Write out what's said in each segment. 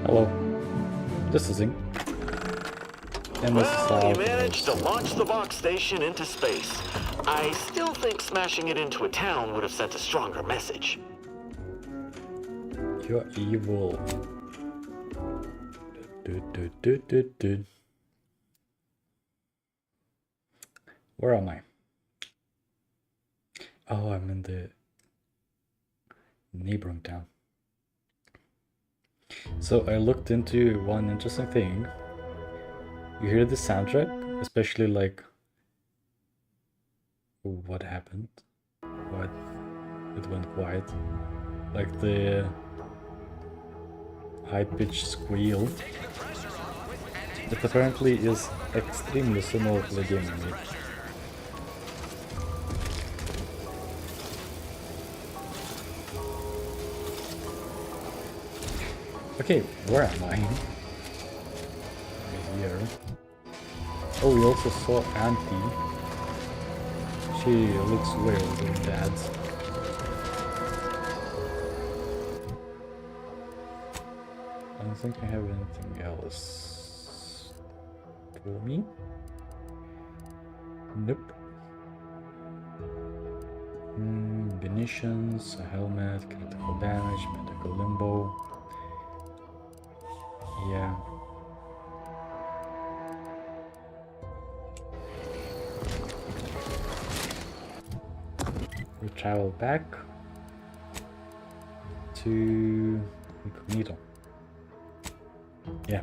Hello. This is Ink. And this is Well, how you managed to launch the box station into space. I still think smashing it into a town would have sent a stronger message. You're evil. Du. Where am I? Oh, I'm in the neighboring town. So I looked into one interesting thing. You hear the soundtrack, especially like what happened, what it went quiet, like the high-pitched squeal. It apparently is extremely similar to the game I made. Okay, where am I? Here. Oh, we also saw Auntie. She looks way older than Dad. I don't think I have anything else for me. Nope. Munitions, a helmet, critical damage, medical limbo. Yeah. We travel back to Incognito. Yeah.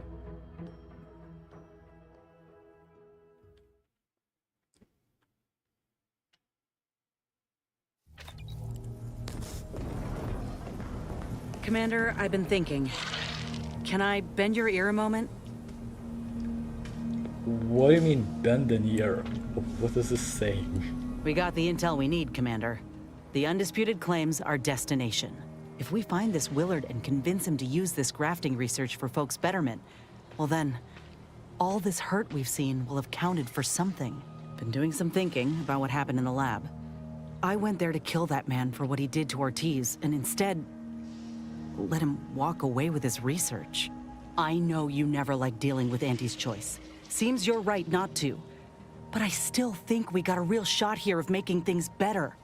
Commander, I've been thinking. Can I bend your ear a moment? What do you mean bend an ear? What is this saying? We got the intel we need, Commander. The undisputed claims our destination. If we find this Willard and convince him to use this grafting research for folks' betterment, well then, all this hurt we've seen will have counted for something. Been doing some thinking about what happened in the lab. I went there to kill that man for what he did to Ortiz, and instead, let him walk away with his research. I know you never liked dealing with Auntie's choice. Seems you're right not to. But I still think we got a real shot here of making things better.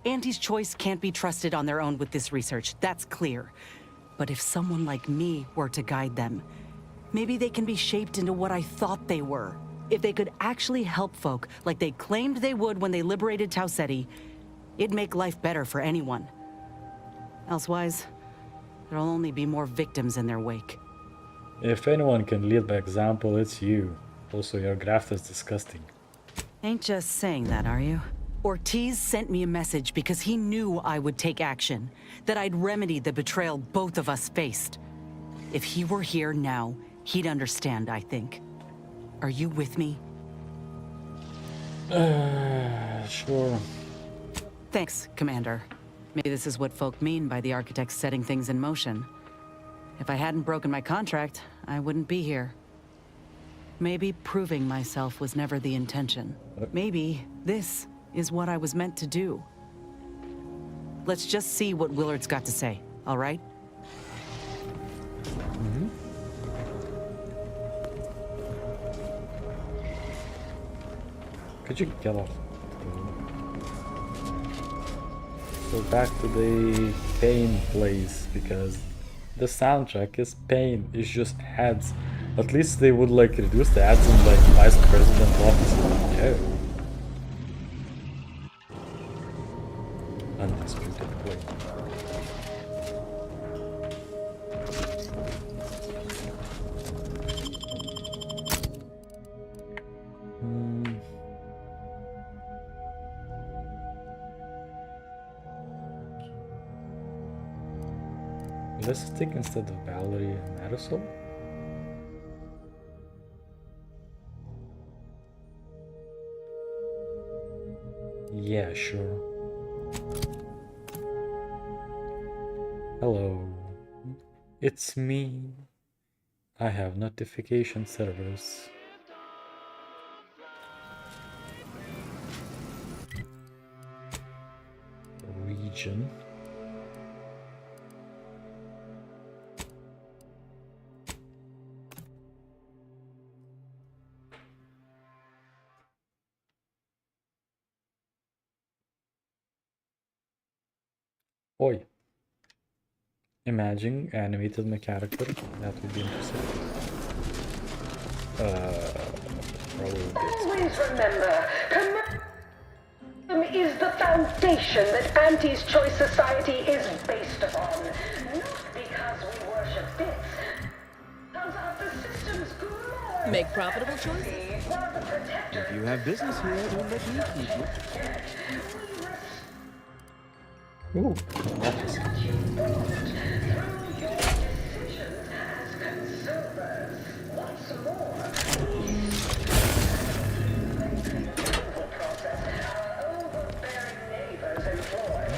Auntie's choice can't be trusted on their own with this research, that's clear. But if someone like me were to guide them, maybe they can be shaped into what I thought they were. If they could actually help folk like they claimed they would when they liberated Tau Ceti, it'd make life better for anyone. Elsewise, there'll only be more victims in their wake. If anyone can lead by example, it's you. Also, your graft is disgusting. Ain't just saying that, are you? Ortiz sent me a message because he knew I would take action, that I'd remedy the betrayal both of us faced. If he were here now, he'd understand, I think. Are you with me? Sure. Thanks, Commander. Maybe this is what folk mean by the architects setting things in motion. If I hadn't broken my contract, I wouldn't be here. Maybe proving myself was never the intention. Maybe this is what I was meant to do. Let's just see what Willard's got to say, all right? Could you get off? So back to the pain place, because the soundtrack is pain, it's just ads. At least they would like reduce the ads in like Vice President office. Yeah. Undisputed claim. Let's take instead of Valerie and Marisol. Yeah, sure. Hello. It's me. I have notification servers. Region. Oi. Imagine animated my character. That would be interesting. Probably would be Always remember, is the foundation that Auntie's Choice Society is based upon. Not because we worship bits. Because of the system's glory. Make profitable choices. While the protector If you have business here, don't let me keep you. Ooh, nice. through your decisions as consumers. What's more, process our overbearing neighbors employ.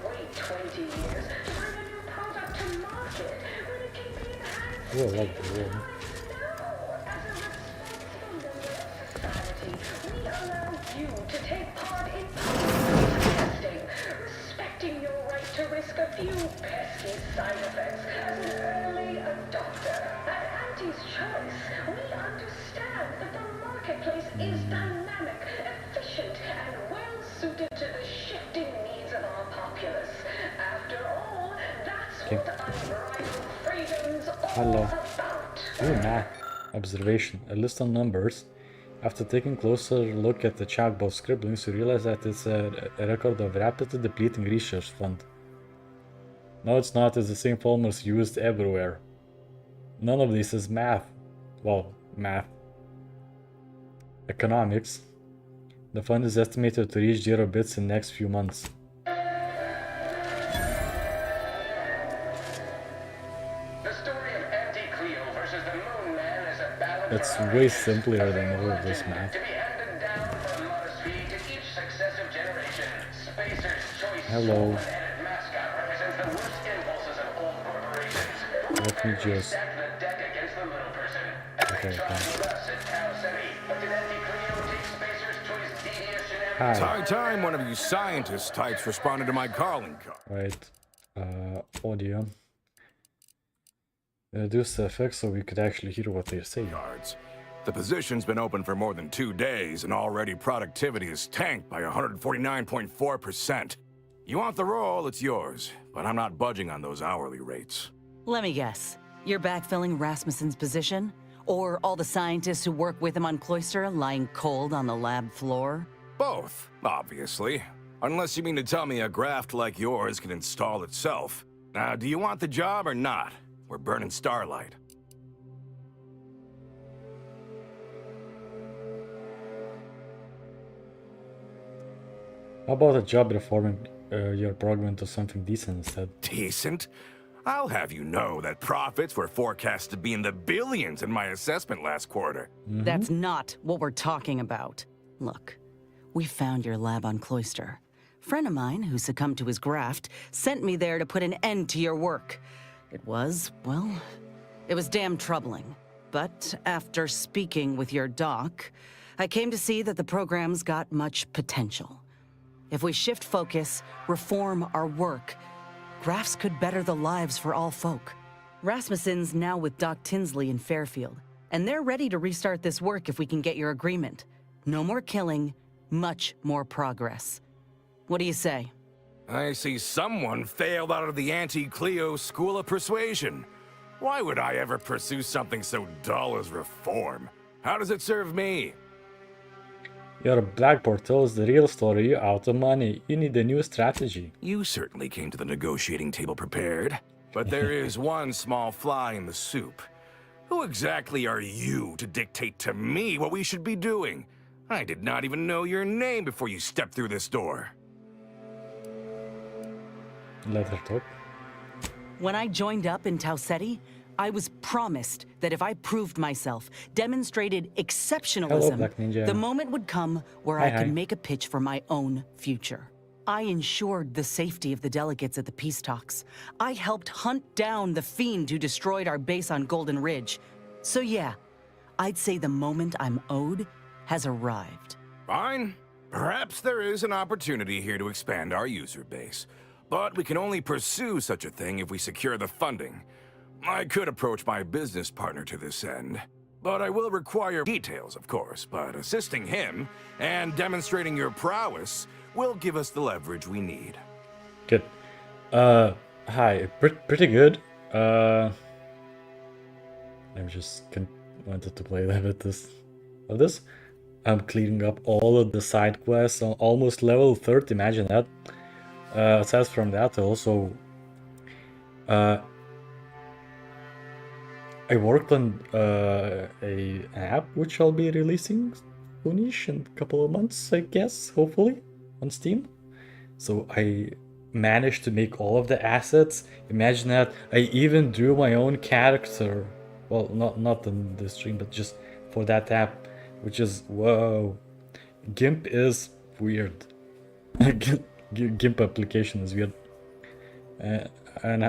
Why wait 20 years to bring a new product to market when it can be enhanced? Ooh, I like the room. Society, we allow you to take part in public testing, respecting your right to risk a few pesky side effects as an early adopter. At Auntie's Choice, we understand that the marketplace is dynamic, efficient, and well-suited to the shifting needs of our populace. After all, that's what unbridled freedom's all Hello. about. Ooh, math. Observation. A list of numbers. After taking a closer look at the chatbot scribblings, you realize that it's a record of rapidly depleting research fund. No, it's not. It's the same formula used everywhere. None of this is math. Well, math. Economics. The fund is estimated to reach 0 bits in the next few months. The story of Auntie Cleo versus the Moon Man is a battle That's way simpler than all of this math. to be handed down for a modest fee to each successive generation. Spacer's Choice Hello. and mascot represents the worst impulses of old corporations. Let me just... Stack the deck against the little person. Okay, Try okay. us at Tau City, but did Auntie Cleo take Spacer's Choice devious shenanigans? Hi. It's high time one of you scientist types responded to my calling card. Right. Audio. Reduce the effect so we could actually hear what they're saying. Cards. The position's been open for more than 2 days, and already productivity is tanked by 149.4%. You want the role, it's yours, but I'm not budging on those hourly rates. Let me guess. You're backfilling Rasmussen's position? Or all the scientists who work with him on Cloister lying cold on the lab floor? Both, obviously. Unless you mean to tell me a graft like yours can install itself. Now, do you want the job or not? We're burning starlight. How about a job reforming your program into something decent instead? Decent? I'll have you know that profits were forecast to be in the billions in my assessment last quarter. That's not what we're talking about. Look, we found your lab on Cloister. Friend of mine who succumbed to his graft sent me there to put an end to your work. It was, well, it was damn troubling. But after speaking with your doc, I came to see that the program's got much potential. If we shift focus, reform our work, grafts could better the lives for all folk. Rasmussen's now with Doc Tinsley in Fairfield, and they're ready to restart this work if we can get your agreement. No more killing, much more progress. What do you say? I see someone failed out of the Auntie Cleo School of Persuasion. Why would I ever pursue something so dull as reform? How does it serve me? Your blackboard tells the real story, you're out of money. You need a new strategy. You certainly came to the negotiating table prepared. But there is one small fly in the soup. Who exactly are you to dictate to me what we should be doing? I did not even know your name before you stepped through this door. Let her talk. When I joined up in Tau Ceti, I was promised that if I proved myself, demonstrated exceptionalism, Black Ninja. the moment would come where Hi, I could hi. make a pitch for my own future. I ensured the safety of the delegates at the peace talks. I helped hunt down the fiend who destroyed our base on Golden Ridge. So yeah, I'd say the moment I'm owed has arrived. Fine. Perhaps there is an opportunity here to expand our user base. But we can only pursue such a thing if we secure the funding. I could approach my business partner to this end. But I will require details, of course. But assisting him and demonstrating your prowess will give us the leverage we need. Good. Hi, pretty good. I just wanted to play a bit of this. I'm cleaning up all of the side quests on almost level 30, imagine that. Aside from that, also, I worked on an app which I'll be releasing soonish in a couple of months, I guess, hopefully, on Steam. So I managed to make all of the assets. Imagine that. I even drew my own character. Well, not in the stream, but just for that app, which is whoa. GIMP is weird. GIMP application is weird. And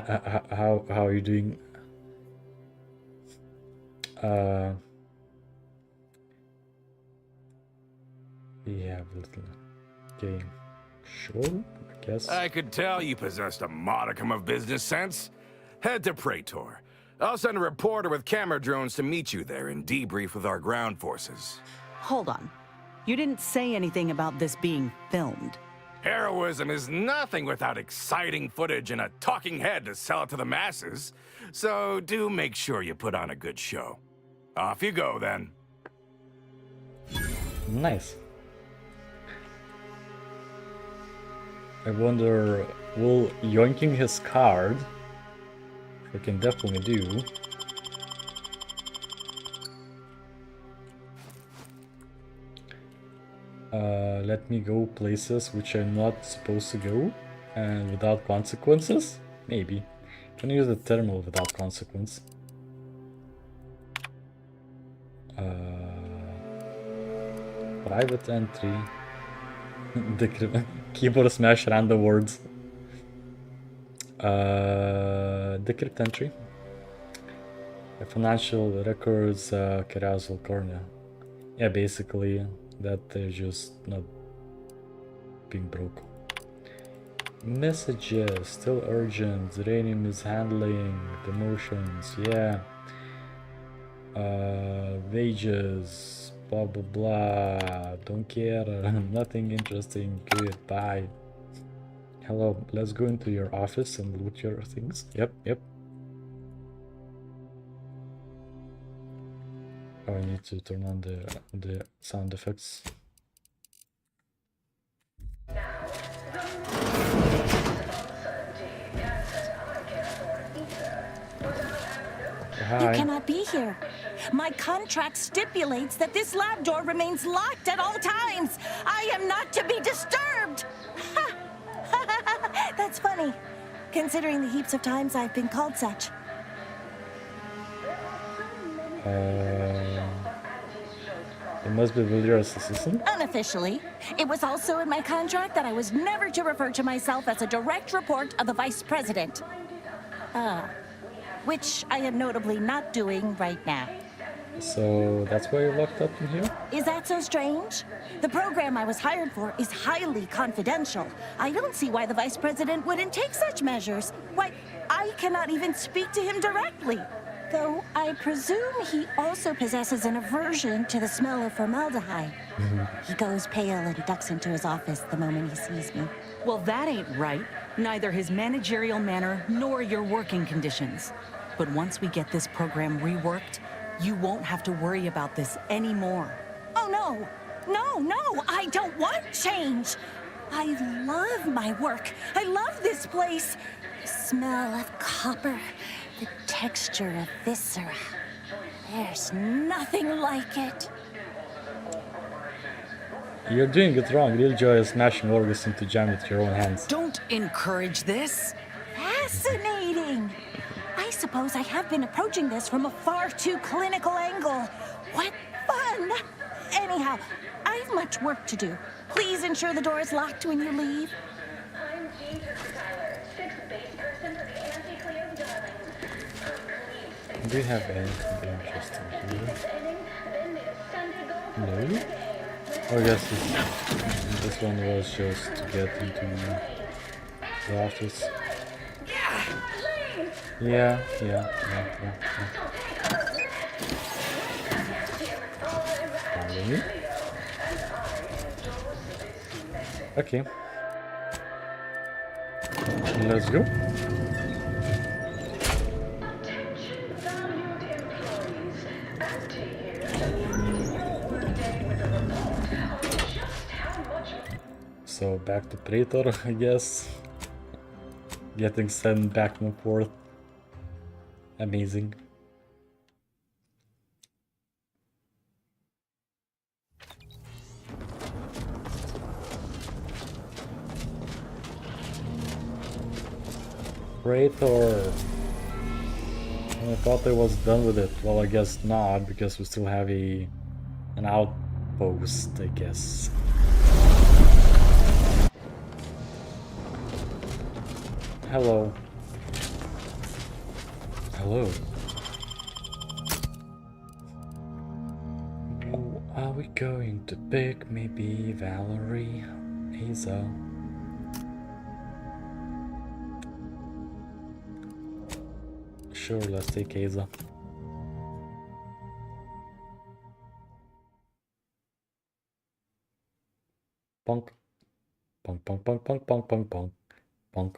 how are you doing? We have a little game. Sure, I guess. I could tell you possessed a modicum of business sense. Head to Praetor. I'll send a reporter with camera drones to meet you there and debrief with our ground forces. Hold on. You didn't say anything about this being filmed. Heroism is nothing without exciting footage and a talking head to sell it to the masses. So do make sure you put on a good show. Off you go, then. Nice. I wonder, will yoinking his card, I can definitely do. Let me go places which I'm not supposed to go, and without consequences? Maybe. Can I use the thermal without consequence? Private entry. The keyboard smash random words. Decrypt entry. Financial records, carousel corner. Yeah, basically that they're just not being broke. Messages, still urgent. Uranium is handling. Demotions, yeah. Wages, blah blah blah. Don't care. Nothing interesting. Goodbye. Hello, let's go into your office and loot your things. Yep. Oh, I need to turn on the sound effects. Hi. You cannot be here. My contract stipulates that this lab door remains locked at all times. I am not to be disturbed. That's funny, considering the heaps of times I've been called such. It must be Vilira's assistant. Unofficially, it was also in my contract that I was never to refer to myself as a direct report of the Vice President. Which I am notably not doing right now. So that's why you're locked up in here? Is that so strange? The program I was hired for is highly confidential. I don't see why the Vice President wouldn't take such measures. Why, I cannot even speak to him directly. Though I presume he also possesses an aversion to the smell of formaldehyde. He goes pale and ducks into his office the moment he sees me. Well, that ain't right. Neither his managerial manner nor your working conditions. But once we get this program reworked, you won't have to worry about this anymore. Oh, no. No, I don't want change. I love my work. I love this place. The smell of copper, the texture of viscera. There's nothing like it. You're doing it wrong. Real joy is smashing organs into jam with your own hands. Don't encourage this. Fascinating. I suppose I have been approaching this from a far too clinical angle. What fun! Anyhow, I have much work to do. Please ensure the door is locked when you leave. I'm Jean Tyler, 6th base person for the Anti-Cleo Darlings. Do you have anything interesting here? No? Oh, yes, this one was just to get into the office. Yeah. Follow me. Okay. Let's go. Attention valued employees. Auntie here completed your workday with a report on just how much... So back to Praetor, I guess. Getting sent back and forth. Amazing. Praetor. I thought I was done with it. Well, I guess not, because we still have an outpost, I guess. Hello. Hello. Who are we going to pick? Maybe Valerie? Asa? Sure, let's take Asa. Punk. Punk, punk, punk, punk, punk, punk, punk. Punk.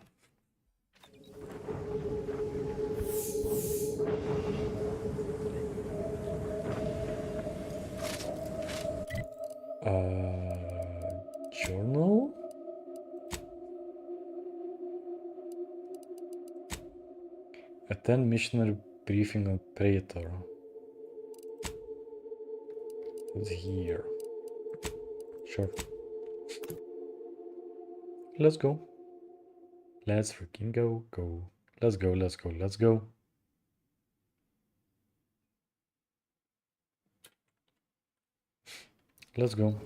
Journal? Attend missionary briefing on Praetor. It's here. Sure. Let's go. Let's freaking go. Let's go, let's go, let's go. Let's go.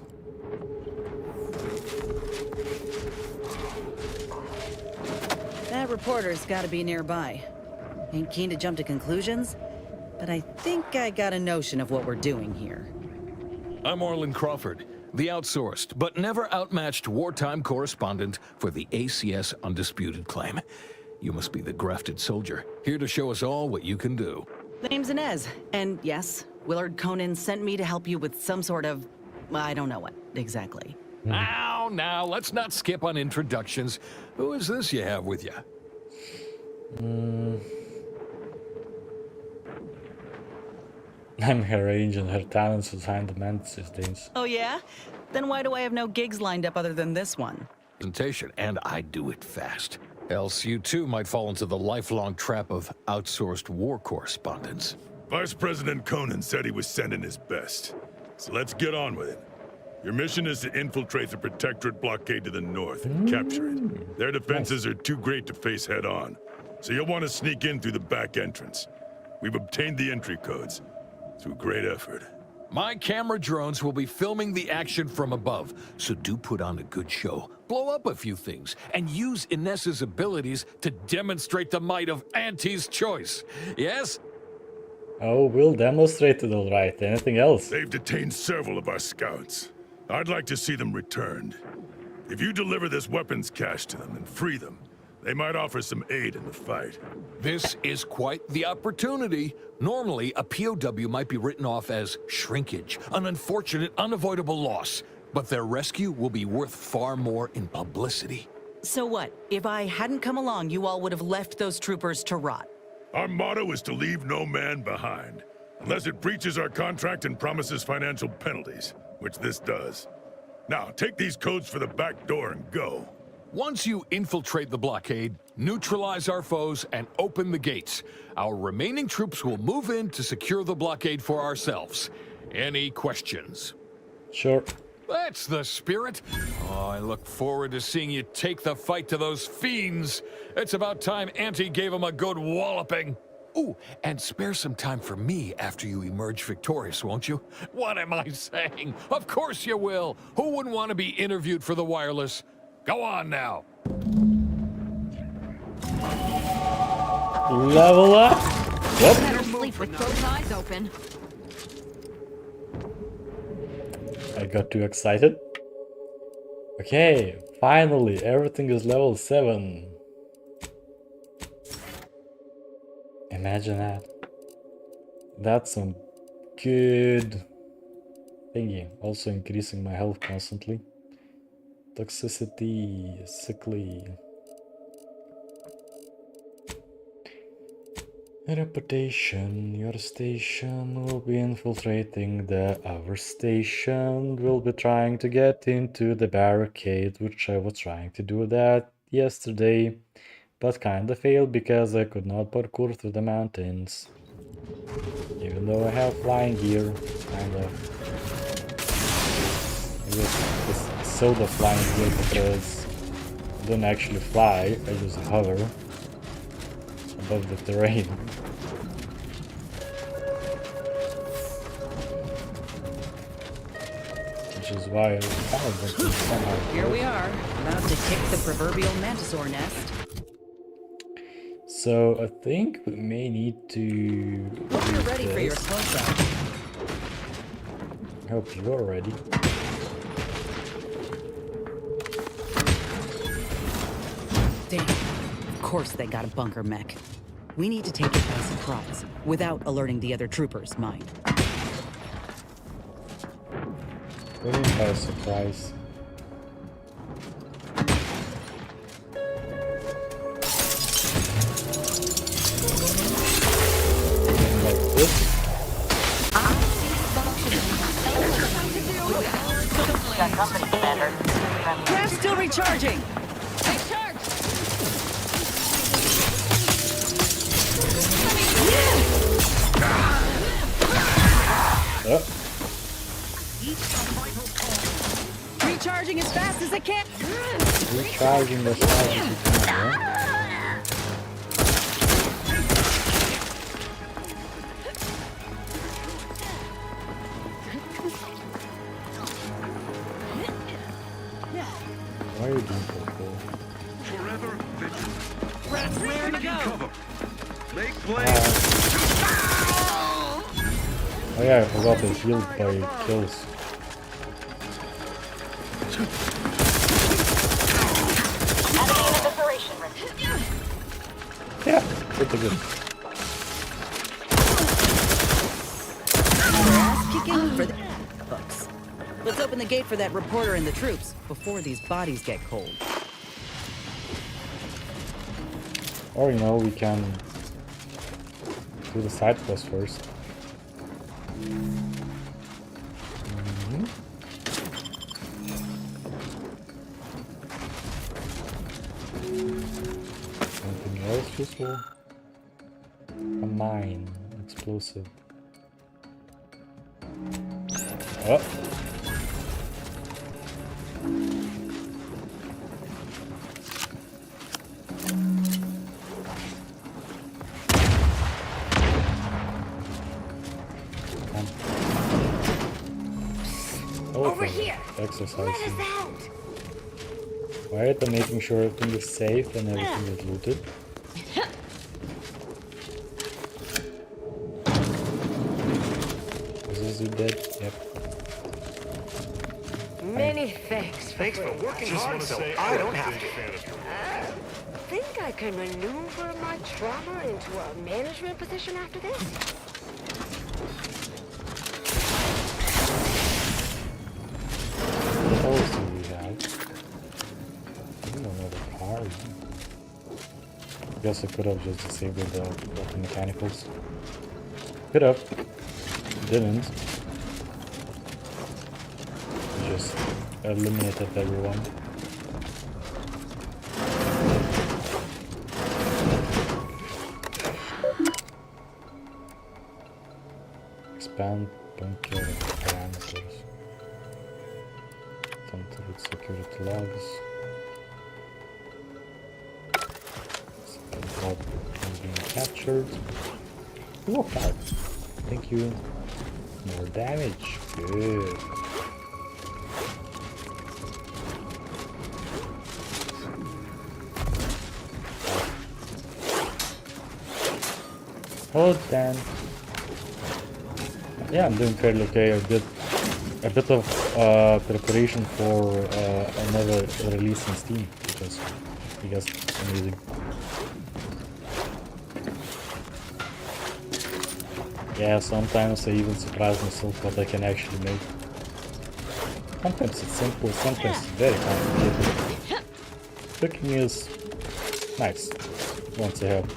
That reporter's gotta be nearby. Ain't keen to jump to conclusions, but I think I got a notion of what we're doing here. I'm Orland Crawford, the outsourced but never outmatched wartime correspondent for the ACS Undisputed Claim. You must be the grafted soldier, here to show us all what you can do. Name's Inez, and yes, Willard Conan sent me to help you with some sort of... I don't know what, exactly. Now, let's not skip on introductions. Who is this you have with you? I'm her agent, her talents assigned the Mantis days. Oh yeah? Then why do I have no gigs lined up other than this one? Presentation, and I do it fast. Else you too might fall into the lifelong trap of outsourced war correspondence. Vice President Conan said he was sending his best. So let's get on with it. Your mission is to infiltrate the Protectorate blockade to the north and capture it. Their defenses are too great to face head on, so you'll want to sneak in through the back entrance. We've obtained the entry codes through great effort. My camera drones will be filming the action from above, so do put on a good show. Blow up a few things, and use Inez's abilities to demonstrate the might of Auntie's choice. Yes? Oh, we'll demonstrate it alright. Anything else? They've detained several of our scouts. I'd like to see them returned. If you deliver this weapons cache to them and free them, they might offer some aid in the fight. This is quite the opportunity. Normally, a POW might be written off as shrinkage, an unfortunate, unavoidable loss. But their rescue will be worth far more in publicity. So what? If I hadn't come along, you all would have left those troopers to rot. Our motto is to leave no man behind, unless it breaches our contract and promises financial penalties, which this does. Now, take these codes for the back door and go. Once you infiltrate the blockade, neutralize our foes, and open the gates, our remaining troops will move in to secure the blockade for ourselves. Any questions? Sure. That's the spirit. Oh, I look forward to seeing you take the fight to those fiends. It's about time Auntie gave them a good walloping. Ooh, and spare some time for me after you emerge victorious, won't you? What am I saying? Of course you will. Who wouldn't want to be interviewed for the wireless? Go on now. Level up. Yep. Better sleep with both eyes open. I got too excited. Okay, finally, everything is level 7. Imagine that. That's some good thingy. Also increasing my health constantly. Toxicity, sickly. Reputation, your station will be infiltrating our station. Will be trying to get into the barricade, which I was trying to do that yesterday, but kinda failed because I could not parkour through the mountains. Even though I have flying gear, kind of. It's sort of flying gear because I don't actually fly, I just hover above the terrain. Which is why I kind of want to somehow. Here we are, about to kick the proverbial mantisaur nest. So I think we may need to. Hope you're ready for your close-up. I hope you're ready. Damn. Of course they got a bunker mech. We need to take it by surprise, without alerting the other troopers, mind. What do you mean by surprise? Like this? Got company, Commander. Craft's still recharging! Oh. Recharging as fast as I can! Recharging as fast as you can, huh? Why are you doing parkour? Forever vigilant. Rats, where to go? Cover. Make play. Oh yeah, I forgot they healed by kills. Yeah, pretty good. Ass kicking for the books. Let's open the gate for that reporter and the troops before these bodies get cold. Or you know, we can do the side quest first. Anything else useful? A mine, explosive. Oh. Over here. Exercising. Let us out. Right, I'm making sure everything is safe and everything is looted. Is this you dead? Yep. Many thanks. Thanks for working hard so I don't have to. Think I can maneuver my trauma into a management position after this? What else do we have? I don't know the cars. I guess I could have just disabled the mechanicals. Could have. Didn't. Just eliminated everyone. Expand bunker parameters. Enter with security logs. Second log is being captured. Ooh, card. Thank you. More damage. Good. Oh damn. Yeah, I'm doing fairly okay. I did a bit of preparation for another release in Steam, which is, I guess, amazing. Yeah, sometimes I even surprise myself what I can actually make. Sometimes it's simple, sometimes it's very complicated. Cooking is nice once you have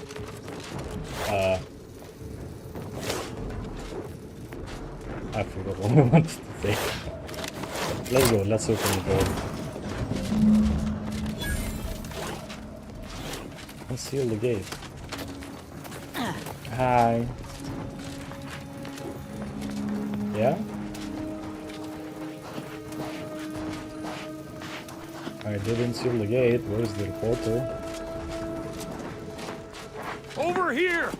I forgot what I wanted to say. Let's go, let's open the door. Unseal the gate. Hi. Yeah? I didn't seal the gate. Where's the reporter? Over here!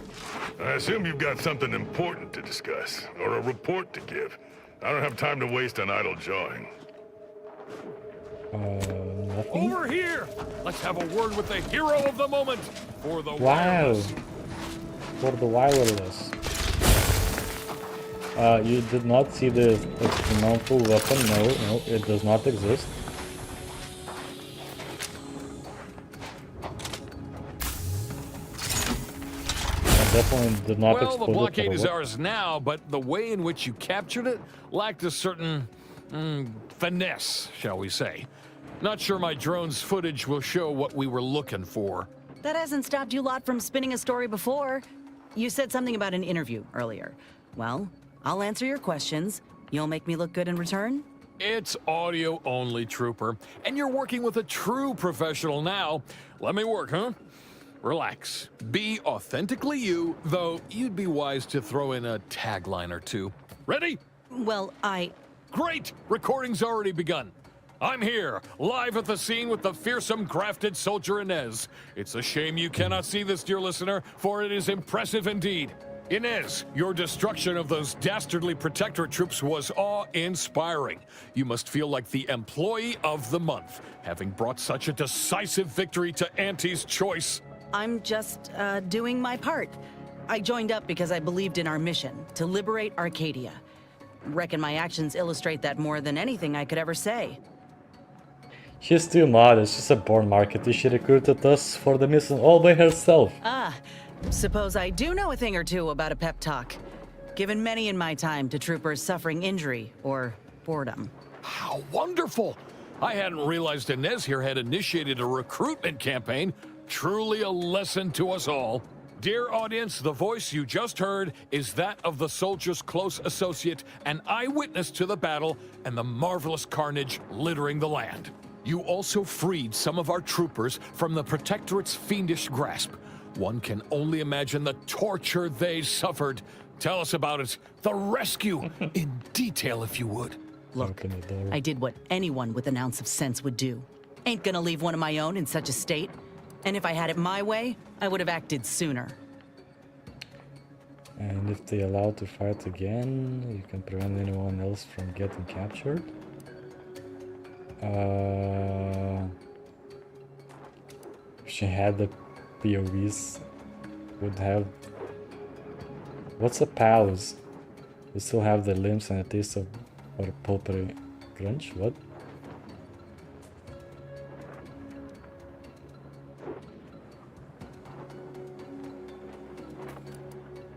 I assume you've got something important to discuss, or a report to give. I don't have time to waste on idle jawing. Nothing? Over here! Let's have a word with the hero of the moment for the Wow. wireless. For the wireless. You did not see the experimental weapon? No, it does not exist. Definitely did not Well, explode the it blockade for is what? ours now, but the way in which you captured it lacked a certain finesse, shall we say. Not sure my drone's footage will show what we were looking for. That hasn't stopped you lot from spinning a story before. You said something about an interview earlier. Well, I'll answer your questions. You'll make me look good in return? It's audio only, Trooper, and you're working with a true professional now. Let me work, huh? Relax. Be authentically you, though you'd be wise to throw in a tagline or two. Ready? Well, Great! Recording's already begun. I'm here, live at the scene with the fearsome grafted soldier Inez. It's a shame you cannot see this, dear listener, for it is impressive indeed. Inez, your destruction of those dastardly Protectorate troops was awe-inspiring. You must feel like the employee of the month, having brought such a decisive victory to Auntie's choice. I'm just doing my part. I joined up because I believed in our mission to liberate Arcadia. Reckon my actions illustrate that more than anything I could ever say. She's too modest, she's a born marketer. She recruited us for the mission all by herself. Suppose I do know a thing or two about a pep talk. Given many in my time to troopers suffering injury or boredom. How wonderful! I hadn't realized Inez here had initiated a recruitment campaign. Truly a lesson to us all. Dear audience, the voice you just heard is that of the soldier's close associate, an eyewitness to the battle and the marvelous carnage littering the land. You also freed some of our troopers from the Protectorate's fiendish grasp. One can only imagine the torture they suffered. Tell us about it. The rescue, in detail if you would. Look, I did what anyone with an ounce of sense would do. Ain't gonna leave one of my own in such a state. And if I had it my way, I would have acted sooner. And if they allow to fight again, you can prevent anyone else from getting captured. If she had the POVs, would have... What's a pause? We still have the limbs and a taste of or pulpery crunch? What?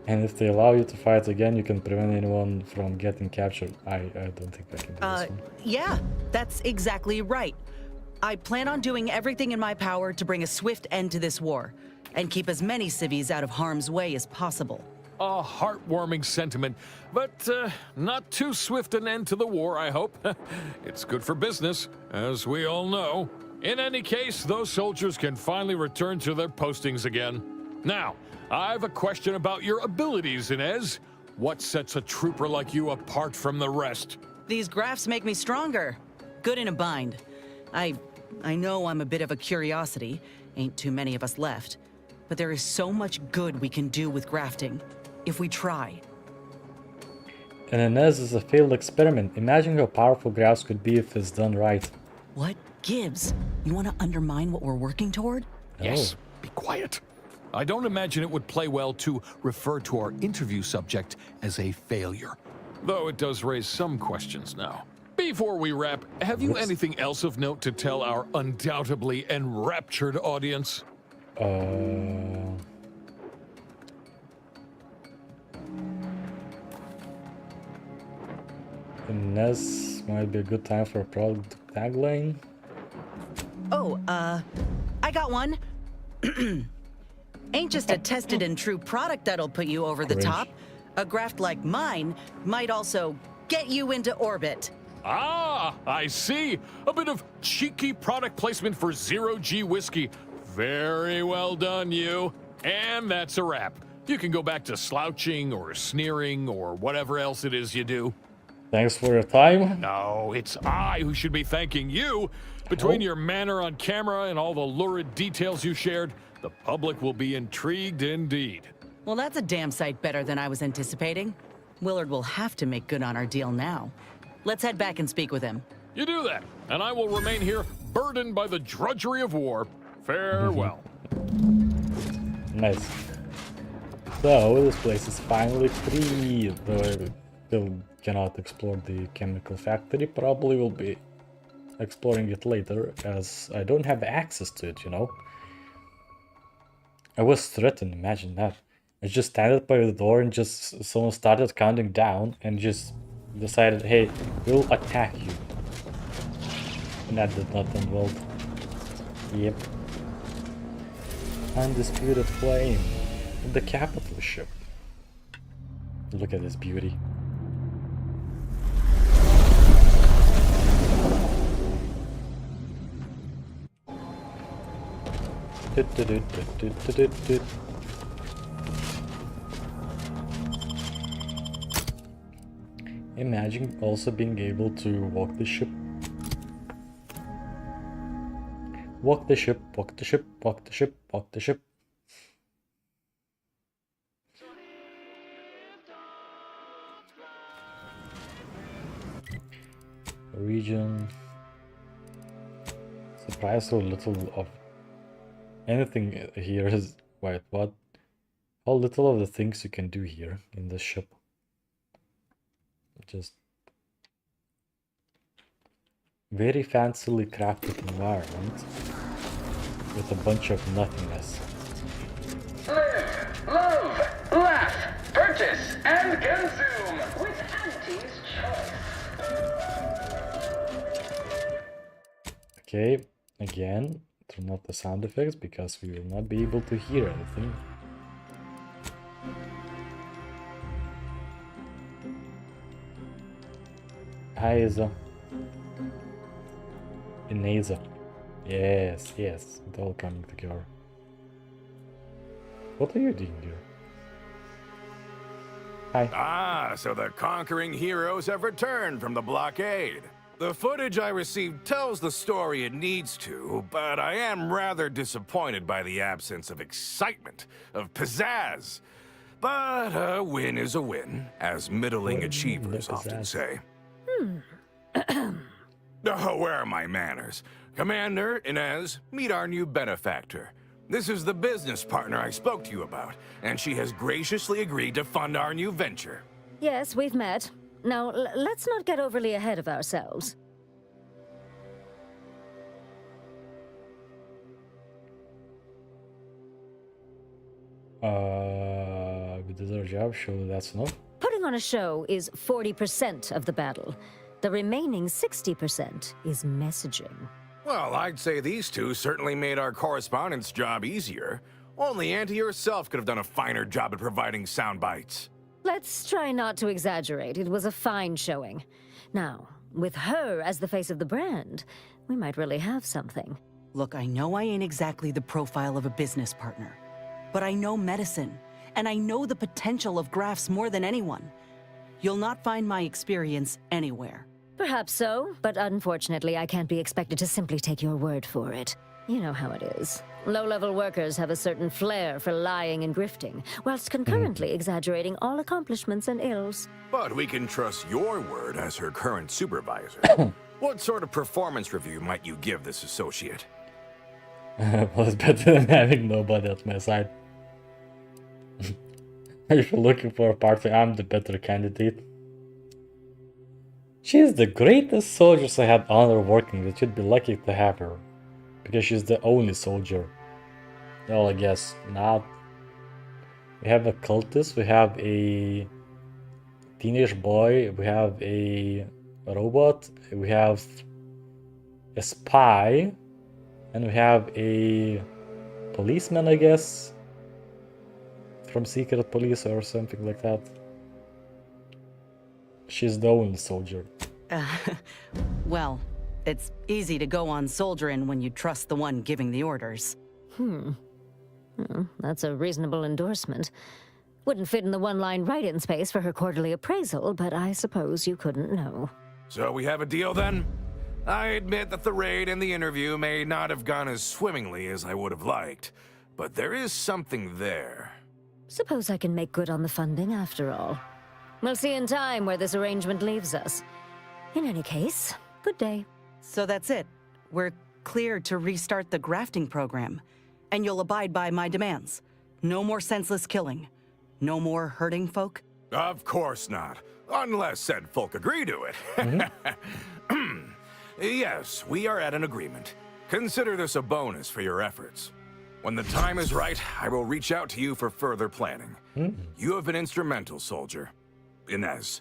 And if they allow you to fight again, you can prevent anyone from getting captured. I don't think I can do this one. Yeah, that's exactly right. I plan on doing everything in my power to bring a swift end to this war, and keep as many civvies out of harm's way as possible. A heartwarming sentiment, but not too swift an end to the war, I hope. It's good for business, as we all know. In any case, those soldiers can finally return to their postings again. Now, I've a question about your abilities, Inez. What sets a trooper like you apart from the rest? These graphs make me stronger. Good in a bind. I know I'm a bit of a curiosity. Ain't too many of us left. But there is so much good we can do with grafting, if we try. And Inez is a failed experiment. Imagine how powerful grafts could be if it's done right. What gives? You want to undermine what we're working toward? Yes, be quiet. I don't imagine it would play well to refer to our interview subject as a failure. Though it does raise some questions now. Before we wrap, have you anything else of note to tell our undoubtedly enraptured audience? Inez might be a good time for a product tagline. Oh, I got one. Ain't just a tested and true product that'll put you over the top. A graft like mine might also get you into orbit. Ah, I see. A bit of cheeky product placement for zero-G whiskey. Very well done, you. And that's a wrap. You can go back to slouching or sneering or whatever else it is you do. Thanks for your time. No, it's I who should be thanking you. Between your manner on camera and all the lurid details you shared, the public will be intrigued indeed. Well, that's a damn sight better than I was anticipating. Willard will have to make good on our deal now. Let's head back and speak with him. You do that, and I will remain here, burdened by the drudgery of war. Farewell. Nice. So, this place is finally free, though I still cannot explore the chemical factory. Probably will be exploring it later, as I don't have access to it, you know. I was threatened, imagine that. I just standed by the door and just someone started counting down and just decided, hey, we'll attack you. And that did not end well. Yep. Undisputed flame. The capital ship. Look at this beauty. Imagine also being able to walk the ship. Walk the ship, walk the ship, walk the ship, walk the ship. Region. Surprised how little of anything here is. Wait, what? How little of the things you can do here in the ship. Just very fancily crafted environment with a bunch of nothingness. Live, love, laugh, purchase, and consume with Auntie's choice. Okay, again, turn off the sound effects because we will not be able to hear anything. Hi, Isa. Inez. Yes, yes, it's all coming together. What are you doing here? Hi. Ah, so the conquering heroes have returned from the blockade. The footage I received tells the story it needs to, but I am rather disappointed by the absence of excitement, of pizzazz. But a win is a win, as middling achievers often say. Oh, where are my manners? Commander, Inez, meet our new benefactor. This is the business partner I spoke to you about, and she has graciously agreed to fund our new venture. Yes, we've met. Now, let's not get overly ahead of ourselves. We did our job, surely that's enough. Putting on a show is 40% of the battle. The remaining 60% is messaging. Well, I'd say these two certainly made our correspondence job easier. Only Auntie herself could have done a finer job at providing sound bites. Let's try not to exaggerate. It was a fine showing. Now, with her as the face of the brand, we might really have something. Look, I know I ain't exactly the profile of a business partner, but I know medicine, and I know the potential of grafts more than anyone. You'll not find my experience anywhere. Perhaps so, but unfortunately I can't be expected to simply take your word for it. You know how it is. Low-level workers have a certain flair for lying and grifting, whilst concurrently exaggerating all accomplishments and ills. But we can trust your word as her current supervisor. What sort of performance review might you give this associate? Well, it's better than having nobody at my side. If you're looking for a partner, I'm the better candidate. She is the greatest soldier I had honor working with. You'd be lucky to have her. Because she's the only soldier. Well, I guess not. We have a cultist, we have a teenage boy, we have a robot, we have a spy, and we have a policeman, I guess. From Secret Police or something like that. She's the only soldier. Well, it's easy to go on soldiering when you trust the one giving the orders. Well, that's a reasonable endorsement. Wouldn't fit in the one-line write-in space for her quarterly appraisal, but I suppose you couldn't know. So we have a deal then? I admit that the raid and the interview may not have gone as swimmingly as I would have liked, but there is something there. Suppose I can make good on the funding after all. We'll see in time where this arrangement leaves us. In any case, good day. So that's it. We're cleared to restart the grafting program. And you'll abide by my demands. No more senseless killing. No more hurting folk? Of course not. Unless said folk agree to it. Yes, we are at an agreement. Consider this a bonus for your efforts. When the time is right, I will reach out to you for further planning. You have been instrumental, soldier. Inez,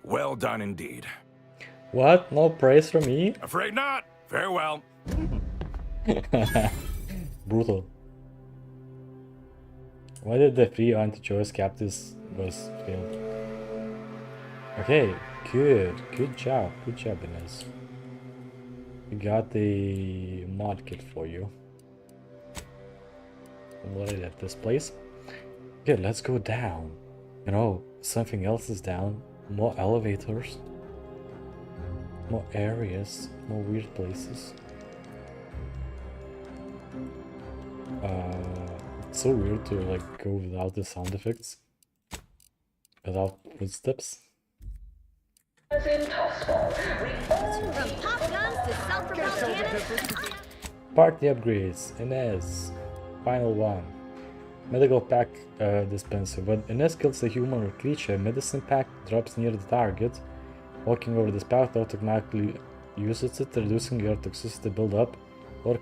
well done indeed. What? No praise from me? Afraid not. Farewell. Brutal. Why did the free anti-choice captives was failed? Okay, good job, Inez. We got the mod kit for you. I'm loaded at this place. Okay, let's go down. You know, something else is down. More elevators. More areas. More weird places. It's so weird to like go without the sound effects. Without footsteps. As impossible. We all need Pop guns to self-propelled cannons. Party upgrades. Inez. Final one. Medical pack dispenser. When Inez kills a human or creature, a medicine pack drops near the target. Walking over this path automatically uses it, reducing your toxicity build-up or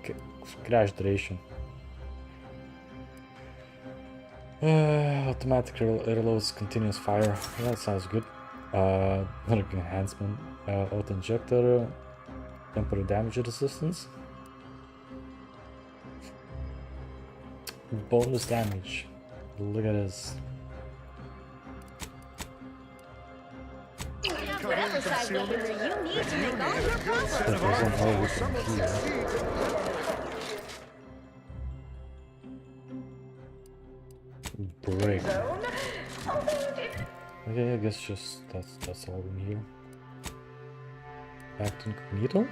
crash duration. Automatic reloads continuous fire. That sounds good. Enhancement. Auto-injector. Temporary damage resistance. Bonus damage. Look at this. Whatever size weaponry you need to make all your problems. Break. Okay, I guess just that's all in here. Back to incognito.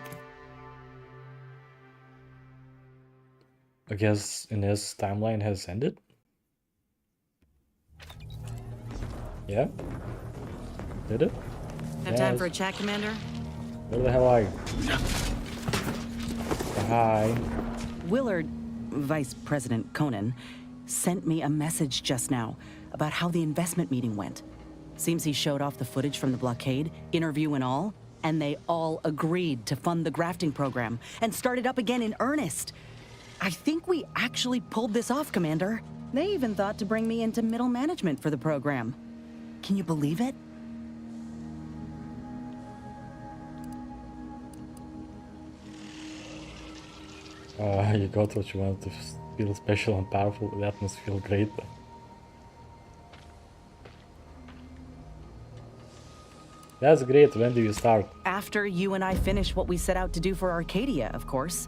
I guess Inez's timeline has ended. Yeah? Did it? Have time for a chat, Commander? Where the hell are you? Hi. Willard, Vice President Conan, sent me a message just now about how the investment meeting went. Seems he showed off the footage from the blockade, interview and all, and they all agreed to fund the grafting program and start it up again in earnest. I think we actually pulled this off, Commander. They even thought to bring me into middle management for the program. Can you believe it? You got what you wanted to feel special and powerful. That must feel great. That's great. When do you start? After you and I finish what we set out to do for Arcadia, of course.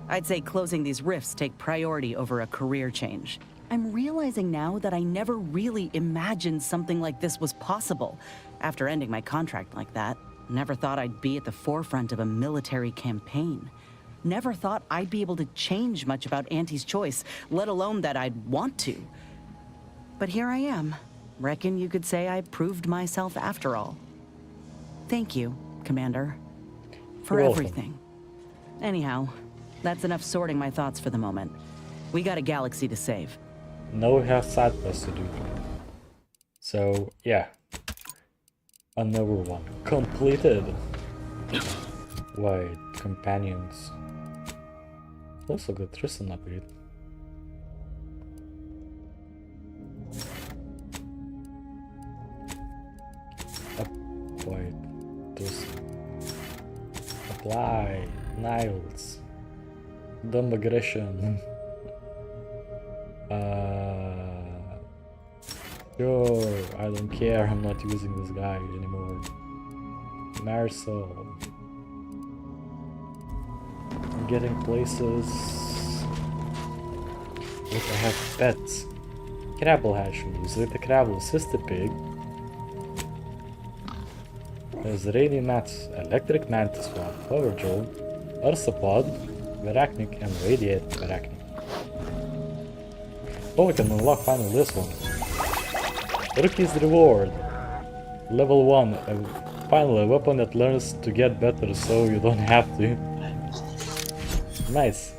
I'd say closing these rifts take priority over a career change. I'm realizing now that I never really imagined something like this was possible. After ending my contract like that, never thought I'd be at the forefront of a military campaign. Never thought I'd be able to change much about Auntie's choice, let alone that I'd want to. But here I am. Reckon you could say I proved myself after all. Thank you, Commander, for You're welcome. everything. Anyhow, that's enough sorting my thoughts for the moment. We got a galaxy to save. Now we have side quests to do. So, yeah. Another one. Completed. Wait, companions. Also got Tristan upgrade. Wait, Tristan. Apply. Niles. Dumb aggression. Sure, I don't care, I'm not using this guy anymore. Marisol. I'm getting places. Look, I have pets. Crabble hatchlings, with the crabble sister pig. There's radio mantis, electric mantis one, power drone, ursapod, veracnic, and radiate veracnic. Oh, we can unlock finally this one. Rookie's reward. Level 1. Finally, a weapon that learns to get better so you don't have to. Nice.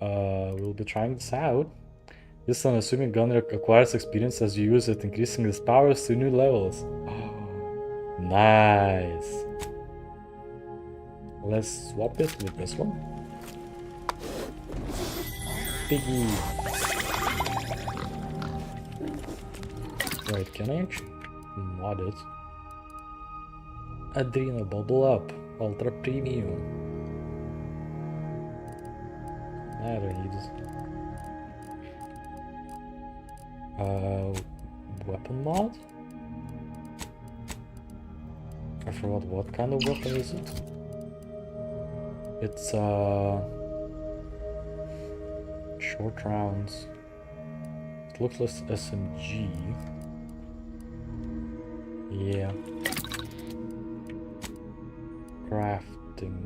We'll be trying this out. This unassuming gun acquires experience as you use it, increasing its powers to new levels. Nice. Let's swap it with this one. Piggy. Wait, can I actually mod it? Adrenal Bubble Up, Ultra Premium. I don't need it. Weapon mod? I forgot what kind of weapon is it? It's short rounds. It looks like SMG. Yeah. Crafting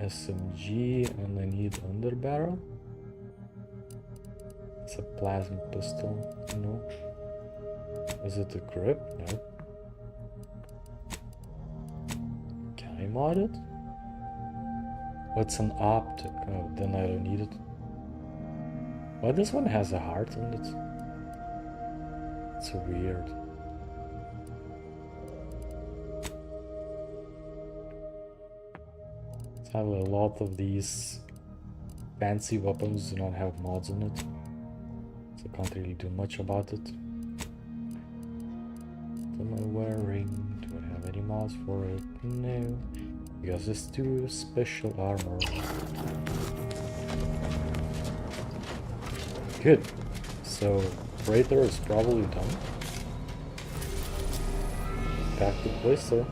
SMG, and I need underbarrel. It's a plasma pistol, no. Is it a grip? No. Can I mod it? What's an optic? Oh, then I don't need it. Why this one has a heart on it? It's weird. I have a lot of these fancy weapons do not have mods on it, so I can't really do much about it. What am I wearing? Do I have any mods for it? No, because it's too special armor. Good. So Freighter is probably done. Back to Blister.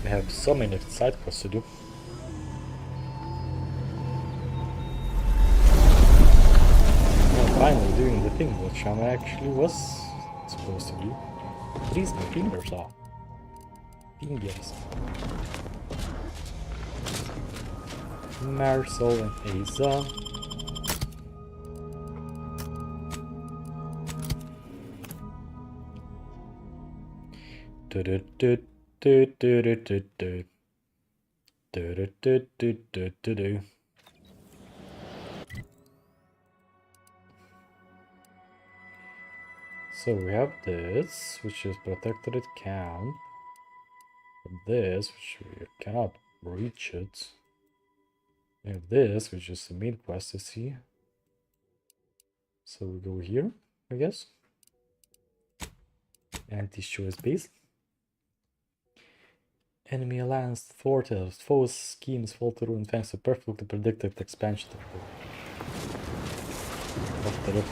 I have so many side quests to do. I'm finally doing the thing which I actually was supposed to do. Freeze my fingers off. Fingers. Marisol and Asa. So we have this, which is protected camp. This, which we cannot reach it. We have this, which is the main quest to see. So we go here, I guess. Auntie's choice base. Enemy alliance thwarted. Foes' schemes fall to ruin thanks to perfectly predicted expansion. After it.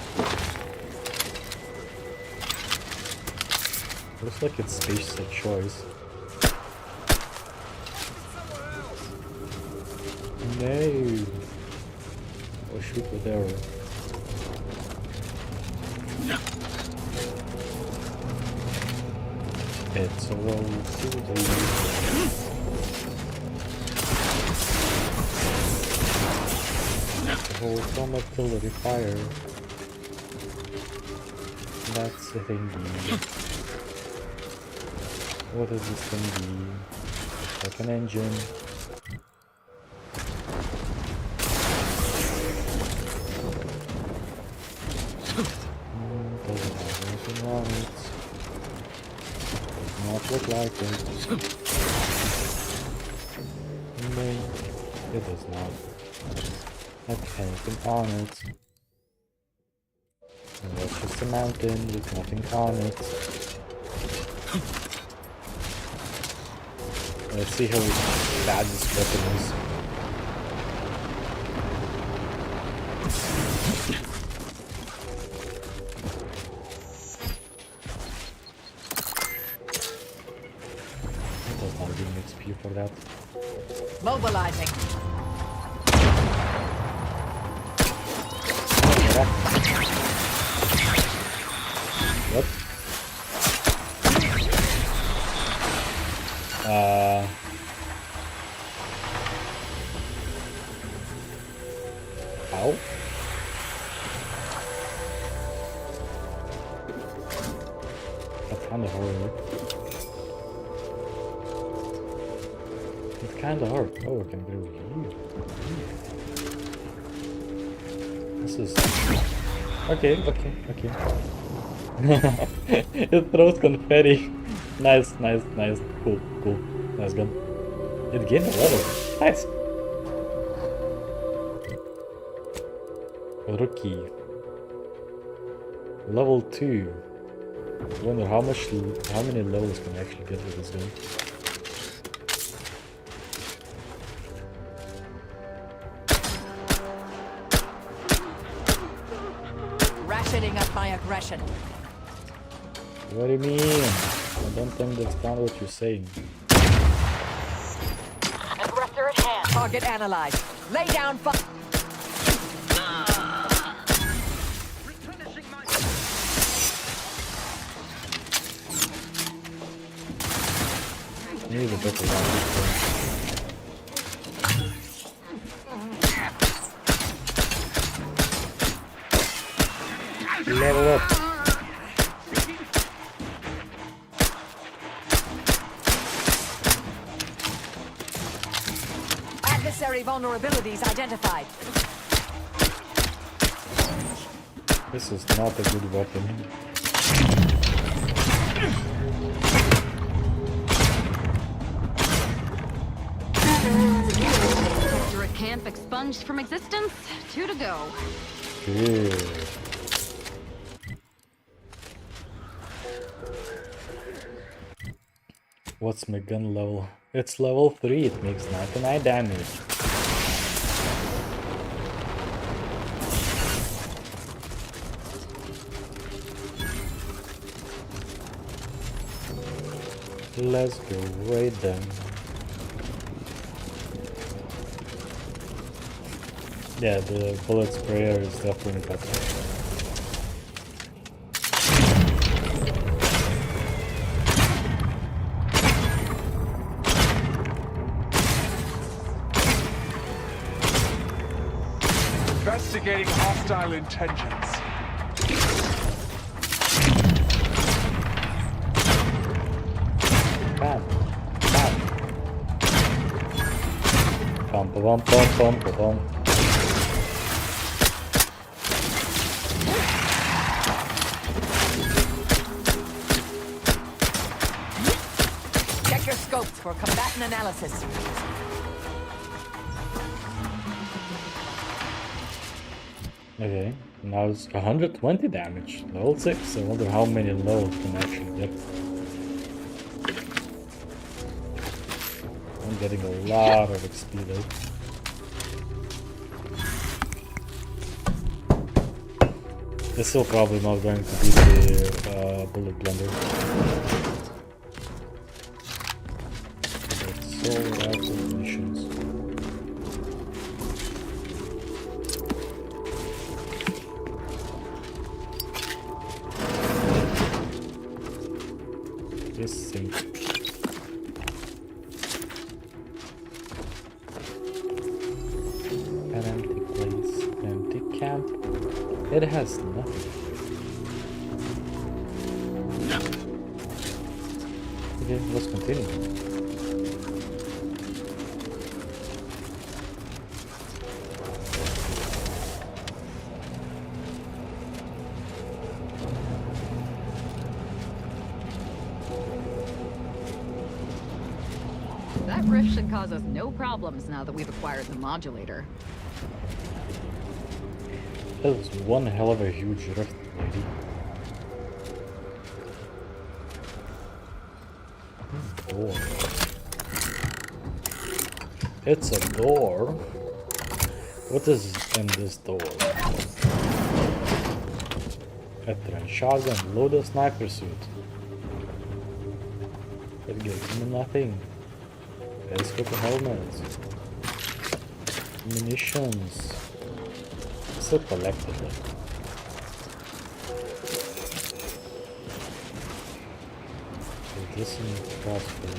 Looks like it's space of choice. No! Or shoot with arrow. It's a roll to the hold from artillery fire. That's the thingy. What is this thingy? Like an engine. Doesn't have anything on it. Not look like it. No, it does not have anything on it. And that's just a mountain with nothing on it. Let's see how bad this weapon is. Mobilizing. What? Ow. That kind of hurt. It kind of hurt. Oh, I can go here. This is... Okay. It throws confetti. Nice. Cool. Nice gun. It gained a level. Nice. Rookie. Level 2. I wonder how many levels can I actually get with this gun. Ratcheting up my aggression. What do you mean? I don't think that's not what you're saying. Aggressor at hand. Target analyzed. Lay down fire. Need a better one. Level up. Adversary vulnerabilities identified. This is not a good weapon. You're at camp expunged from existence. 2 to go. Good. What's my gun level? It's level 3, it makes 99 damage. Let's go right then. Yeah, the bullet sprayer is definitely better. Investigating hostile intentions. Bam. Bam. Bum. Check your scopes for combatant analysis. Okay, now it's 120 damage. Level 6. I wonder how many levels can I actually get. I'm getting a lot of XP though. This is still probably not going to be the bullet blender. So out of missions. This thing. An empty place, empty camp. It has nothing. Okay, let's continue. That rift should cause us no problems now that we've acquired the modulator. That was one hell of a huge rift, lady. Door. It's a door. What is in this door? A trench shotgun, load a sniper suit. It gives me nothing. Periscope helmets. Munitions. Still collected them. So this and crossbow.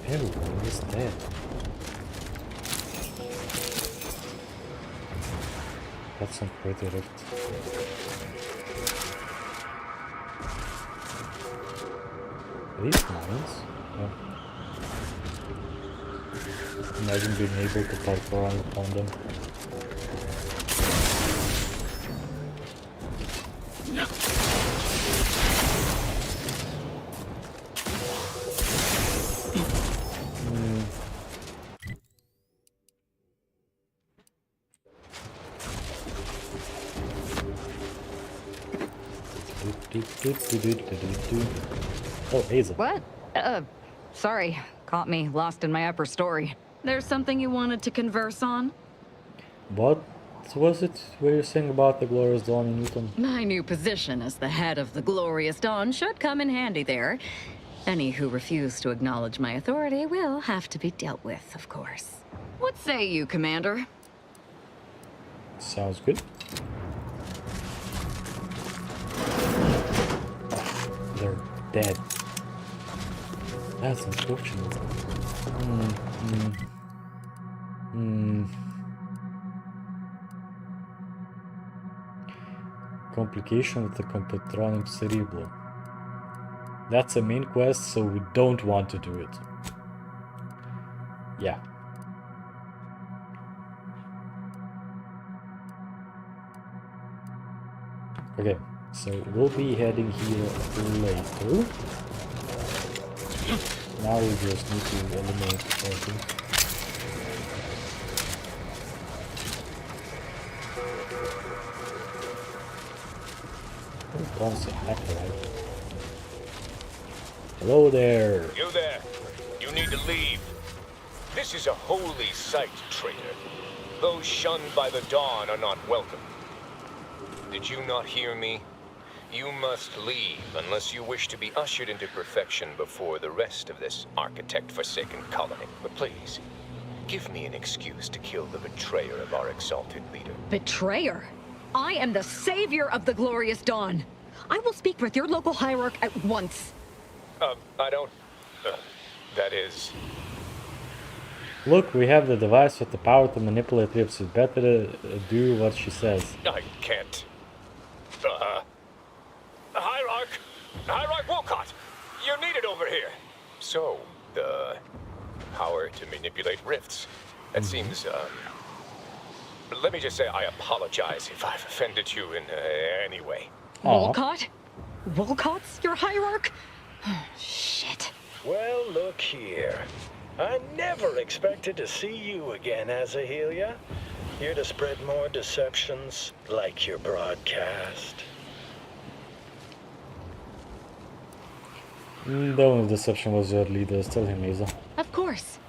Everyone is dead. That's some pretty rift. These mines? Oh. Imagine being able to park around upon them. Oh, Hazel. What? Sorry. Caught me lost in my upper story. There's something you wanted to converse on? What was it were you saying about the Glorious Dawn in Newton? My new position as the head of the Glorious Dawn should come in handy there. Any who refuse to acknowledge my authority will have to be dealt with, of course. What say you, Commander? Sounds good. They're dead. That's unfortunate. Complication with the Compatronic Cerebral. That's a main quest, so we don't want to do it. Yeah. Okay, so we'll be heading here later. Now we just need to eliminate everything. Oh, Tom's a hacker, right? Hello there! You there! You need to leave. This is a holy site, traitor. Those shunned by the dawn are not welcome. Did you not hear me? You must leave unless you wish to be ushered into perfection before the rest of this architect-forsaken colony. But please, give me an excuse to kill the betrayer of our exalted leader. Betrayer? I am the savior of the Glorious Dawn. I will speak with your local hierarch at once. I don't... that is... Look, we have the device with the power to manipulate lips. It's better do what she says. I can't. Hierarch Wolcott! You're needed over here! So, the power to manipulate rifts. That seems, let me just say I apologize if I've offended you in any way. Wolcott? Wolcott's your hierarch? Shit. Well, look here. I never expected to see you again, Azahelia. Here to spread more deceptions, like your broadcast. The only deception was your leader. Tell him, Hazel. Of course.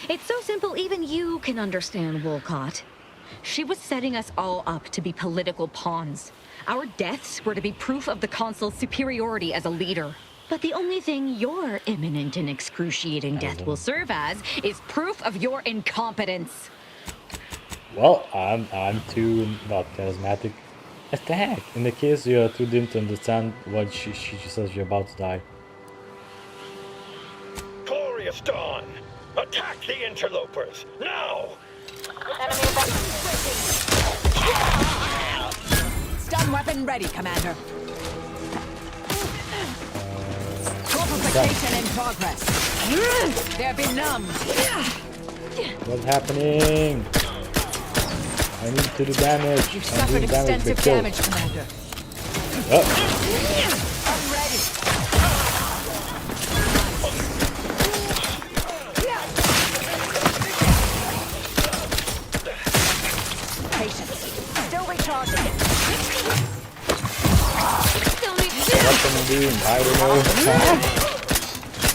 It's so simple even you can understand, Wolcott. She was setting us all up to be political pawns. Our deaths were to be proof of the Consul's superiority as a leader. But the only thing your imminent and excruciating death will serve as is proof of your incompetence. Well, I'm too not charismatic. Attack! In the case you are too dim to understand what she says you're about to die. Glorious Dawn! Attack the interlopers! Now! Stun weapon ready, Commander. Corporation in progress. They're benumbed. What's happening? I need to do damage. You've suffered extensive damage, Commander. Oh. I'm ready. Patience. Still recharging. What can I do? I don't know.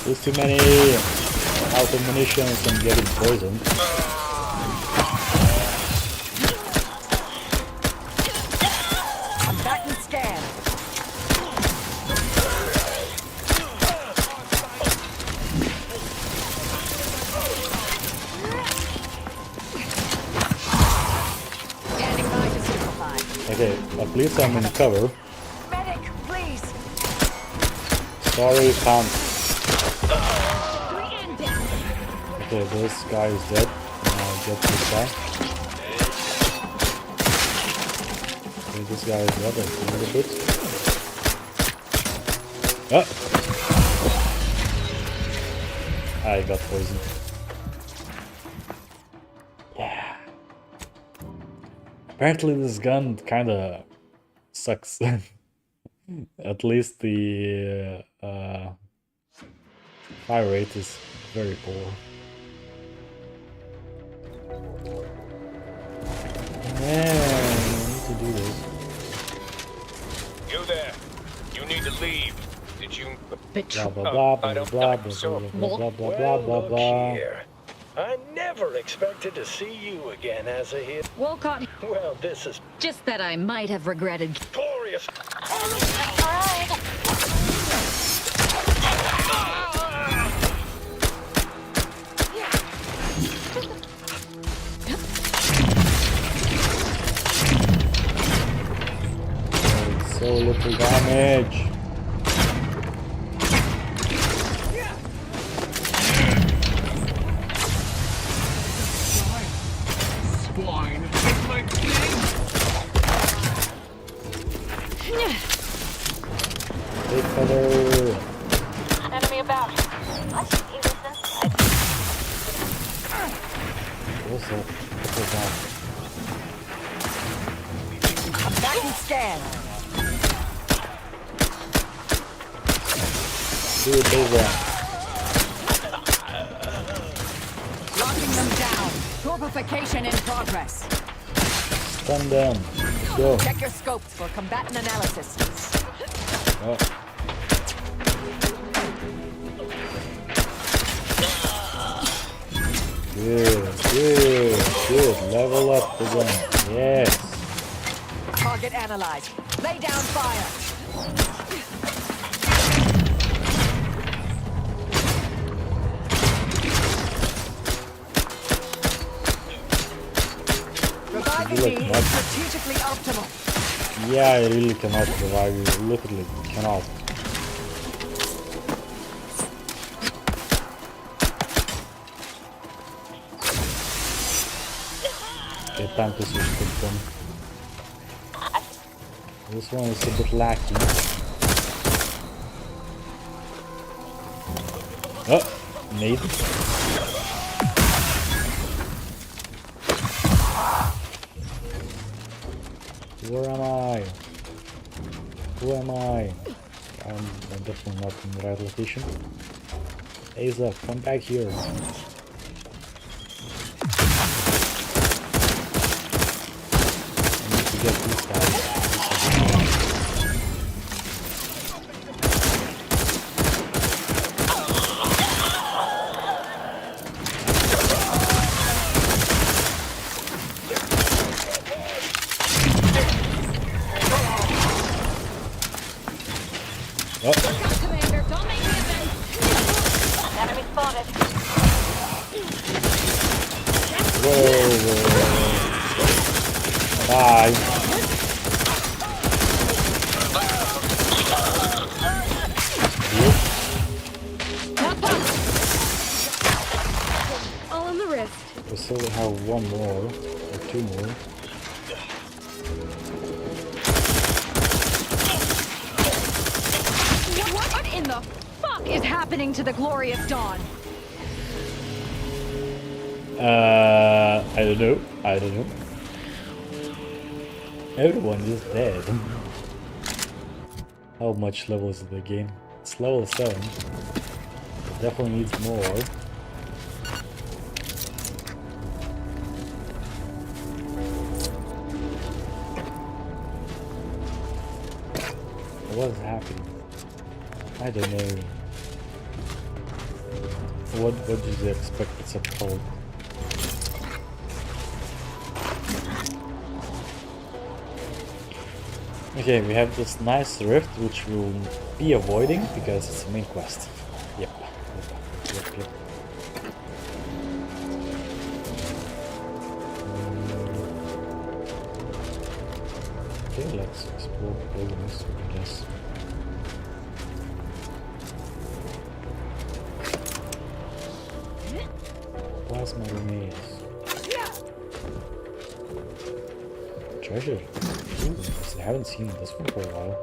There's too many auto munitions and getting poisoned. I'm back and scan. Okay, at least I'm in cover. Medic, please. Sorry, can't. Okay, this guy is dead. Now get this guy. Okay, this guy is dead. A little bit. Ah! I got poisoned. Yeah. Apparently this gun kinda sucks. At least the fire rate is very poor. Yeah, I need to do this. You there? You need to leave. Did you? Blah blah blah blah blah blah blah blah blah blah blah. Here. I never expected to see you again as a hit. Wolcott. Well, this is Just that I might have regretted. glorious. So little damage. Swine. It's my thing. Take cover. Enemy about. I should use this inside. Also, Back and scan. do it over. Locking them down. Torpification in progress. Stun them. Let's go. Check your scopes for combatant analysis. Oh. Good, good, good. Level up again. Yes. Target analyzed. Lay down fire. Reviving Look, me what? is strategically optimal. Yeah, I really cannot revive you. Literally cannot. Okay, time to switch to them. This one is a bit lacking. Oh, nade. Where am I? Who am I? I'm definitely not in the right location. Asa, come back here. I need to get these guys. Oh. Commander, don't make me event. Enemy spotted. Whoa, whoa. Bye. All in the wrist. We still have one more, or two more. What in the fuck is happening to the glorious dawn? I don't know. I don't know. Everyone is dead. How much level is the game? It's level 7. It definitely needs more. What is happening? I don't know. What did you expect it's a cold? Okay, we have this nice rift which we'll be avoiding because it's a main quest. Yep. Okay, let's explore buildings, I guess. Plasma grenades. Treasure. Ooh, I haven't seen this one for a while.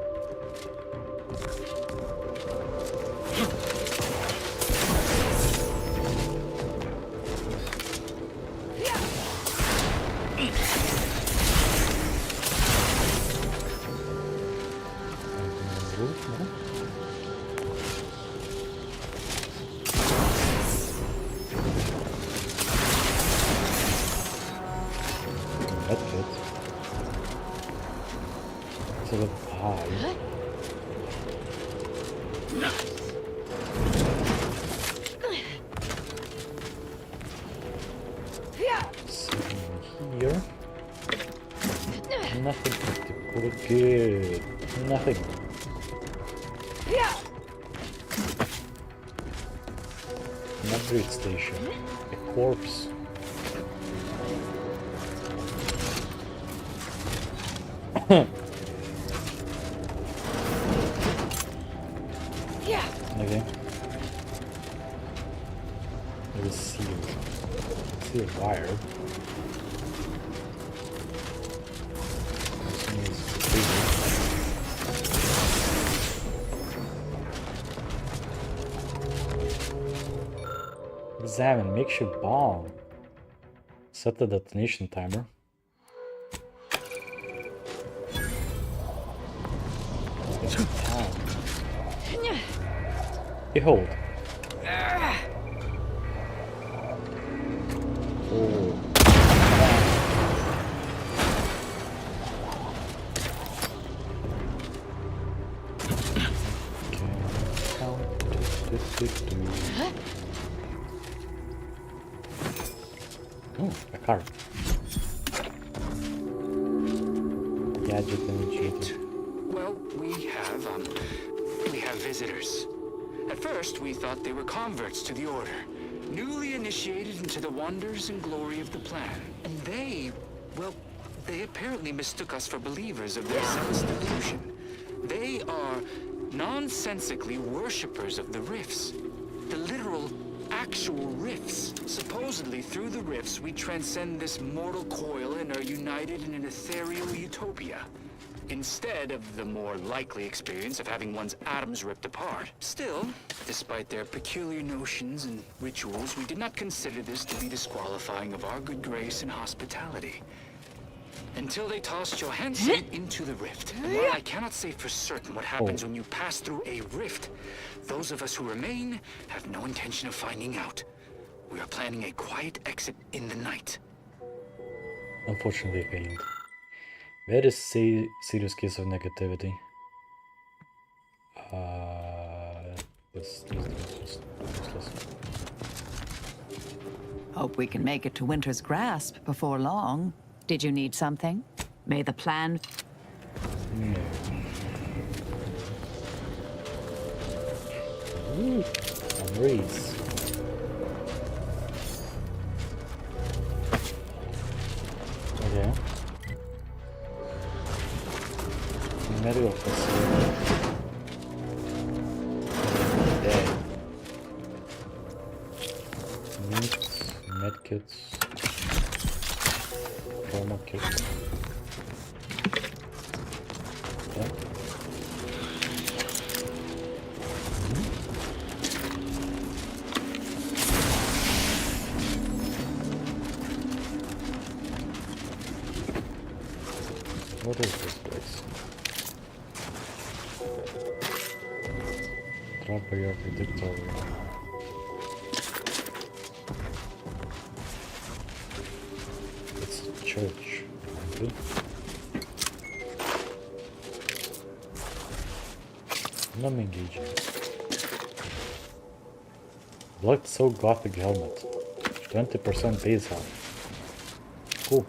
Nothing. An upgrade station. A corpse. Okay. It was sealed. Sealed wire. Examine makeshift bomb. Set the detonation timer. Behold. Oh. Oh, a card. Gadget initiated. Well, we have visitors. At first, we thought they were converts to the Order, newly initiated into the wonders and glory of the plan. And they apparently mistook us for believers of their zealous delusion. They are nonsensically worshippers of the rifts. The literal, actual rifts. Supposedly, through the rifts, we transcend this mortal coil and are united in an ethereal utopia. Instead of the more likely experience of having one's atoms ripped apart. Still, despite their peculiar notions and rituals, we did not consider this to be disqualifying of our good grace and hospitality. Until they tossed Johansson into the rift. And while I cannot say for certain what happens when you pass through a rift, those of us who remain have no intention of finding out. We are planning a quiet exit in the night. Unfortunately, failed. Very serious case of negativity. This is useless. Hope we can make it to Winter's Grasp before long. Did you need something? May the plan... No. Ooh, and reeds. Okay. Medical facility. Dead. Meat, medkits. Trauma kits. Okay. What is this place? Drop by your predictor. It's a church. Okay. I'm engaging. Blood so gothic helmet. 20% base health. Cool.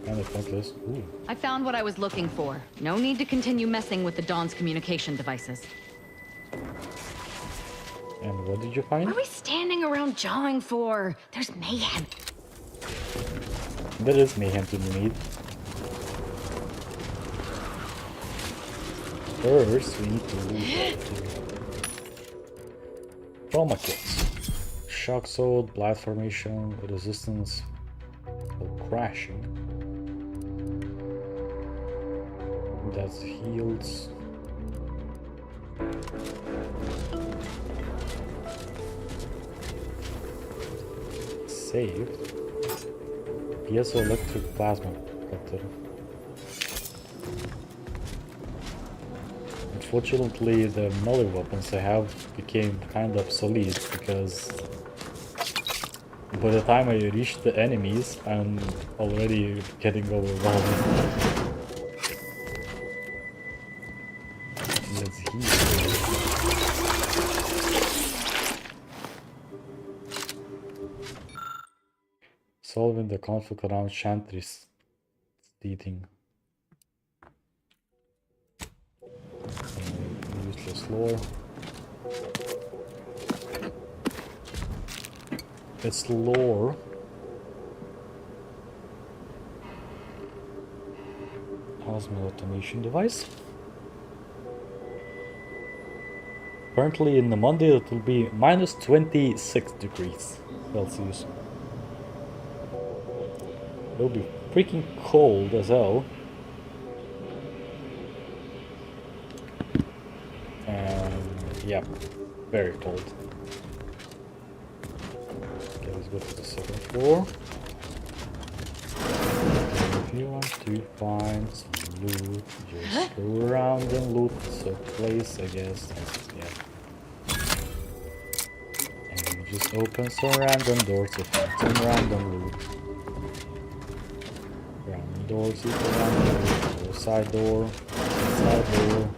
Kind of pointless. Ooh. I found what I was looking for. No need to continue messing with the Dawn's communication devices. And what did you find? What are we standing around jawing for? There's mayhem. There is mayhem to be made. First, we need to loot trauma kits. Shock sword, blast formation, resistance for crashing. That's heals. Saved. Piezoelectric plasma cutter. Unfortunately, the melee weapons I have became kind of obsolete because by the time I reach the enemies, I'm already getting overwhelmed. Let's heal. Solving the conflict around Chantry's stealing. Useless lore. It's lore. Osmo automation device. Currently in the Monday it will be minus 26 degrees Celsius. It'll be freaking cold as hell. And yeah, very cold. Okay, let's go to the second floor. If you want to find some loot, just go around and loot the place, I guess. Yeah. And you just open some random doors to find some random loot. Random doors, random door, side door, side door.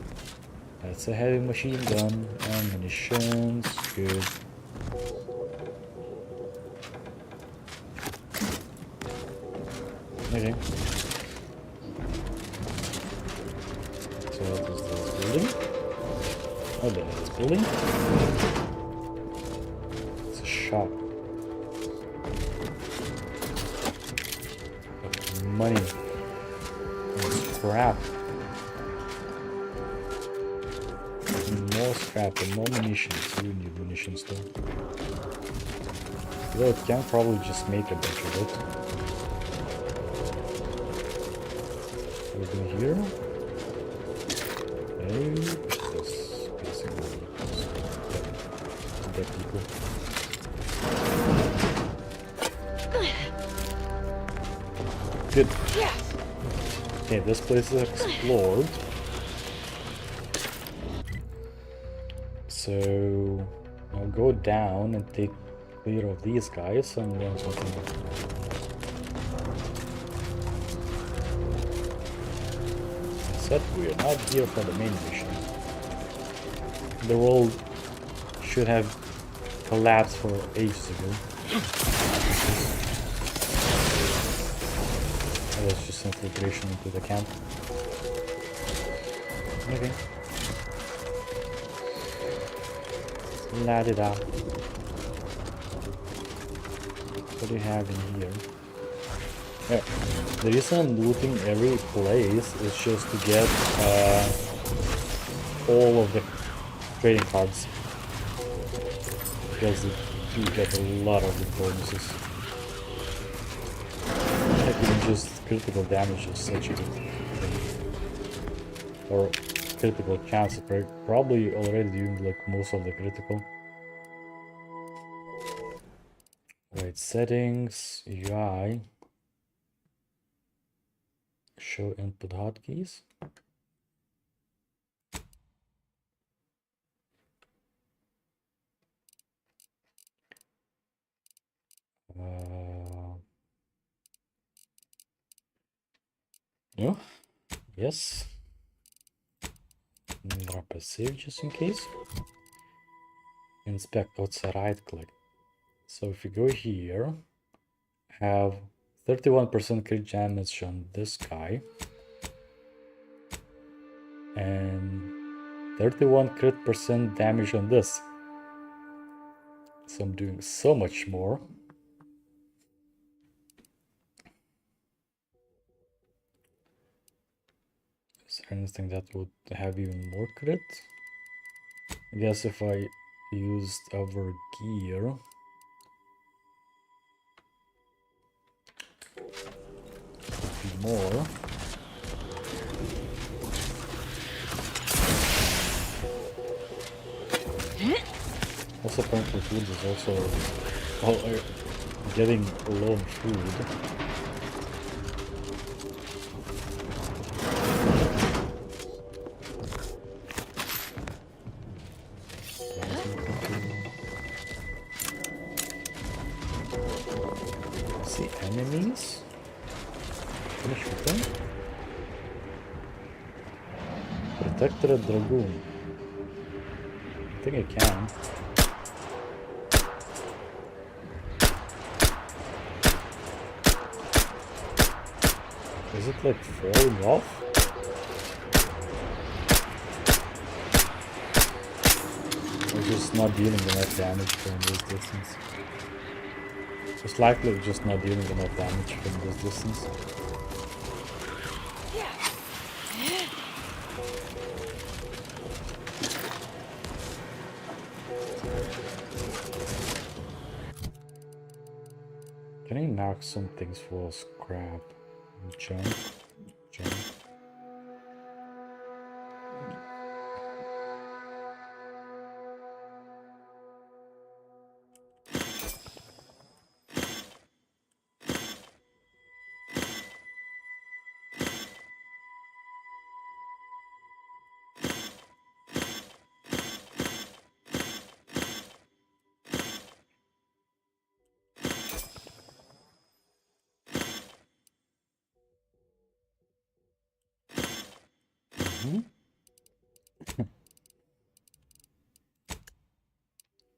That's a heavy machine gun, ammunitions, good. Okay. So what is this building? Oh, there is building. It's a shop. Got money. And scrap. More scrap and more munitions. You need munitions though. Though it can probably just make a bunch of it. Over here. Hey, this basically dead people. Good. Okay, this place is explored. So I'll go down and take clear of these guys and then continue. Except we are not here for the main mission. The world should have collapsed for ages ago. That was just infiltration into the camp. Okay. La-di-da. What do you have in here? Yeah. The reason I'm looting every place is just to get all of the trading cards. Because you get a lot of the bonuses. Like even just critical damage is such a good thing. Or critical chance, probably already doing like most of the critical. Right, settings, UI, show input hotkeys. No? Yes. Drop a save just in case. Inspect, what's a right click? So if you go here, have 31% crit damage on this guy. And 31 crit% damage on this. So I'm doing so much more. Is there anything that would have even more crit? I guess if I used our gear. Would be more. Also, apparently food is also getting low on food. See enemies? Finish with them? Protectorate Dragoon. I think I can. Is it like falling off? Or just not dealing enough damage from this distance? It's likely just not dealing enough damage from this distance. Can I knock some things for scrap? Junk.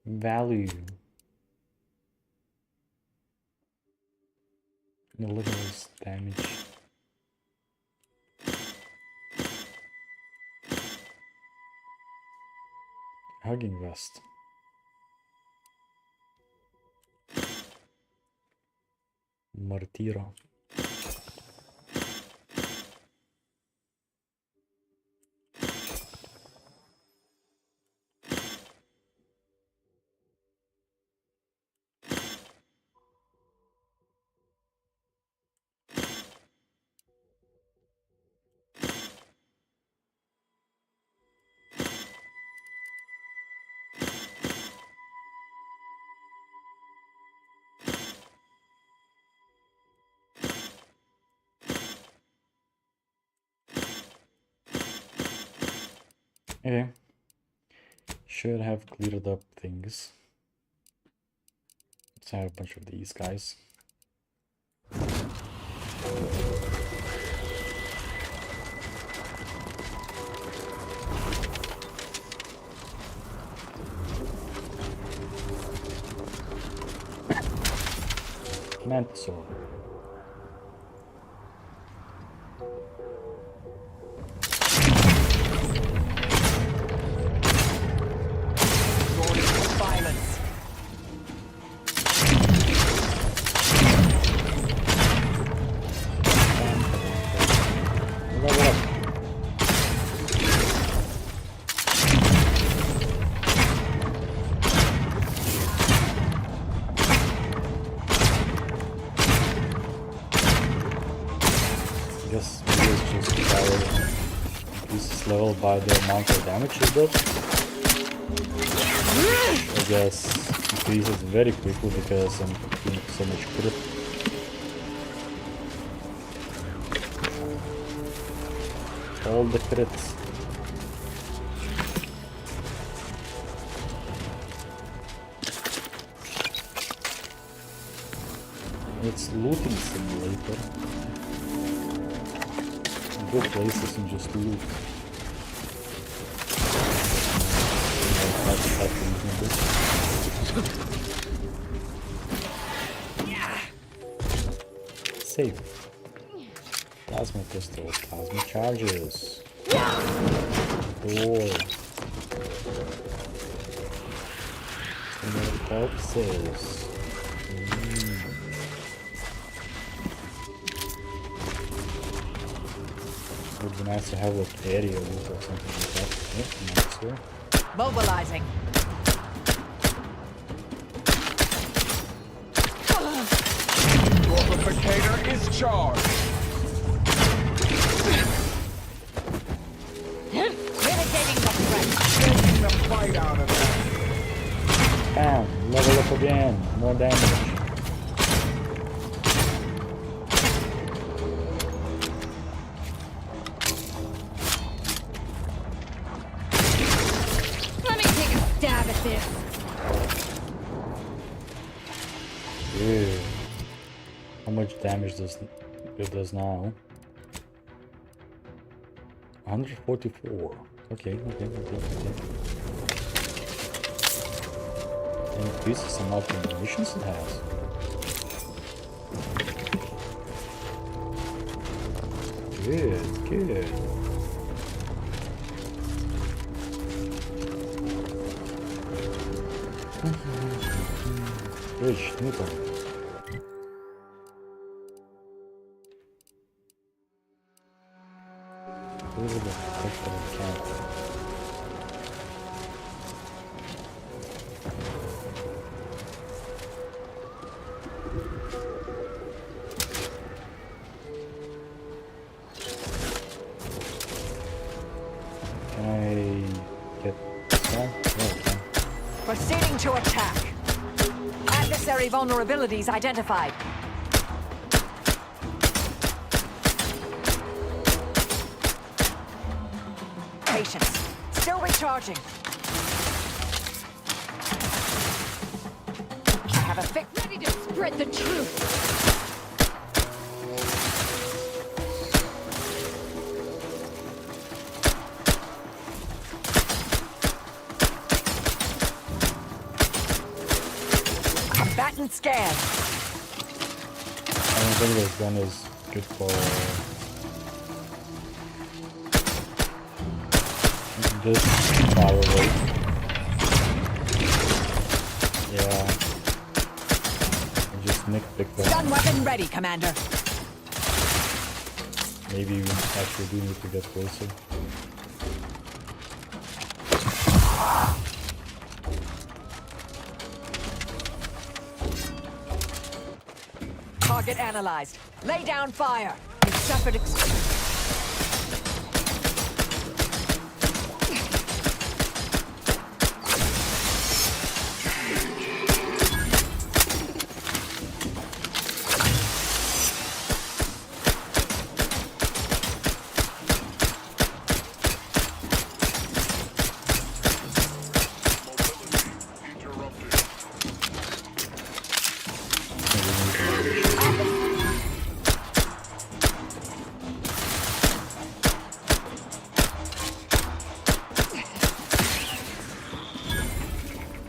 Value. Delivers damage. Hugging vest. Martiro. Okay. Should have cleared up things. Let's have a bunch of these guys. Mantisaur. Violence. Level up. I guess maybe it's just the power increases level by the amount of damage it does. I guess increases very quickly because I'm doing so much crit. All the crits. It's looting simulator. Go places and just loot. Save. Plasma pistol, plasma charges. Door. More corpses. Would be nice to have like aerials or something like that. Yeah, nice here. Mobilizing. Amplificator is charged. Mitigating the threat. Taking the fight out of them. Bam! Level up again. More damage. Let me take a stab at this. Ew. How much damage does it does now? 144. Okay. Increases the amount of munitions it has. Good. Bridge, Newton. Can I get that? Yeah, I can. Proceeding to attack. Adversary vulnerabilities identified. Patience. Still recharging. I have a fix. Ready to spread the truth. Combatant scan. I don't think this gun is good for just far away. Yeah. I just nitpicked that. Stun weapon ready, Commander. Maybe we actually do need to get closer. Target analyzed. Lay down fire. You've suffered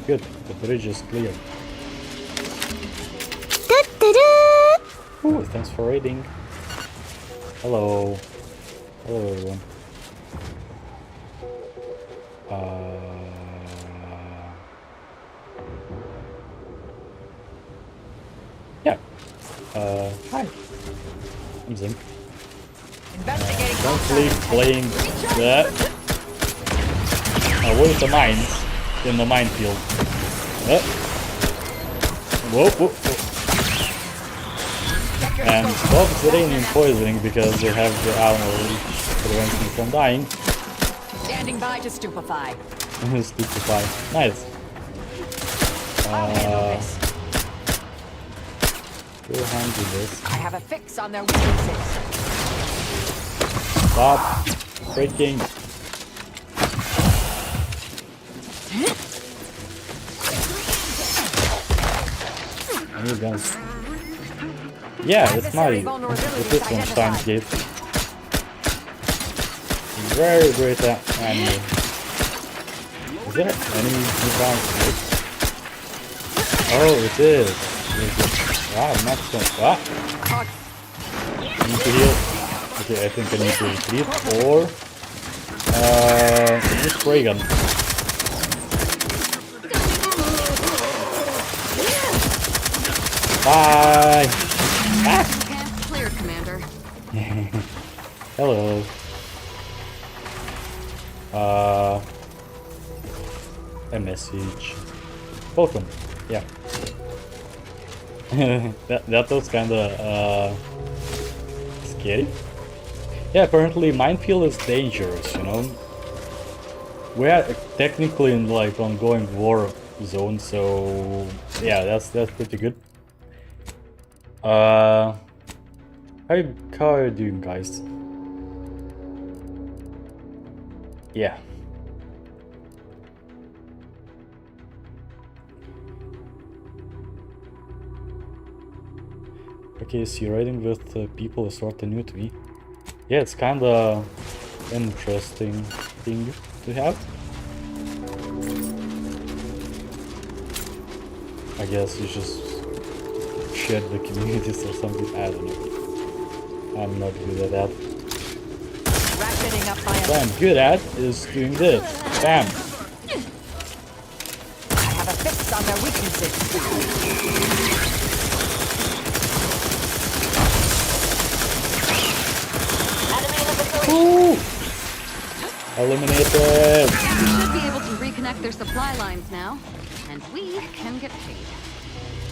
Good, the bridge is clear. Ooh, thanks for raiding. Hello. Hello everyone. Yeah. Hi. I'm Zink. Don't leave playing that. What is the mine? In the minefield. Whoa. And stop the raining poisoning because they have the armor which prevents me from dying. standing by to stupefy. Stupefy. Nice. We'll handle this. I have a fix on their weaknesses. Stop freaking. I need guns. Yeah, it's my. This one's time gate. Very great enemy. Is there any new rounds? Oh, it is. Wow, I'm not so. Ah! I need to heal. Okay, I think I need to retreat or. Use spray gun. Bye! Ah! Cleared, Commander. Hello. a message. Welcome. Yeah. that was kinda scary. Yeah, apparently minefield is dangerous, you know. We are technically in like ongoing war zone, so yeah, that's pretty good. How are you doing, guys? Yeah. Okay, so you're riding with people is sort of new to me. Yeah, it's kinda interesting thing to have. I guess you just share the communities or something. I don't know. I'm not good at that. What I'm good at is doing this. Bam! I have a fix on their weaknesses. Ooh! Eliminated! We should be able to reconnect their supply lines now, and we can get paid.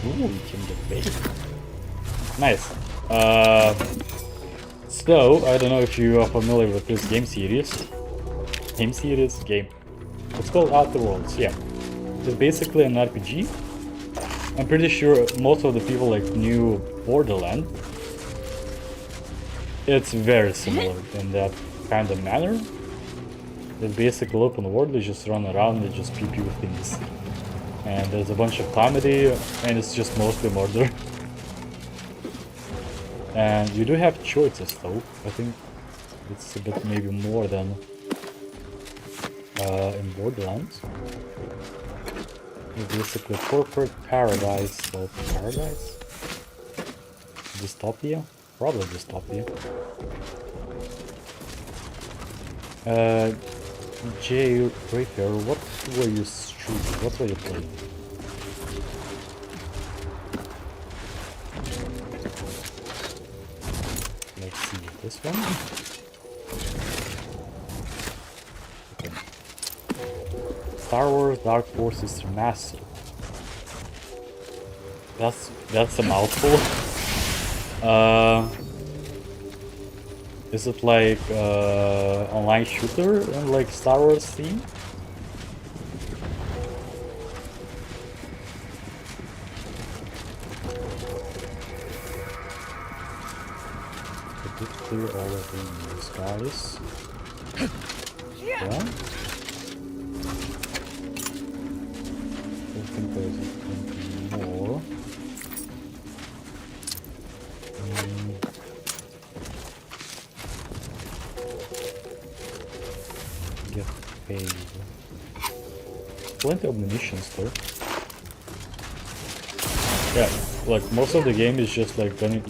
Ooh, we can get paid. Nice. So, I don't know if you are familiar with this game series. Game. It's called Outer Worlds, yeah. It's basically an RPG. I'm pretty sure most of the people like knew Borderlands. It's very similar in that kind of manner. It's basically open world, you just run around and just pew things. And there's a bunch of comedy, and it's just mostly murder. And you do have choices though. I think it's a bit maybe more than in Borderlands. It's basically corporate paradise. Well, paradise? Dystopia? Probably dystopia. Jay Rapier, what were you shooting? What were you playing? Let's see, this one? Okay. Star Wars Dark Forces Remastered. That's a mouthful. Is it like online shooter and like Star Wars theme? I did clear all of these guys. Yeah. I think there's plenty more. Get paid. Plenty of munitions though. Yeah, like most of the game is just like going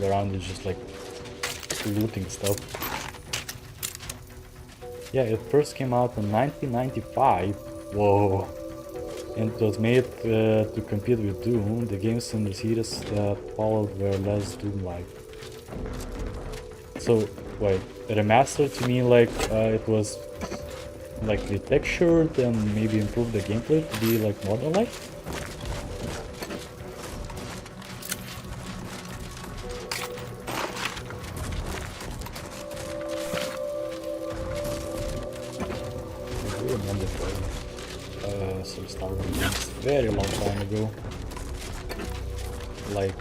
around and just like looting stuff. Yeah, it first came out in 1995. Whoa. And it was made to compete with Doom. The games in the series that followed were less Doom-like. So, wait, remastered to me like it was like retextured and maybe improved the gameplay to be like modern-like? I do remember playing some Star Wars games very long time ago. Like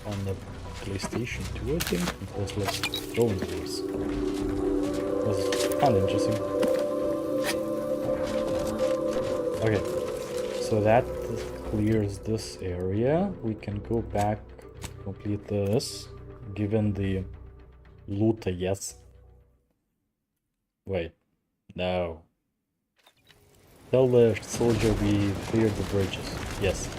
on the PlayStation 2, I think. It was like drone games. It was kind of interesting. Okay, so that clears this area. We can go back, complete this, given the loot, I guess. Wait, no. Tell the soldier we cleared the bridges. Yes.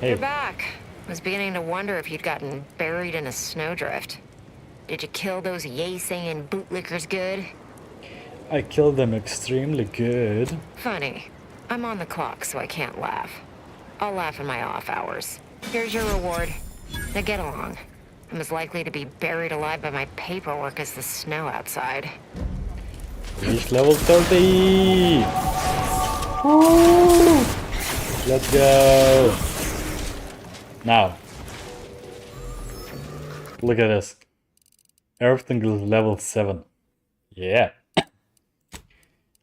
Hey. You're back. Was beginning to wonder if you'd gotten buried in a snowdrift. Did you kill those yay-saying bootlickers good? I killed them extremely good. Funny. I'm on the clock, so I can't laugh. I'll laugh in my off hours. Here's your reward. Now get along. I'm as likely to be buried alive by my paperwork as the snow outside. Reach level 30! Woo! Let's go! Now, look at this. Everything is level 7. Yeah.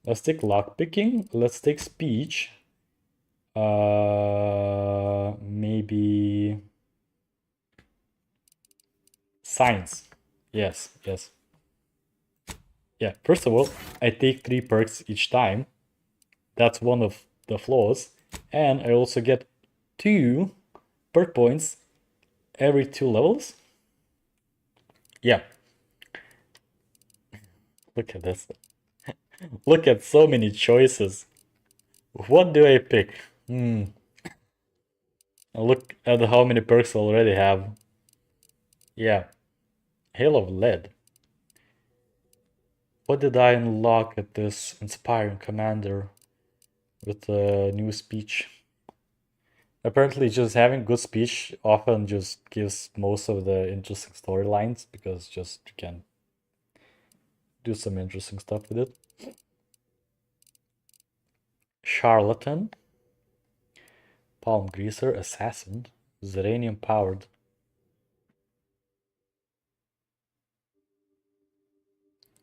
Let's take lockpicking. Let's take speech. Maybe science. Yes, yes. Yeah, first of all, I take 3 perks each time. That's one of the flaws. And I also get 2 perk points every 2 levels. Yeah. Look at this. Look at so many choices. What do I pick? Look at how many perks I already have. Yeah. Hail of Lead. What did I unlock at this inspiring commander with a new speech? Apparently just having good speech often just gives most of the interesting storylines because just you can do some interesting stuff with it. Charlatan. Palm Greaser. Assassin. Zeranium powered.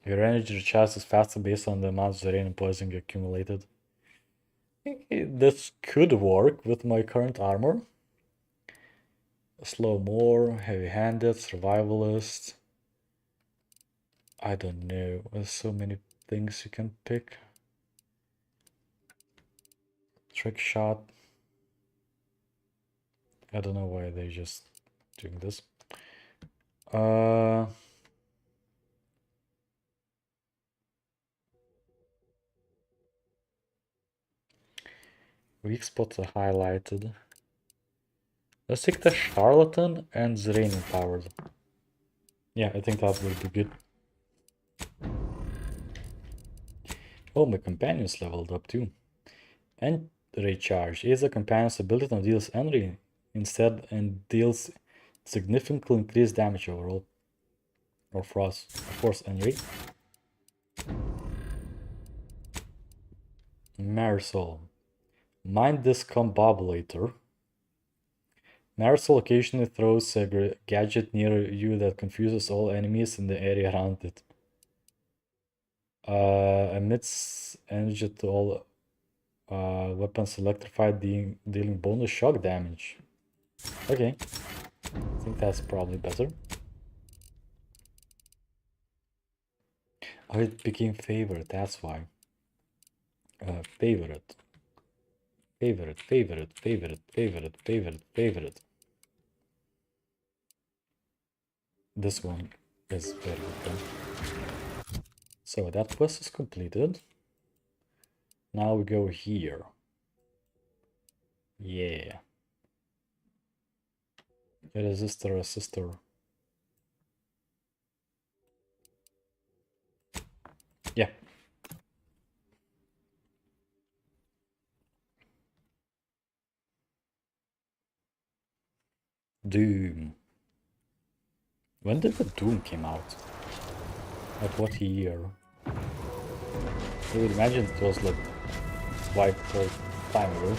Your energy recharges is faster based on the amount of Zeranium poison you accumulated. This could work with my current armor. Slow more, heavy-handed, survivalist. I don't know. There's so many things you can pick. Trick shot. I don't know why they're just doing this. Weak spots are highlighted. Let's take the Charlatan and Zeranium powered. Yeah, I think that would be good. Oh, my companion's leveled up too. And recharge is a companion's ability that deals energy instead and deals significantly increased damage overall. Or force energy. Marisol. Mind Discombobulator. Marisol occasionally throws a gadget near you that confuses all enemies in the area around it. Emits energy to all weapons electrified, dealing bonus shock damage. Okay. I think that's probably better. Oh, it became favorite, that's why. Favorite. Favorite, favorite, favorite, favorite, favorite, favorite. This one is very good. So that quest is completed. Now we go here. Yeah. A resistor. Yeah. Doom. When did the Doom came out? Like what year? I would imagine it was like quite old time ago.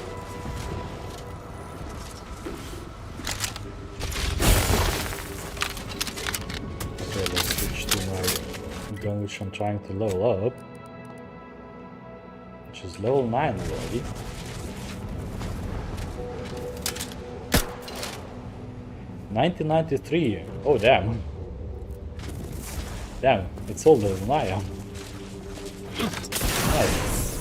Okay, let's switch to my gun which I'm trying to level up. Which is level 9 already. $1993. Oh damn. Damn, it's older than I am. Nice.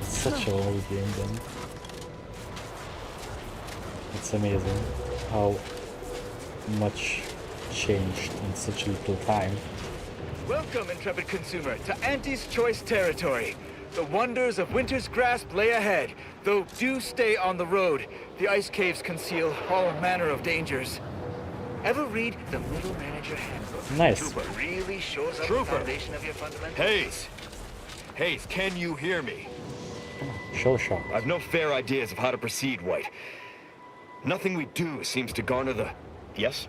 It's such an old game then. It's amazing how much changed in such a little time. Welcome, intrepid consumer, to Auntie's Choice territory. The wonders of winter's grasp lay ahead, though do stay on the road. The ice caves conceal all manner of dangers. Ever read the Middle Manager Handbook? Nice. Trooper really shows up the foundation of your fundamentals. Hayes, can you hear me? Show shot. I've no fair ideas of how to proceed, White. Nothing we do seems to garner the... Yes?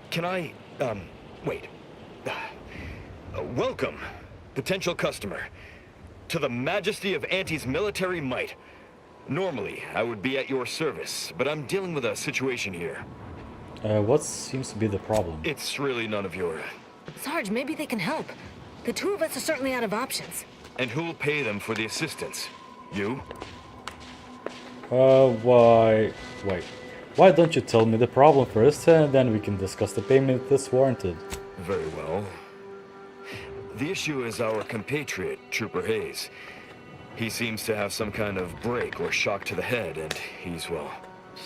Can I Wait. Welcome, potential customer, to the majesty of Auntie's military might. Normally, I would be at your service, but I'm dealing with a situation here. What seems to be the problem? It's really none of your... Sarge, maybe they can help. The two of us are certainly out of options. And who'll pay them for the assistance? You? Why... Wait. Why don't you tell me the problem first, and then we can discuss the payment that's warranted? Very well. The issue is our compatriot, Trooper Hayes. He seems to have some kind of break or shock to the head, and he's, well...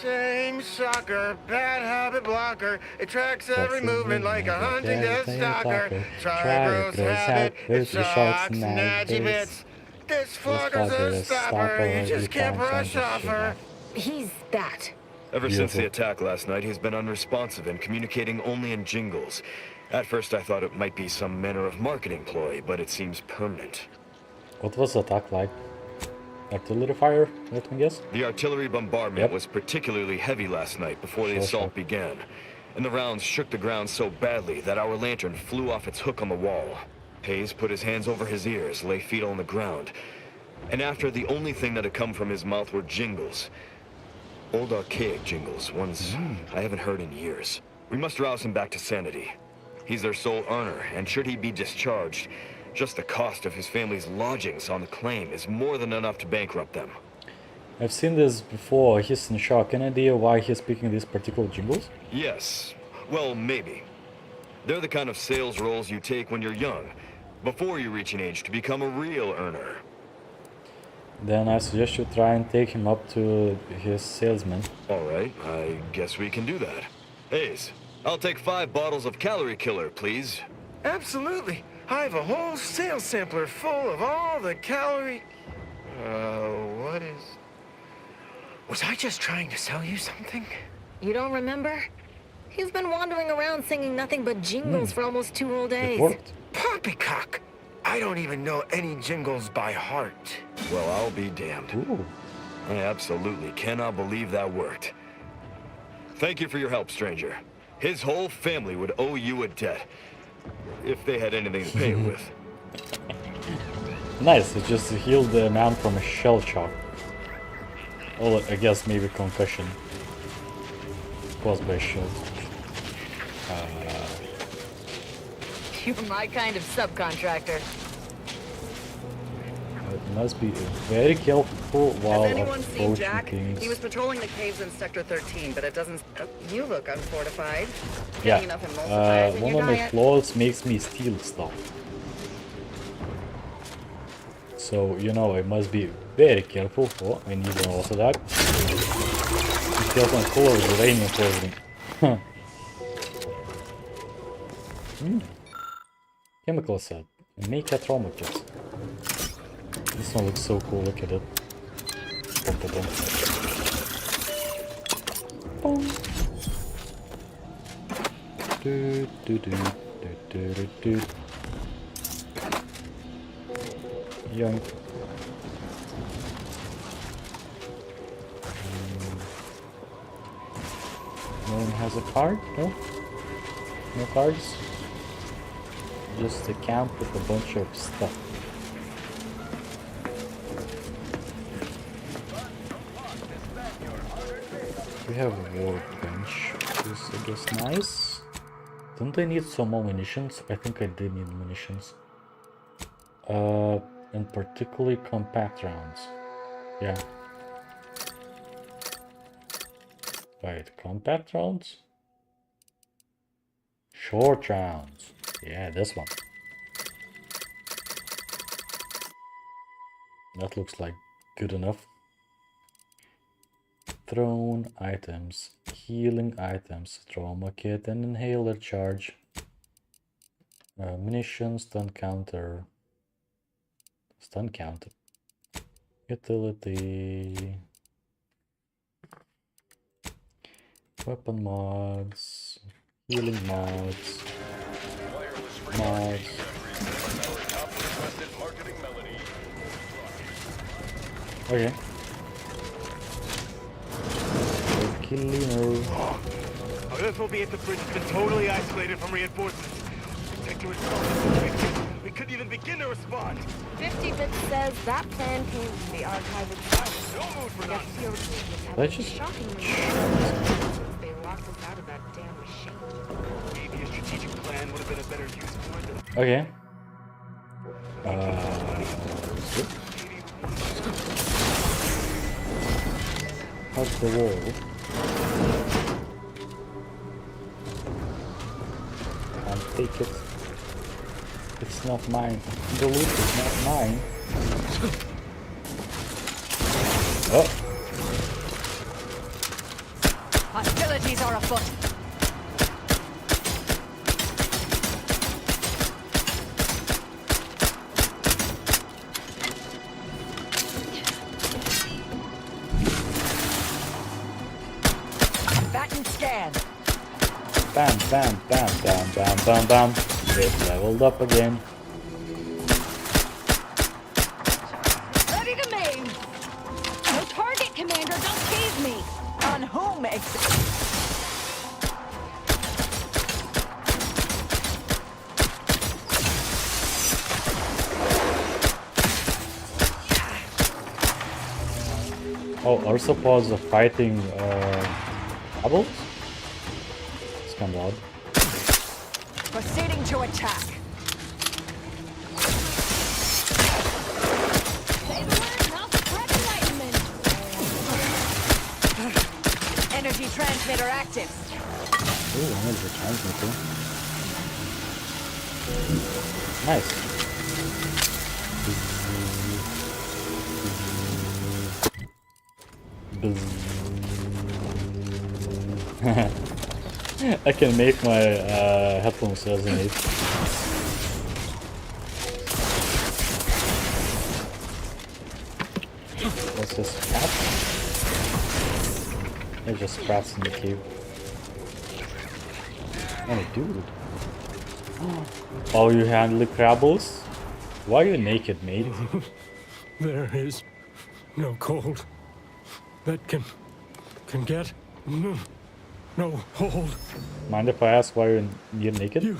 Same sucker, bad habit blocker. It tracks every movement like a hunting death stalker. Try gross habit, it shocks, snatchy bits. This flogger's a stopper, you just can't brush off her. He's that. Ever since the attack last night, he's been unresponsive and communicating only in jingles. At first I thought it might be some manner of marketing ploy, but it seems permanent. What was the attack like? Artillery fire, let me guess? The artillery bombardment was particularly heavy last night before the assault began. And the rounds shook the ground so badly that our lantern flew off its hook on the wall. Hayes put his hands over his ears, lay feet on the ground. And after the only thing that had come from his mouth were jingles. Old archaic jingles, ones I haven't heard in years. We must rouse him back to sanity. He's their sole earner, and should he be discharged, just the cost of his family's lodgings on the claim is more than enough to bankrupt them. I've seen this before. He's in shock. Any idea why he's speaking these particular jingles? Yes. Well, maybe. They're the kind of sales roles you take when you're young, before you reach an age to become a real earner. Then I suggest you try and take him up to his salesman. Alright, I guess we can do that. Hayes, I'll take 5 bottles of Calorie Killer, please. Absolutely. I have a whole sales sampler full of all the calorie... what is... Was I just trying to sell you something? You don't remember? He's been wandering around singing nothing but jingles for almost 2 whole days. Poppycock! I don't even know any jingles by heart. Well, I'll be damned. Ooh. I absolutely cannot believe that worked. Thank you for your help, stranger. His whole family would owe you a debt. If they had anything to pay it with. Nice, it just healed the man from a shell shock. Well, I guess maybe concussion caused by a shell. You're my kind of subcontractor. It must be very careful while Has anyone seen approaching Jack? things. He was patrolling the caves in Sector 13, but it doesn't... you look unfortified. Yeah, Enough emulsifiers in one your of my diet. flaws makes me steal stuff. So, you know, I must be very careful. Oh, I need an also that. Because I'm full of uranium poisoning. Chemical set. Make a trauma kit. This one looks so cool, look at it. Boom, boom, boom. Boom. Do, do, do, do, do, do. Yoink. No one has a card? No? No cards? Just a camp with a bunch of stuff. We have a workbench, which is I guess nice. Don't I need some more munitions? I think I did need munitions. And particularly compact rounds. Yeah. Wait, compact rounds? Short rounds. Yeah, this one. That looks like good enough. Thrown items, healing items, trauma kit and inhaler charge. Munitions, stun counter. Stun counter. Utility. Weapon mods. Healing mods. Mods. Okay. Cleaner. Earth will be at the bridge has been totally isolated from reinforcements. Protector itself, we couldn't even begin to respond. 50 Bit says that plan came from the archive itself. No mood for nonsense. Let's just Shockingly, they locked us out of that damn machine. Maybe a strategic plan would have been a better use for it than... Okay. How's the wall? Can't take it. It's not mine. The loot is not mine. Oh. Hostilities are afoot. Back and scan. Bam, bam, bam, bam, bam, bam, bam. It leveled up again. Ready to maim. No target, Commander. Don't tease me. On whom Oh, ursapods are fighting crabbles? It's kind of odd. Proceeding to attack. Say the word and I'll spread enlightenment. Energy transmitter active. Ooh, energy transmitter. Nice. I can make my headphones resonate. What's this? Cat? They're just rats in the cave. Oh, dude. Oh, you handle the crabbles? Why are you naked, mate? There is no cold that can get no hold. Mind if I ask why you're naked?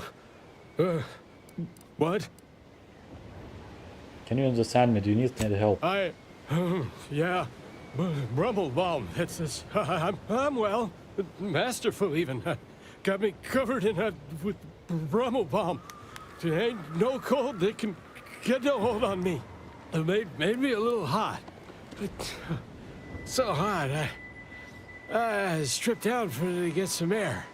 What? Can you understand me? Do you need help? Yeah, Brummelbaum. It's I'm well, masterful even. Got me covered in with Brummelbaum. There ain't no cold that can get no hold on me. It made me a little hot. So hot, I stripped down to get some air.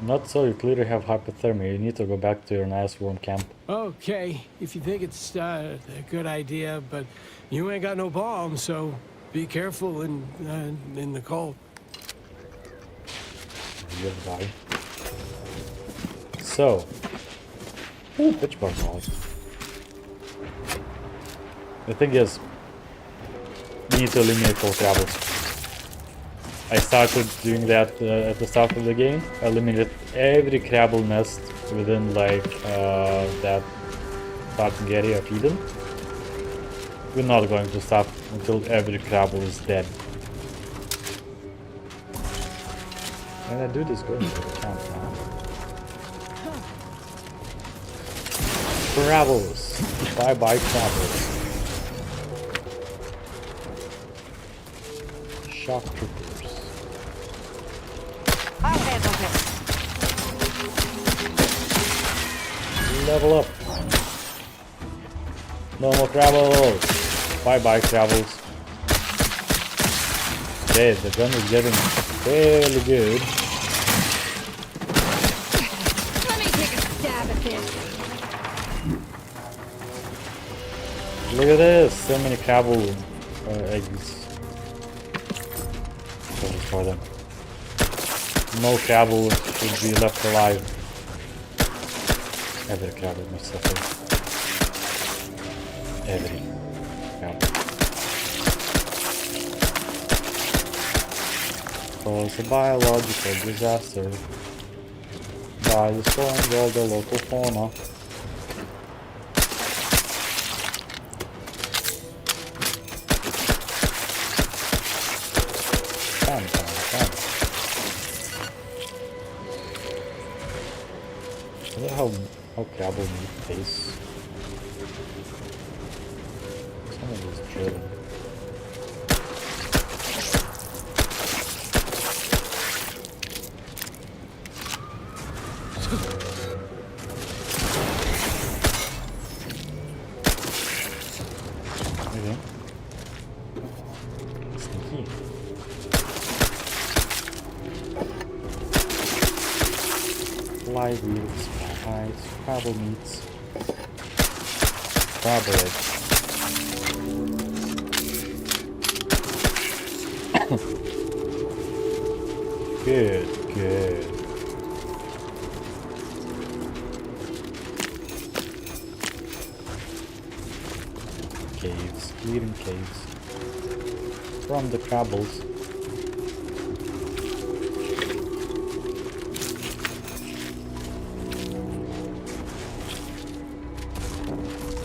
Not so, you clearly have hypothermia. You need to go back to your nice warm camp. Okay, if you think it's a good idea, but you ain't got no bomb, so be careful in the cold. Goodbye. So, ooh, pitch bar balls. The thing is, you need to eliminate all crabbles. I started doing that at the start of the game. I eliminated every crabble nest within like that starting area of Eden. We're not going to stop until every crabble is dead. And that dude is going to the camp now. Crabbles! Bye bye crabbles. Shock troopers. I'll handle this. Level up. No more crabbles. Bye bye crabbles. Okay, the gun is getting fairly good. Let me take a stab at this. Look at this, so many crabble eggs. For them. No crabble should be left alive. Every crabble must suffer. Every crabble. Cause a biological disaster by destroying all the local fauna. How crabble meat tastes. Some of this drilling. Okay. Sneaky. Live wheels, eyes, crabble meats, crab eggs. Good, good. Caves, leading caves. From the crabbles.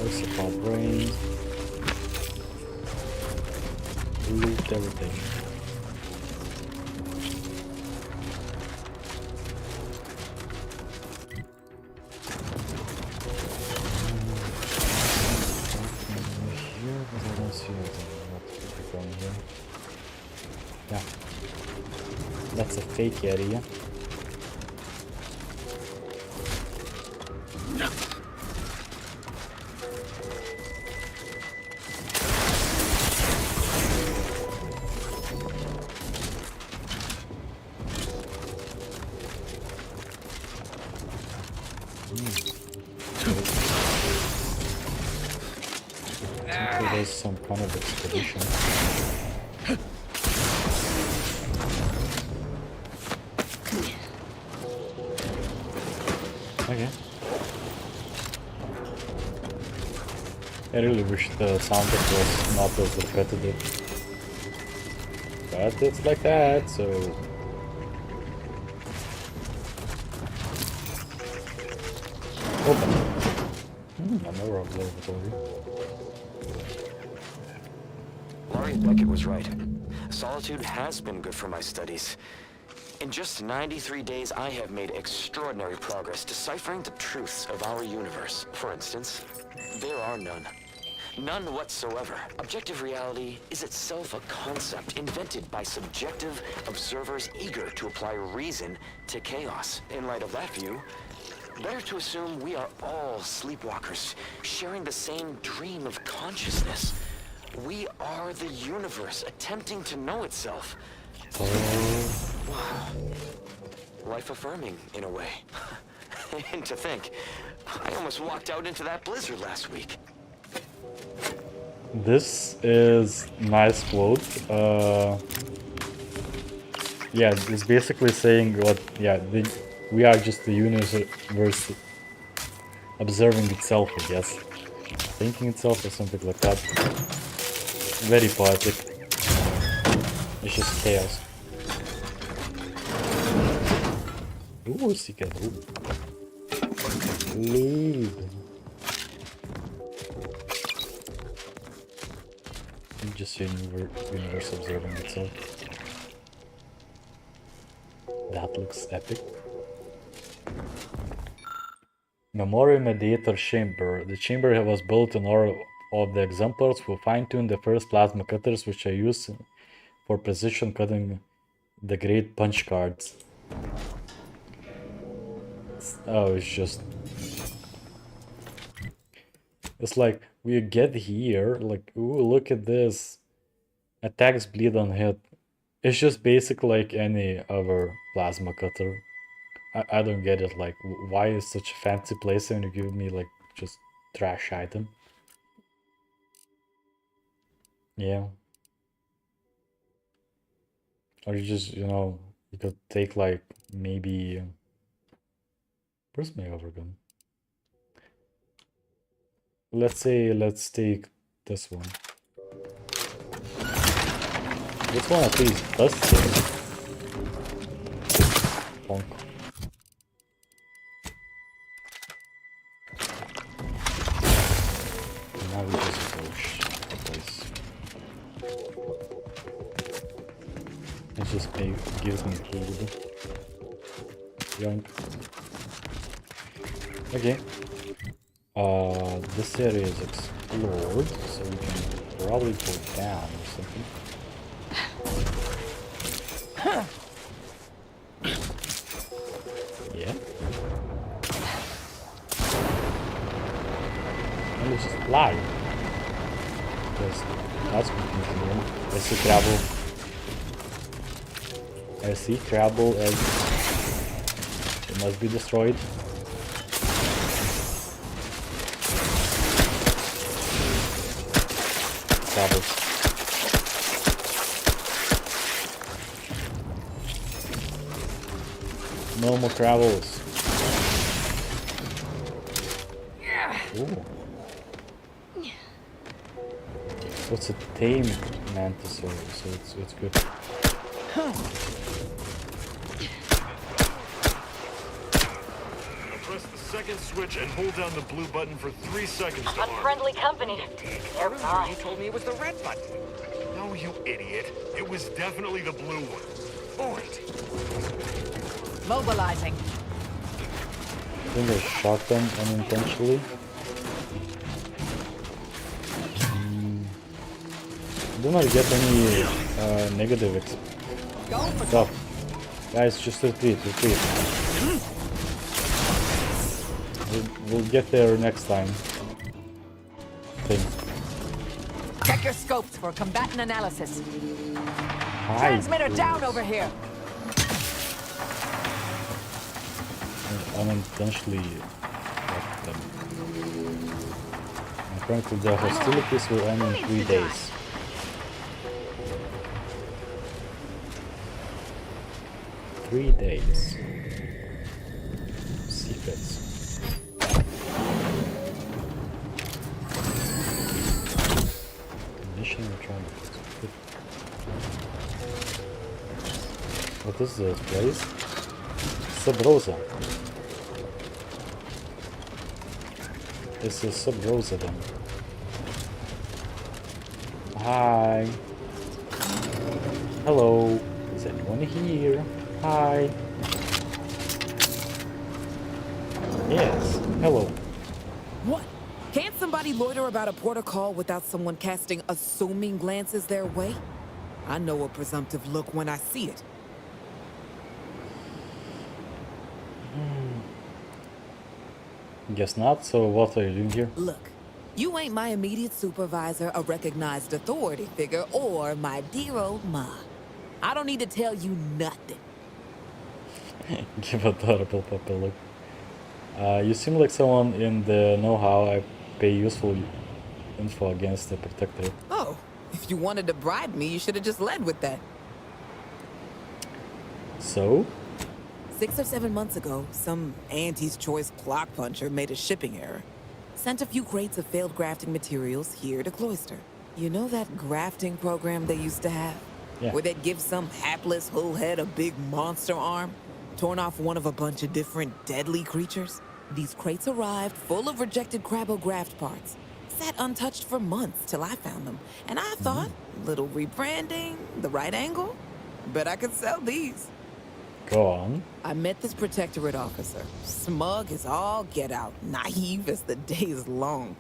Ursapod brains. Loot everything. Yeah, that's a fake area. There's some kind of expedition. Okay. I really wish the sound effect was not as repetitive. But it's like that, so... Open. Another observatory. Laurie Beckett was right. Solitude has been good for my studies. In just 93 days, I have made extraordinary progress deciphering the truths of our universe. For instance, there are none. None whatsoever. Objective reality is itself a concept invented by subjective observers eager to apply reason to chaos. In light of that view, better to assume we are all sleepwalkers, sharing the same dream of consciousness. We are the universe attempting to know itself. Wow. Life-affirming, in a way. And to think, I almost walked out into that blizzard last week. This is nice quote. Yeah, it's basically saying what, yeah, we are just the universe observing itself, I guess. Thinking itself or something like that. Very poetic. It's just chaos. Ooh, secret room. Lube. Just universe observing itself. That looks epic. Memory Mediator Chamber. The chamber was built in order of the exemplars who fine-tuned the first plasma cutters, which I used for precision cutting the great punch cards. Oh, it's just... It's like, we get here, like, ooh, look at this. Attacks bleed on hit. It's just basic like any other plasma cutter. I don't get it, like, why is such a fancy place and you give me, like, just trash item? Yeah. Or you just, you know, you could take, like, maybe... Where's my overgun? Let's say, let's take this one. This one at least does things. Bonk. Now we just push the place. It just gives me food. Yoink. Okay. This area is explored, so we can probably go down or something. Yeah. And let's just fly. Because that's confusing. I see crabble. I see crabble egg. It must be destroyed. Crabbles. No more crabbles. Ooh. So it's a tame mantisaur, so it's good. Press the second switch and hold down the blue button for 3 seconds to arm. Unfriendly company. Earlier you told me it was the red button. No, you idiot. It was definitely the blue one. Point. Mobilizing. I think I shot them unintentionally. Do not get any negative stuff. Guys, just retreat. We'll get there next time. Check your scopes for combatant analysis. Hi. Transmitter down over here. Unintentionally left them. Apparently the hostilities will end in 3 days. 3 days. Secrets. Mission return. What is this place? Sub-Rosa. This is Sub-Rosa then. Hi. Hello. Is anyone here? Hi. Yes. Hello. What? Can't somebody loiter about a protocol without someone casting assuming glances their way? I know a presumptive look when I see it. Guess not, so what are you doing here? Look, you ain't my immediate supervisor, a recognized authority figure, or my dear old ma. I don't need to tell you nothing. Give adorable puppy look. You seem like someone in the know-how. I pay useful info against the protector. Oh, if you wanted to bribe me, you should have just led with that. So? 6 or 7 months ago, some Auntie's choice clock puncher made a shipping error. Sent a few crates of failed grafting materials here to Cloister. You know that grafting program they used to have? Yeah. Where they'd give some hapless hullhead a big monster arm, torn off one of a bunch of different deadly creatures? These crates arrived full of rejected crabble graft parts. Sat untouched for months till I found them. And I thought, little rebranding, the right angle? Bet I could sell these. Go on. I met this protectorate officer. Smug as all get out, naive as the day is long.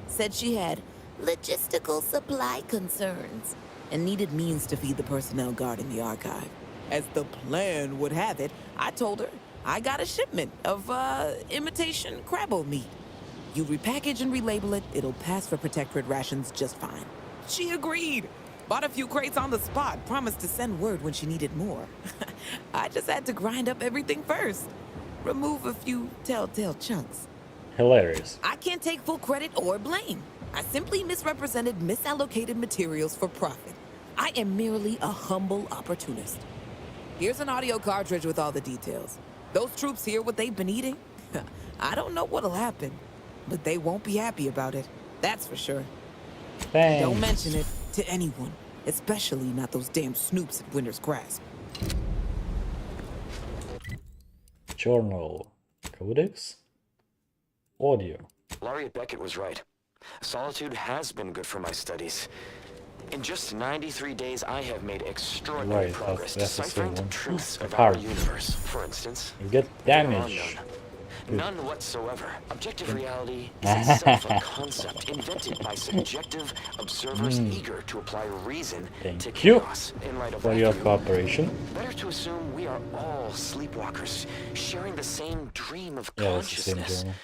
Said she had logistical supply concerns and needed means to feed the personnel guarding the archive. As the plan would have it, I told her I got a shipment of, imitation crabble meat. You repackage and relabel it, it'll pass for protectorate rations just fine. She agreed. Bought a few crates on the spot, promised to send word when she needed more. I just had to grind up everything first. Remove a few telltale chunks. Hilarious. I can't take full credit or blame. I simply misrepresented misallocated materials for profit. I am merely a humble opportunist. Here's an audio cartridge with all the details. Those troops hear what they've been eating? I don't know what'll happen, but they won't be happy about it. That's for sure. Thanks. Don't mention it to anyone, especially not those damn snoops at Winter's Grasp. Journal. Codex? Audio. Laurie Beckett was right. Solitude has been good for my studies. In just 93 days, I have made extraordinary progress that's the deciphering the one. truths of Hard. our universe. For instance, You get damage. None whatsoever. Objective reality is itself a concept invented by subjective observers eager to apply reason to chaos in light of for your cooperation. Better to assume we are all sleepwalkers, sharing the same dream of Yeah, it's the same consciousness. journal.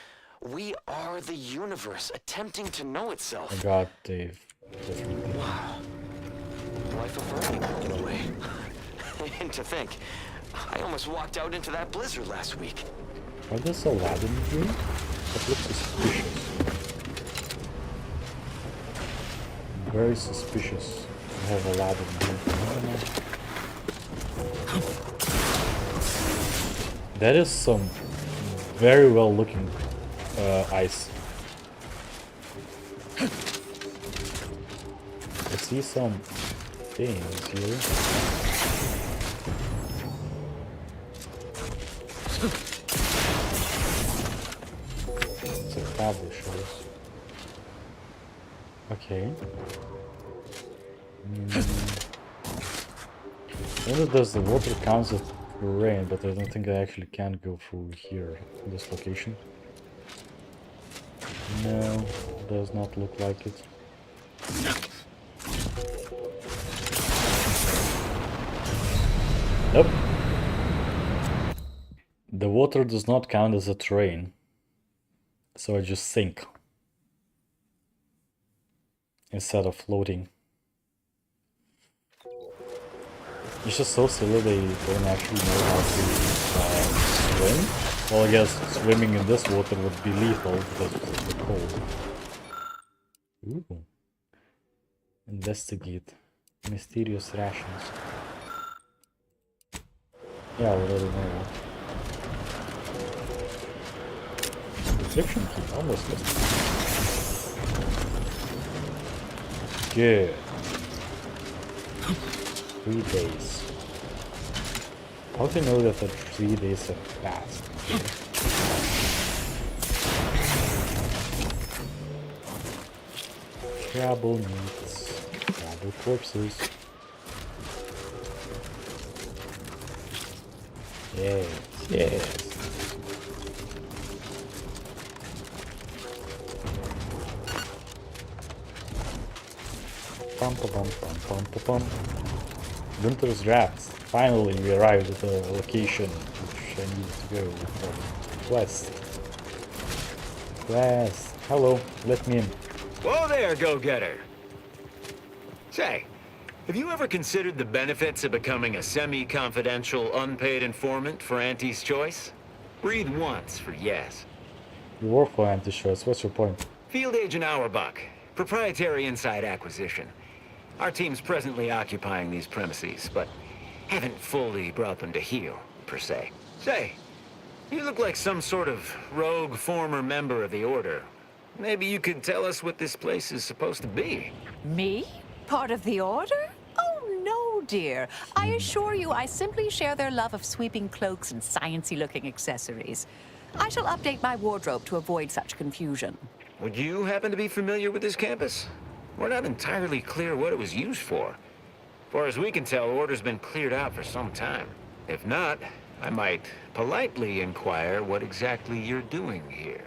We are the universe attempting to know itself. I got Dave. Wow. Life affirming in a way. And to think, I almost walked out into that blizzard last week. Are this Aladdin dream? That looks suspicious. Very suspicious. I have Aladdin dream. That is some very well looking ice. I see some things here. It's a crabble shows. Okay. I wonder does the water count as rain, but I don't think I actually can go through here, this location. No, does not look like it. Nope. The water does not count as a terrain, so I just sink instead of floating. It's just so silly they don't actually know how to swim. Well, I guess swimming in this water would be lethal because it's the cold. Ooh. Investigate. Mysterious rations. Yeah, I already know that. Reception key, almost missed. Good. 3 days. How do you know that the 3 days have passed? Crabble meats. Crabble corpses. Yes, yes. Pum pum pum pum pum pum. Winter's Rafts. Finally, we arrived at the location which I needed to go for. Quest. Quest. Hello, let me in. Whoa there, go-getter. Say, have you ever considered the benefits of becoming a semi-confidential, unpaid informant for Auntie's Choice? Breathe once for yes. You work for Auntie's Choice. What's your point? Field Agent Auerbach. Proprietary inside acquisition. Our team's presently occupying these premises, but haven't fully brought them to heel, per se. Say, you look like some sort of rogue former member of the Order. Maybe you could tell us what this place is supposed to be. Me? Part of the Order? Oh, no, dear. I assure you I simply share their love of sweeping cloaks and sciencey-looking accessories. I shall update my wardrobe to avoid such confusion. Would you happen to be familiar with this campus? We're not entirely clear what it was used for. Far as we can tell, Order's been cleared out for some time. If not, I might politely inquire what exactly you're doing here.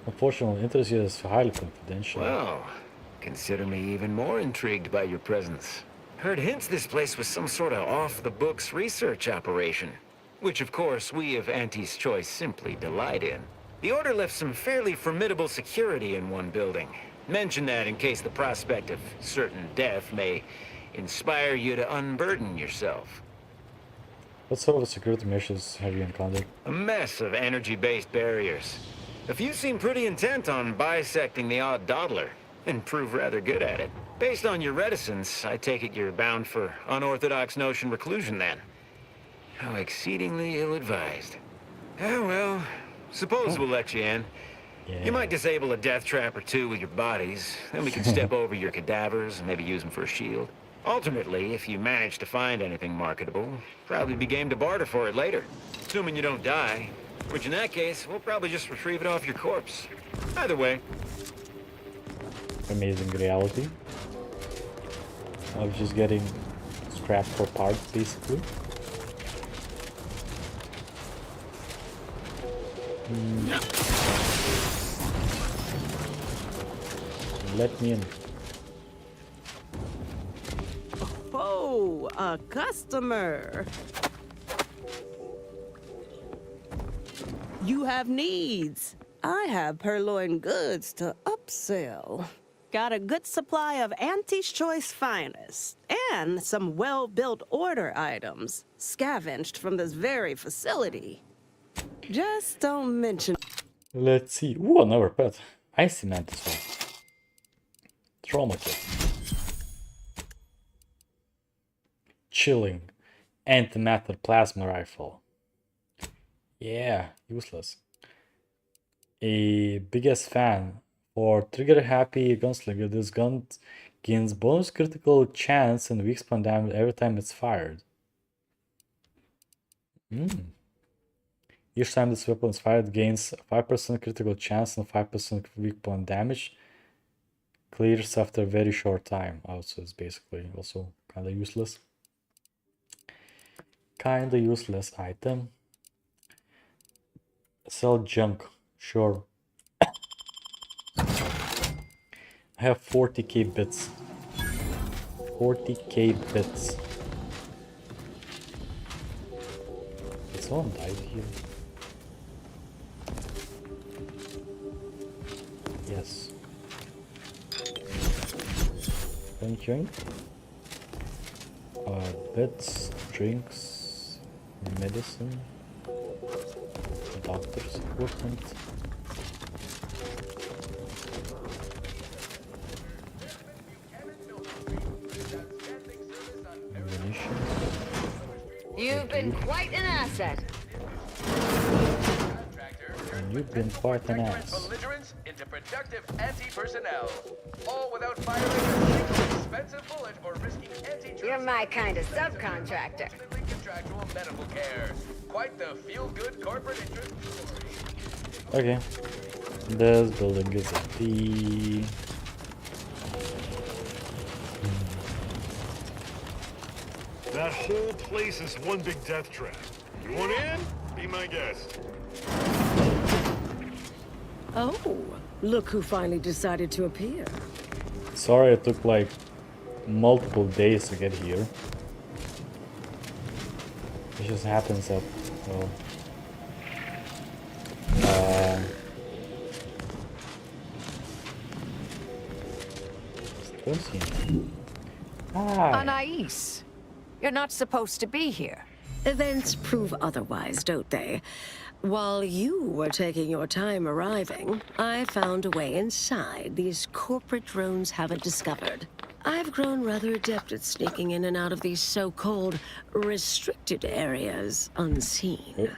Unfortunately, interest here is highly confidential. Well, consider me even more intrigued by your presence. Heard hints this place was some sort of off-the-books research operation. Which, of course, we of Auntie's Choice simply delight in. The Order left some fairly formidable security in one building. Mention that in case the prospect of certain death may inspire you to unburden yourself. What sort of security measures have you encountered? A mess of energy-based barriers. A few seem pretty intent on bisecting the odd dawdler, and prove rather good at it. Based on your reticence, I take it you're bound for unorthodox notion reclusion then. How exceedingly ill-advised. Oh, well, suppose we'll let you in. Yeah. You might disable a death trap or two with your bodies, then we can step over your cadavers and maybe use them for a shield. Alternately, if you manage to find anything marketable, probably be game to barter for it later. Assuming you don't die, which in that case, we'll probably just retrieve it off your corpse. Either way. Amazing reality. I was just getting scrap for parts, basically. Let me in. Oh, a customer. You have needs. I have purloined goods to upsell. Got a good supply of Auntie's Choice finest, and some well-built order items, scavenged from this very facility. Just don't mention... Let's see. Ooh, another pet. Icy mantis one. Trauma kit. Chilling. Antimatter plasma rifle. Yeah, useless. A biggest fan. For trigger happy gunslinger, this gun gains bonus critical chance and weak spawn damage every time it's fired. Each time this weapon is fired, gains 5% critical chance and 5% weak point damage. Clears after a very short time. Oh, so it's basically also kinda useless. Kinda useless item. Sell junk. Sure. I have 40k bits. 40k bits. Did someone died here? Yes. Anything? Beds, drinks, medicine, doctor's equipment. Ammunition. You've been quite an asset. And you've been quite an ass. Belligerents into productive anti-personnel, all without firing a single expensive bullet or risking You're my kind of subcontractor. contractual medical care. Quite the feel-good corporate interest story. Okay. This building is empty. That whole place is one big death trap. You want in? Be my guest. Oh, look who finally decided to appear. Sorry it took like multiple days to get here. It just happens that, well... don't see him. Hi. Anais, you're not supposed to be here. Events prove otherwise, don't they? While you were taking your time arriving, I found a way inside these corporate drones haven't discovered. I've grown rather adept at sneaking in and out of these so-called restricted areas unseen.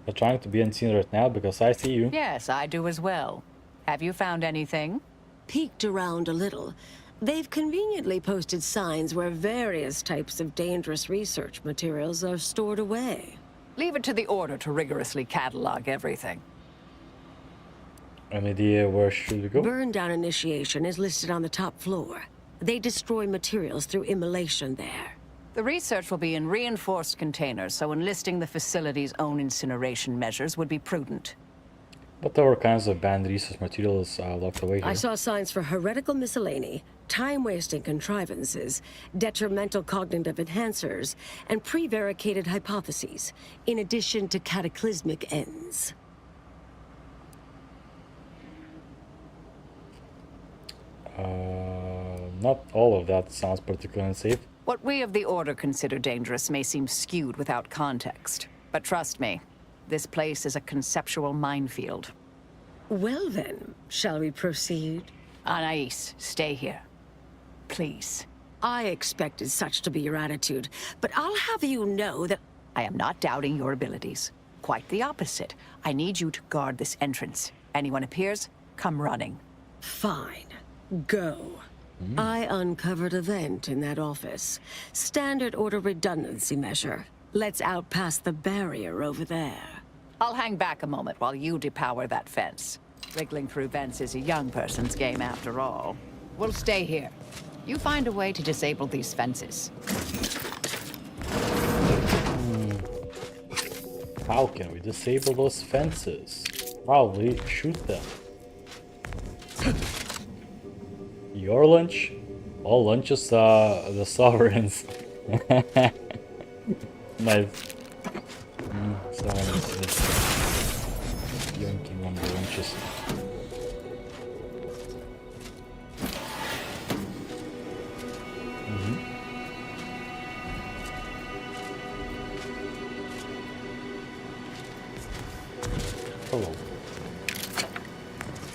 You're trying to be unseen right now because I see you. Yes, I do as well. Have you found anything? Peeked around a little. They've conveniently posted signs where various types of dangerous research materials are stored away. Leave it to the Order to rigorously catalog everything. An idea where should we go? Burn down initiation is listed on the top floor. They destroy materials through immolation there. The research will be in reinforced containers, so enlisting the facility's own incineration measures would be prudent. What other kinds of banned research materials are locked away here? I saw signs for heretical miscellany, time-wasting contrivances, detrimental cognitive enhancers, and prevaricated hypotheses, in addition to cataclysmic ends. Not all of that sounds particularly unsafe. What we of the Order consider dangerous may seem skewed without context. But trust me, this place is a conceptual minefield. Well then, shall we proceed? Anais, stay here. Please. I expected such to be your attitude, but I'll have you know that... I am not doubting your abilities. Quite the opposite. I need you to guard this entrance. Anyone appears, come running. Fine. Go. I uncovered a vent in that office. Standard order redundancy measure. Let's out past the barrier over there. I'll hang back a moment while you depower that fence. Wriggling through vents is a young person's game after all. We'll stay here. You find a way to disable these fences. How can we disable those fences? Probably shoot them. Your lunch? All lunches are the sovereigns. Nice. Someone is just yonking on the lunches. Hello.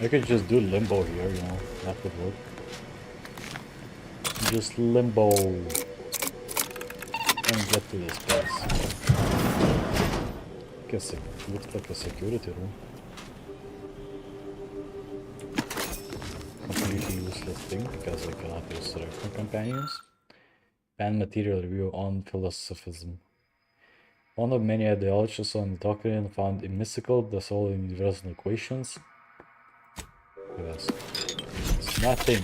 I could just do limbo here, you know, that would work. Just limbo and get to this place. Guess it looks like a security room. Completely useless thing because I cannot use certain companions. Banned material review on philosophism. One of many ideologies on the doctrine found mystical the solve universal equations. Yes. It's nothing.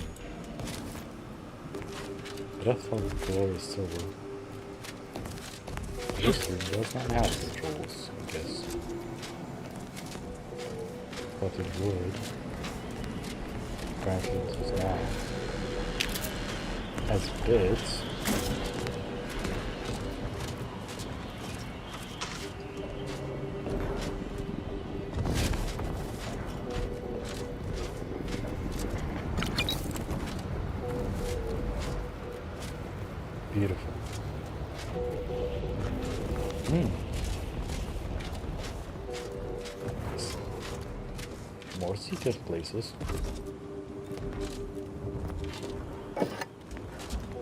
Breath of glory silver. This room does not have controls, I guess. But it would. Apparently it does not. Has bits. Beautiful. More secret places.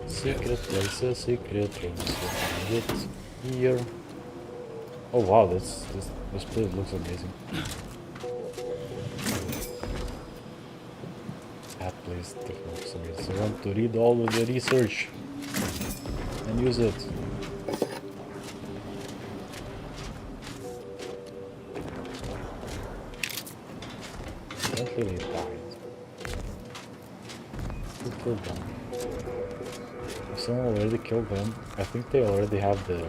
Secret places, secret rooms. We'll find it here. Oh wow, this place looks amazing. That place looks amazing. I want to read all of the research and use it. Don't really died. Who killed them? If someone already killed them, I think they already have the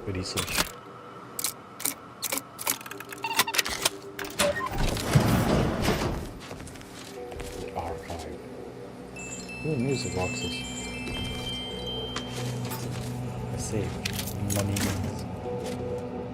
research. The archive. Ooh, music boxes. Money.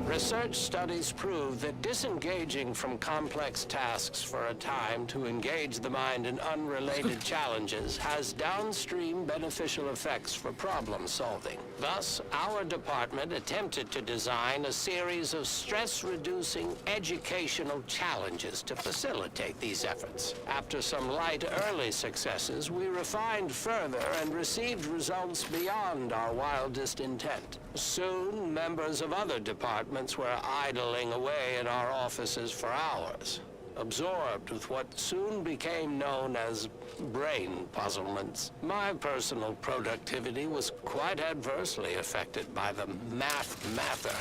Research studies prove that disengaging from complex tasks for a time to engage the mind in unrelated challenges has downstream beneficial effects for problem solving. Thus, our department attempted to design a series of stress-reducing educational challenges to facilitate these efforts. After some light early successes, we refined further and received results beyond our wildest intent. Soon, members of other departments were idling away in our offices for hours, absorbed with what soon became known as brain puzzlements. My personal productivity was quite adversely affected by the mather.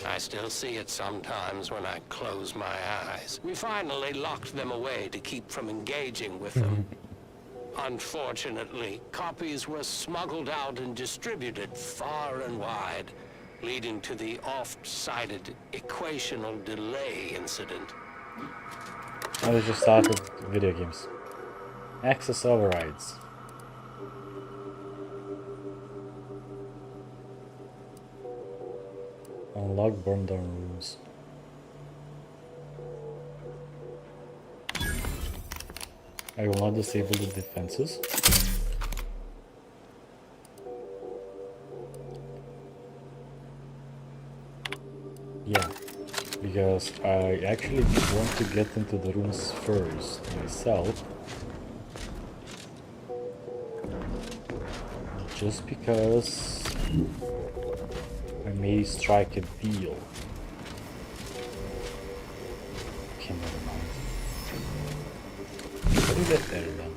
I still see it sometimes when I close my eyes. We finally locked them away to keep from engaging with them. Unfortunately, copies were smuggled out and distributed far and wide, leading to the oft-cited equational delay incident. I just started video games. Access overrides. Unlock burn down rooms. I will not disable the defenses. Yeah, because I actually want to get into the rooms first myself. Just because I may strike a deal. Okay, never mind. How do you get there then?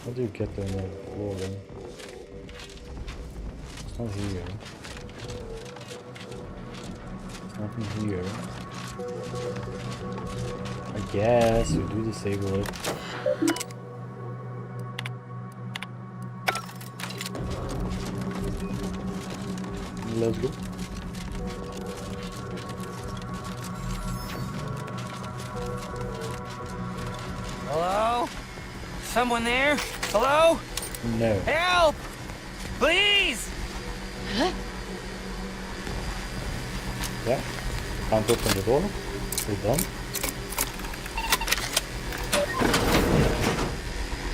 How do you get there on the floor then? It's not here. It's not in here. I guess we do disable it. let's go. Hello? Someone there? Hello? No. Help! Please! Yeah. Can't open the door. We're done.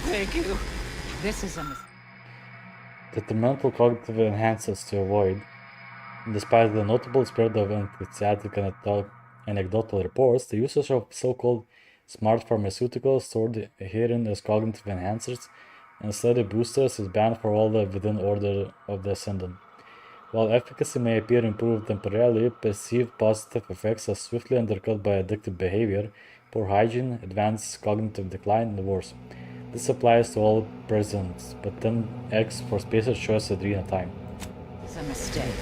Thank you. This is a mistake. Detrimental cognitive enhancers to avoid. Despite the notable spread of enthusiastic anecdotal reports, the usage of so-called smart pharmaceuticals stored herein as cognitive enhancers and study boosters is banned for all the within order of the ascendant. While efficacy may appear improved temporarily, perceived positive effects are swiftly undercut by addictive behavior, poor hygiene, advanced cognitive decline, and worse. This applies to all presents, but 10x for spacer choice adrena time. It's a mistake.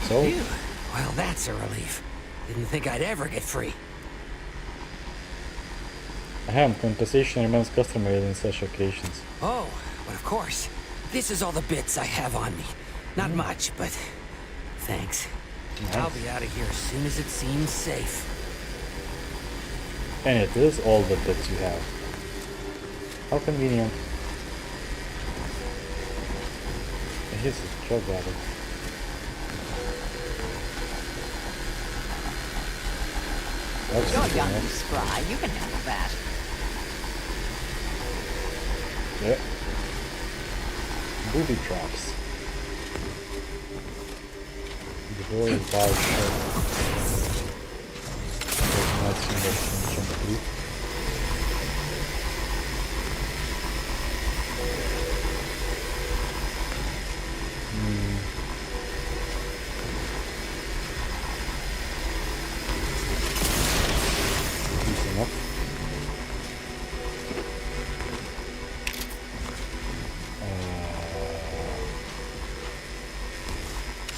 So? Phew. Well, that's a relief. Didn't think I'd ever get free. Ahem, compensation remains customary in such occasions. Oh, but of course. This is all the bits I have on me. Not much, but thanks. Nice. I'll be out of here as soon as it seems safe. And it is all the bits you have. How convenient. And here's a drug battle. You're young and spry. You can handle that. Yeah. Booby traps. The door is barred shut. There's not seen that from jump through. Easy enough.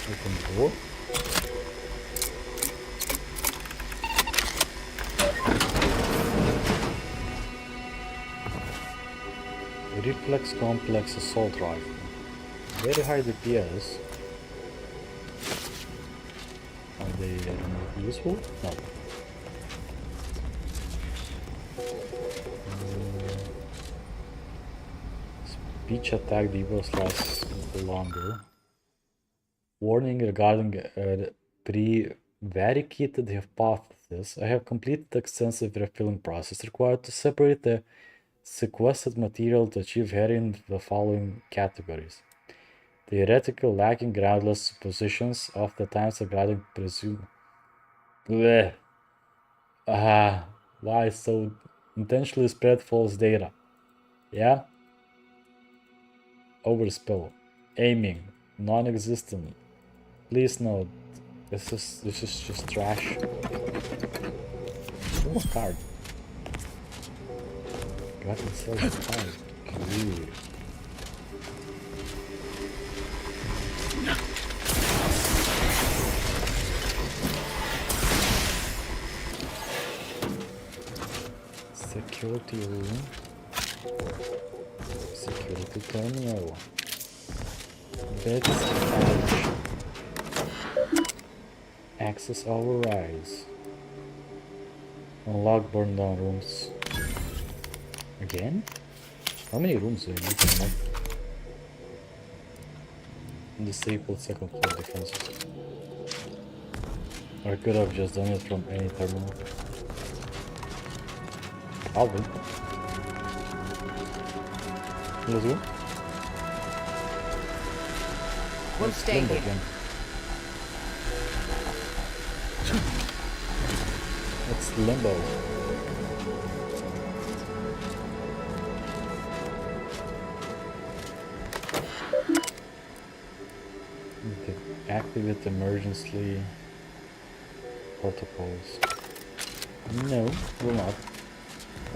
Open the door. Reflex complex assault rifle. Very high DPS. Are they useful? No. Speech attack debuffs last longer. Warning regarding a prevaricated hypothesis. I have completed the extensive refilling process required to separate the sequestered material to achieve herein the following categories. Theoretical, lacking groundless suppositions of the times regarding presumed. Why so intentionally spread false data? Yeah? Overspill. Aiming. Non-existent. Please note, this is just trash. Oh, card. Got himself a card. Good. Security room. Security terminal. Beds couch. Access overrides. Unlock burn down rooms. Again? How many rooms do I need to unlock? Disable second floor defenses. Or I could have just done it from any terminal. Probably. Let's go. We'll stay here. Again. It's limbo. Activate emergency protocols. No, will not.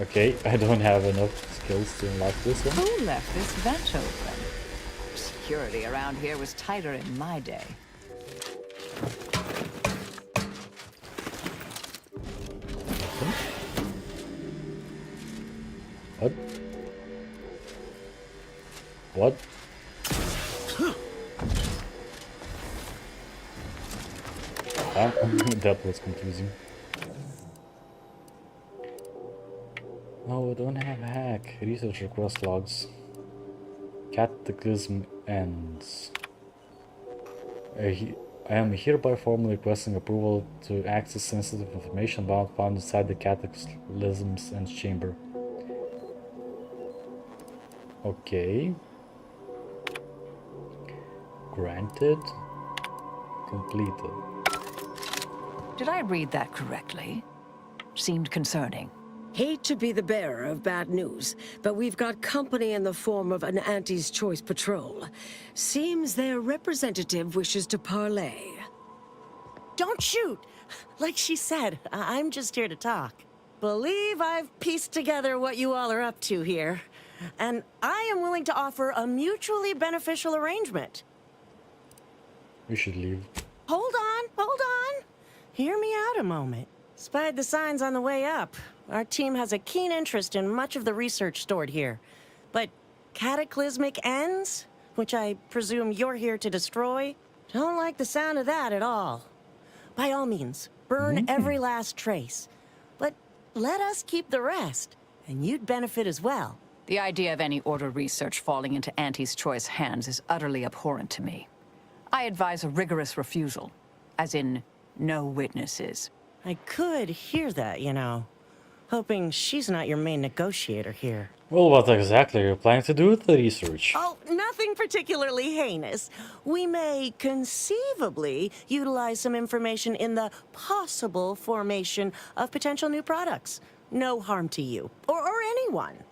Okay, I don't have enough skills to unlock this one. Who left this vent open? Security around here was tighter in my day. What? What? That was confusing. No, we don't have hack. Research request logs. Cataclysm ends. I am hereby formally requesting approval to access sensitive information found inside the Cataclysm's end chamber. Okay. Granted. Completed. Did I read that correctly? Seemed concerning. Hate to be the bearer of bad news, but we've got company in the form of an Auntie's Choice patrol. Seems their representative wishes to parley. Don't shoot! Like she said, I'm just here to talk. Believe I've pieced together what you all are up to here. And I am willing to offer a mutually beneficial arrangement. We should leave. Hold on. Hear me out a moment. Spied the signs on the way up. Our team has a keen interest in much of the research stored here. But cataclysmic ends, which I presume you're here to destroy, don't like the sound of that at all. By all means, burn every last trace. But let us keep the rest, and you'd benefit as well. The idea of any Order research falling into Auntie's Choice hands is utterly abhorrent to me. I advise a rigorous refusal, as in, no witnesses. I could hear that, you know. Hoping she's not your main negotiator here. Well, what exactly are you planning to do with the research? Oh, nothing particularly heinous. We may conceivably utilize some information in the possible formation of potential new products. No harm to you, or anyone.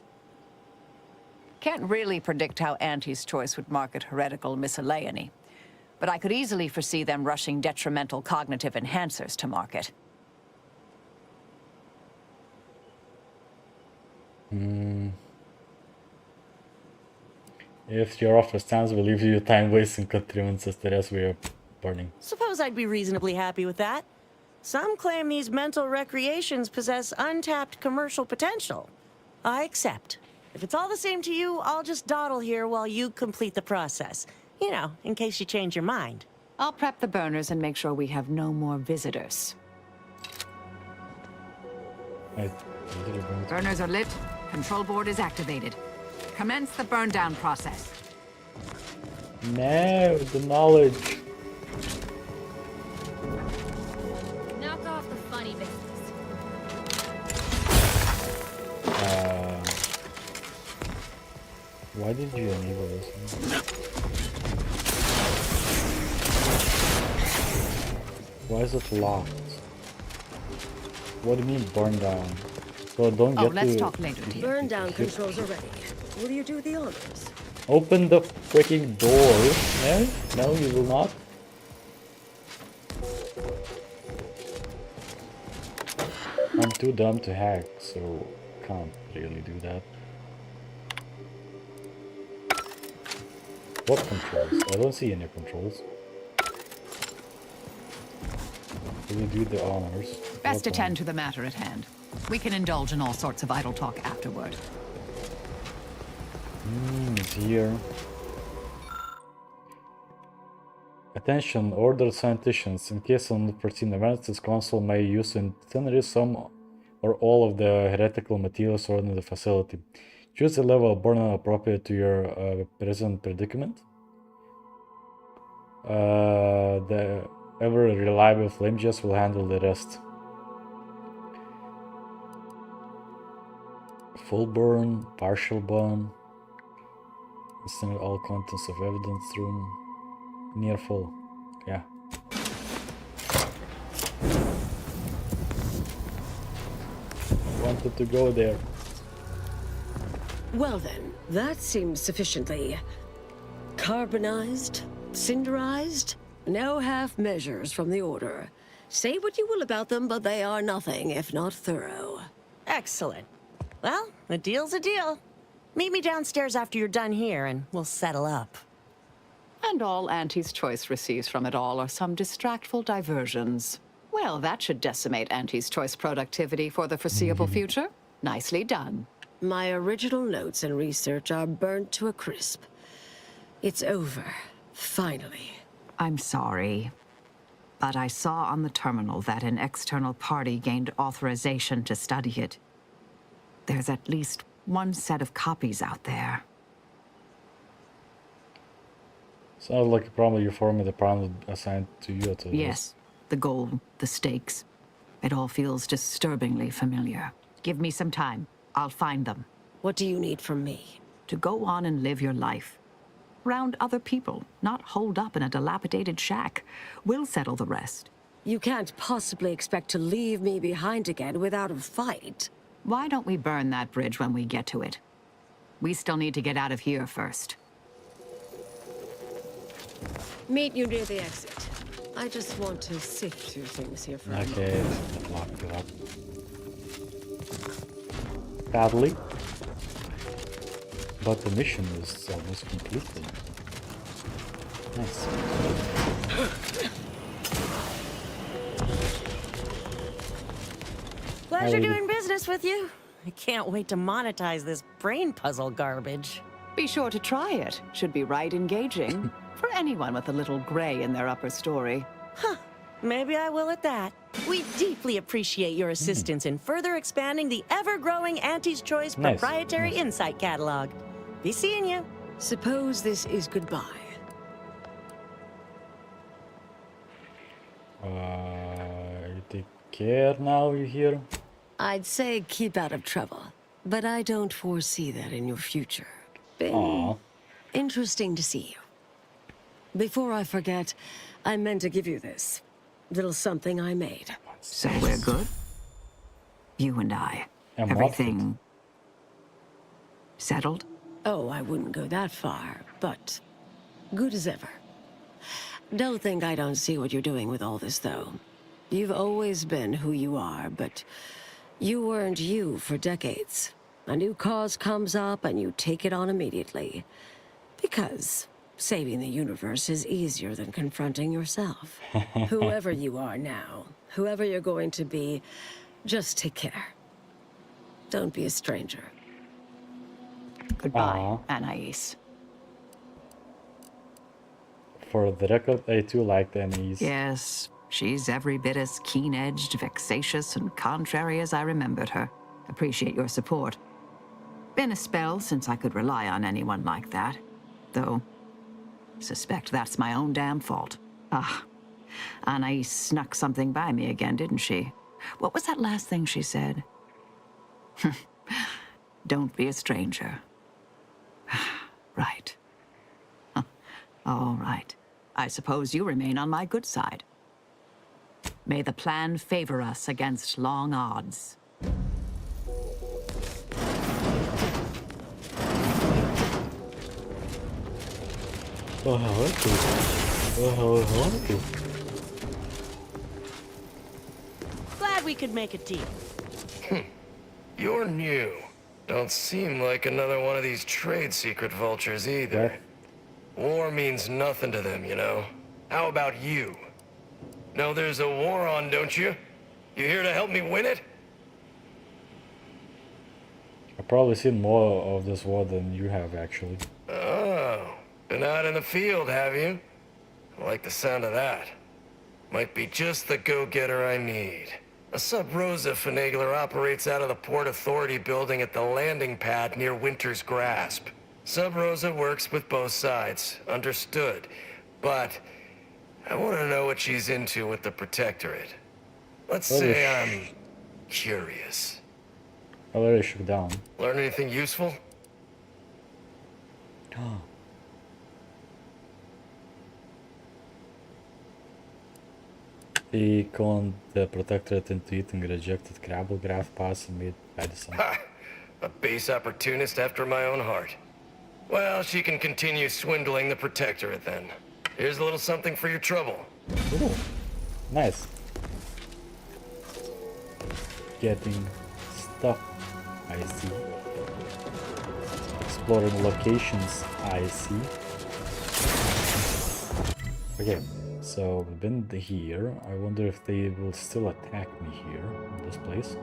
Can't really predict how Auntie's Choice would market heretical miscellany, but I could easily foresee them rushing detrimental cognitive enhancers to market. If your offer stands, we'll leave you time wasting contrivances the rest we are burning. Suppose I'd be reasonably happy with that. Some claim these mental recreations possess untapped commercial potential. I accept. If it's all the same to you, I'll just dawdle here while you complete the process. You know, in case you change your mind. I'll prep the burners and make sure we have no more visitors. Burners are lit. Control board is activated. Commence the burn down process. No, the knowledge. Knock off the funny business. Why did you enable this? Why is it locked? What do you mean burn down? So don't get let's to talk later, dear. Burn down controls are ready. Will you do the honors? Open the freaking door. No, you will not. I'm too dumb to hack, so can't really do that. What controls? I don't see any controls. Will you do the honors? Best attend to the matter at hand. We can indulge in all sorts of idle talk afterward. It's here. Attention, ordered scientists. In case of unforeseen events, this council may use to incinerate some or all of the heretical materials stored in the facility. Choose a level of burn appropriate to your present predicament. The ever reliable flame jets will handle the rest. Full burn, partial burn. Incinerate all contents of evidence room. Near full. Yeah. Wanted to go there. Well then, that seems sufficiently carbonized, cinderized. No half measures from the Order. Say what you will about them, but they are nothing if not thorough. Excellent. Well, a deal's a deal. Meet me downstairs after you're done here, and we'll settle up. And all Auntie's Choice receives from it all are some distractful diversions. Well, that should decimate Auntie's Choice productivity for the foreseeable future. Nicely done. My original notes and research are burnt to a crisp. It's over. Finally. I'm sorry, but I saw on the terminal that an external party gained authorization to study it. There's at least one set of copies out there. Sounds like a problem you for me, the problem assigned to you. Yes, the goal, the stakes. It all feels disturbingly familiar. Give me some time. I'll find them. What do you need from me? To go on and live your life. Around other people, not holed up in a dilapidated shack. We'll settle the rest. You can't possibly expect to leave me behind again without a fight. Why don't we burn that bridge when we get to it? We still need to get out of here first. Meet you near the exit. I just want to sift through things here for a moment. Okay, lock it up. Badly. But the mission is almost completed. Nice. Pleasure doing business with you. I can't wait to monetize this brain puzzle garbage. Be sure to try it. Should be right engaging. For anyone with a little gray in their upper story. Huh. Maybe I will at that. We deeply appreciate your assistance in further expanding the ever-growing Auntie's Choice proprietary insight catalog. Be seeing you. Suppose this is goodbye. You take care now, you hear? I'd say keep out of trouble, but I don't foresee that in your future. Been interesting to see you. Before I forget, I meant to give you this. Little something I made. So we're good? You and I. And everything settled? Oh, I wouldn't go that far, but good as ever. Don't think I don't see what you're doing with all this, though. You've always been who you are, but you weren't you for decades. A new cause comes up and you take it on immediately. Because saving the universe is easier than confronting yourself. Whoever you are now, whoever you're going to be, just take care. Don't be a stranger. Goodbye, Anais. For the record, I too liked Annie's. Yes, she's every bit as keen-edged, vexatious, and contrary as I remembered her. Appreciate your support. Been a spell since I could rely on anyone like that. Though, suspect that's my own damn fault. Ah, Anais snuck something by me again, didn't she? What was that last thing she said? Don't be a stranger. Right. All right. I suppose you remain on my good side. May the plan favor us against long odds. Glad we could make a deal. You're new. Don't seem like another one of these trade secret vultures either. War means nothing to them, you know. How about you? Know there's a war on, don't you? You here to help me win it? I've probably seen more of this war than you have, actually. Oh, been out in the field, have you? I like the sound of that. Might be just the go-getter I need. A Sub-Rosa finagler operates out of the Port Authority building at the landing pad near Winter's Grasp. Sub-Rosa works with both sides, understood. But I want to know what she's into with the Protectorate. Let's say I'm curious. Already shook down. Learn anything useful? He conned the Protectorate into eating rejected crabble graph pass and made medicine. Ha! A base opportunist after my own heart. Well, she can continue swindling the Protectorate then. Here's a little something for your trouble. Ooh, nice. Getting stuff, I see. Exploring locations, I see. Okay, so we've been here. I wonder if they will still attack me here, in this place.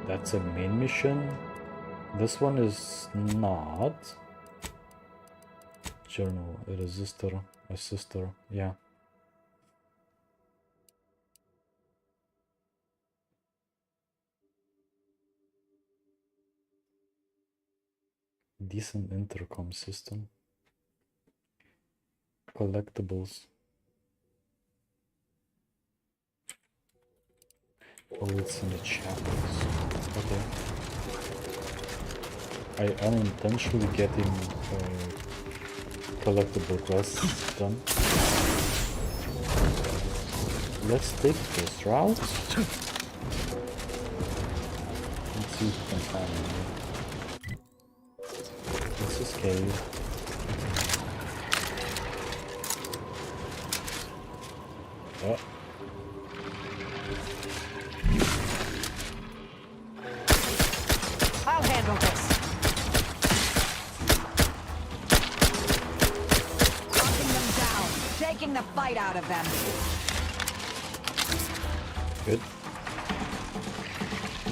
That's a main mission. This one is not. journal, a resistor, yeah. Decent intercom system. Collectibles. Oh, it's in the chapels. Okay. I unintentionally getting collectible quests done. Let's take this route. Let's see if we can find anything. This is cave. Oh. I'll handle this. Knocking them down, taking the fight out of them. Good.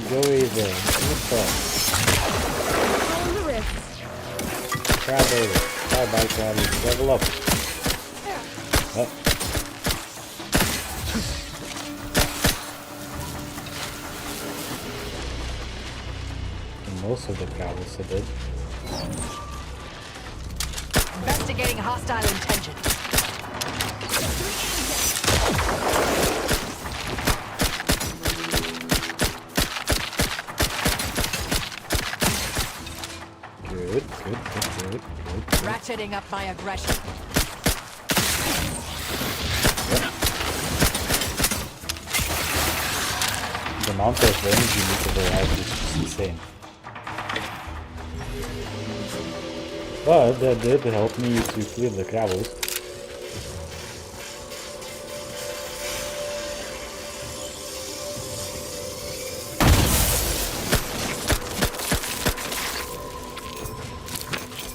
Go either. On the wrist. Crabbles. Bye bye, crabbles. Level up. Oh. Most of the crabbles are dead. Investigating hostile intentions. Good. Ratcheting up my aggression. The amount of energy you need to derive is just insane. But that did help me to clear the crabbles.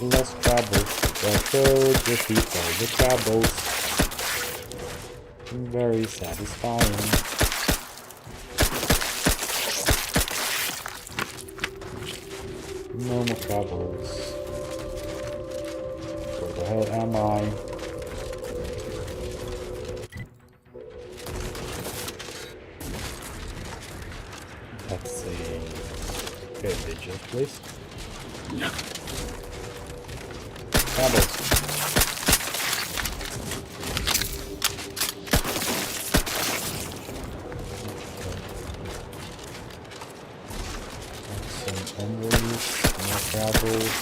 Less crabbles. So defeat all the crabbles. Very satisfying. No more crabbles. Where the hell am I? That's a very dangerous place. Crabbles. Some emeralds, more crabbles.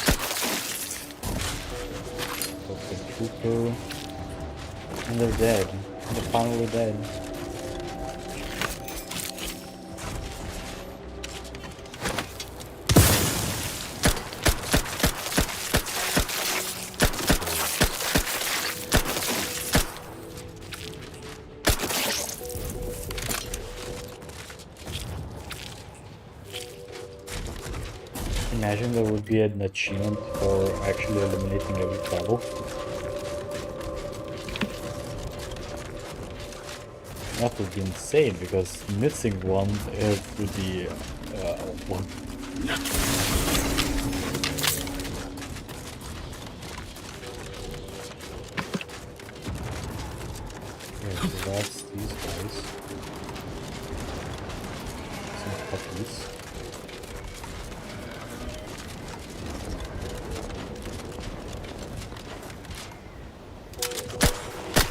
Trooper. And they're dead. They're finally dead. Imagine there would be an achievement for actually eliminating every crabble. That would be insane, because missing one it would be one. Okay, so that's these guys. Some puppies.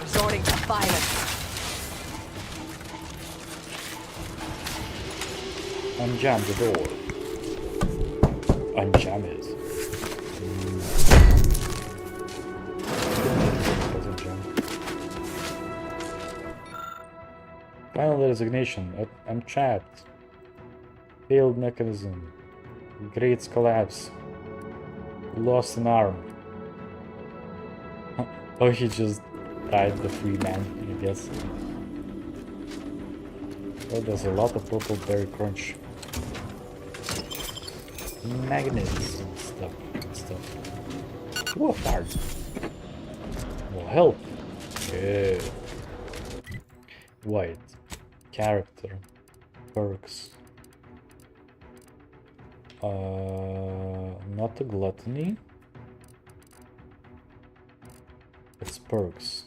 Resorting to violence. Unjam the door. Unjam it. Doesn't jam. Final resignation. I'm trapped. Failed mechanism. Grates collapse. Lost an arm. Oh, he just died the free man, I guess. Oh, there's a lot of purple berry crunch. Magnets and stuff. Ooh, a fart. Will help. Good. White. Character. Perks. Not a gluttony. It's perks.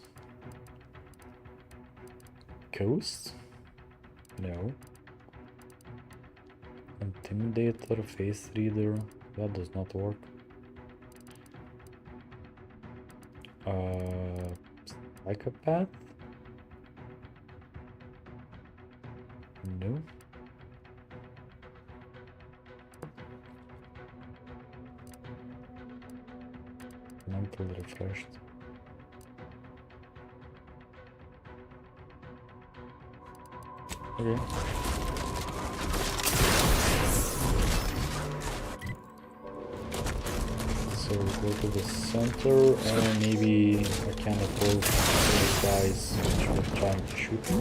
Ghost? No. Intimidator, face reader. That does not work. Psychopath? No. Mentally refreshed. Okay. So go to the center and maybe I can approach those guys which were trying to shoot me.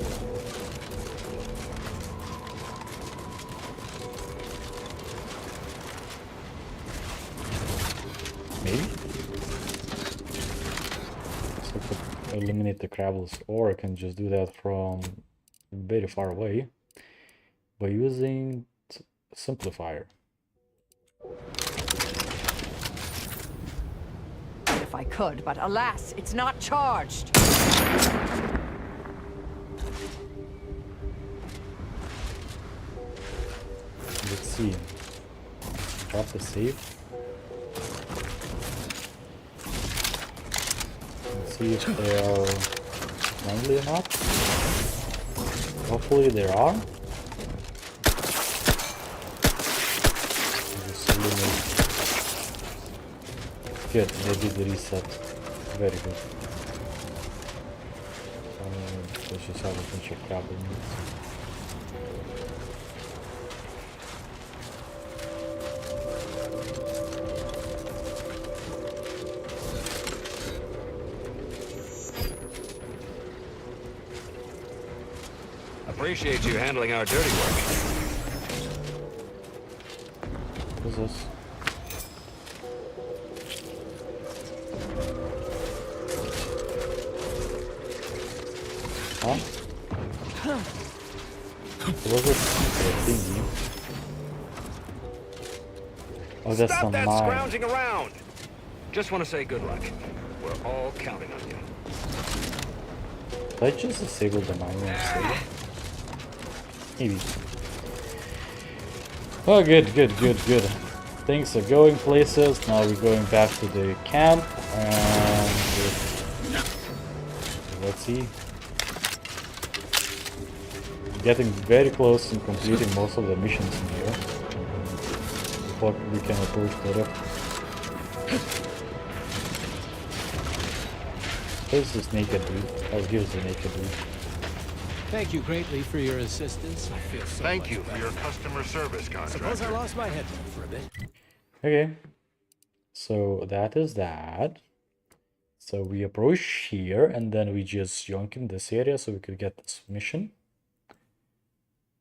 Maybe? So I could eliminate the crabbles, or I can just do that from very far away by using simplifier. If I could, but alas, it's not charged. Let's see. Drop the save. Let's see if they are friendly or not. Hopefully there are. Good, they did the reset. Very good. Let's just have a bunch of crab in it. Appreciate you handling our dirty work. What's this? Huh? What was this thingy? Oh, that's Stop not that mine. scrounging around! Just want to say good luck. We're all counting on you. Did I just disable the mine? Maybe. Oh, good. Things are going places. Now we're going back to the camp and let's see. Getting very close and completing most of the missions in here. Before we can approach the rift. Where's this naked dude? Oh, here's the naked dude. Thank you greatly for your assistance. I feel so Thank you for your customer service contract. Suppose I lost my head for a bit. Okay. So that is that. So we approach here and then we just yoink in this area so we could get this mission.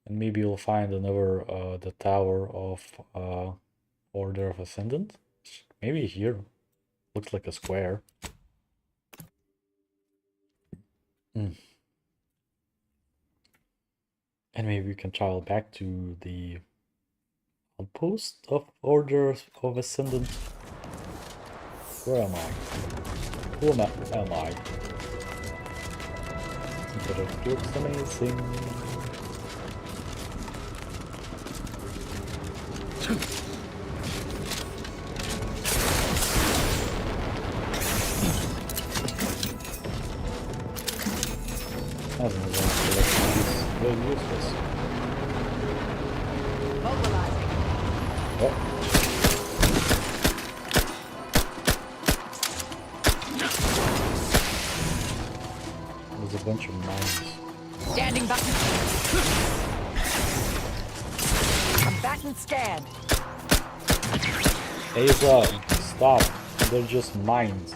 And maybe we'll find another the Tower of Order of Ascendant. Maybe here. Looks like a square. And maybe we can travel back to the outpost of Order of Ascendant. Where am I? Who am I? But it looks amazing. Very useless. Mobilizing. Oh. There's a bunch of mines. Standing by. Combatant scanned. Asa, stop. They're just mines.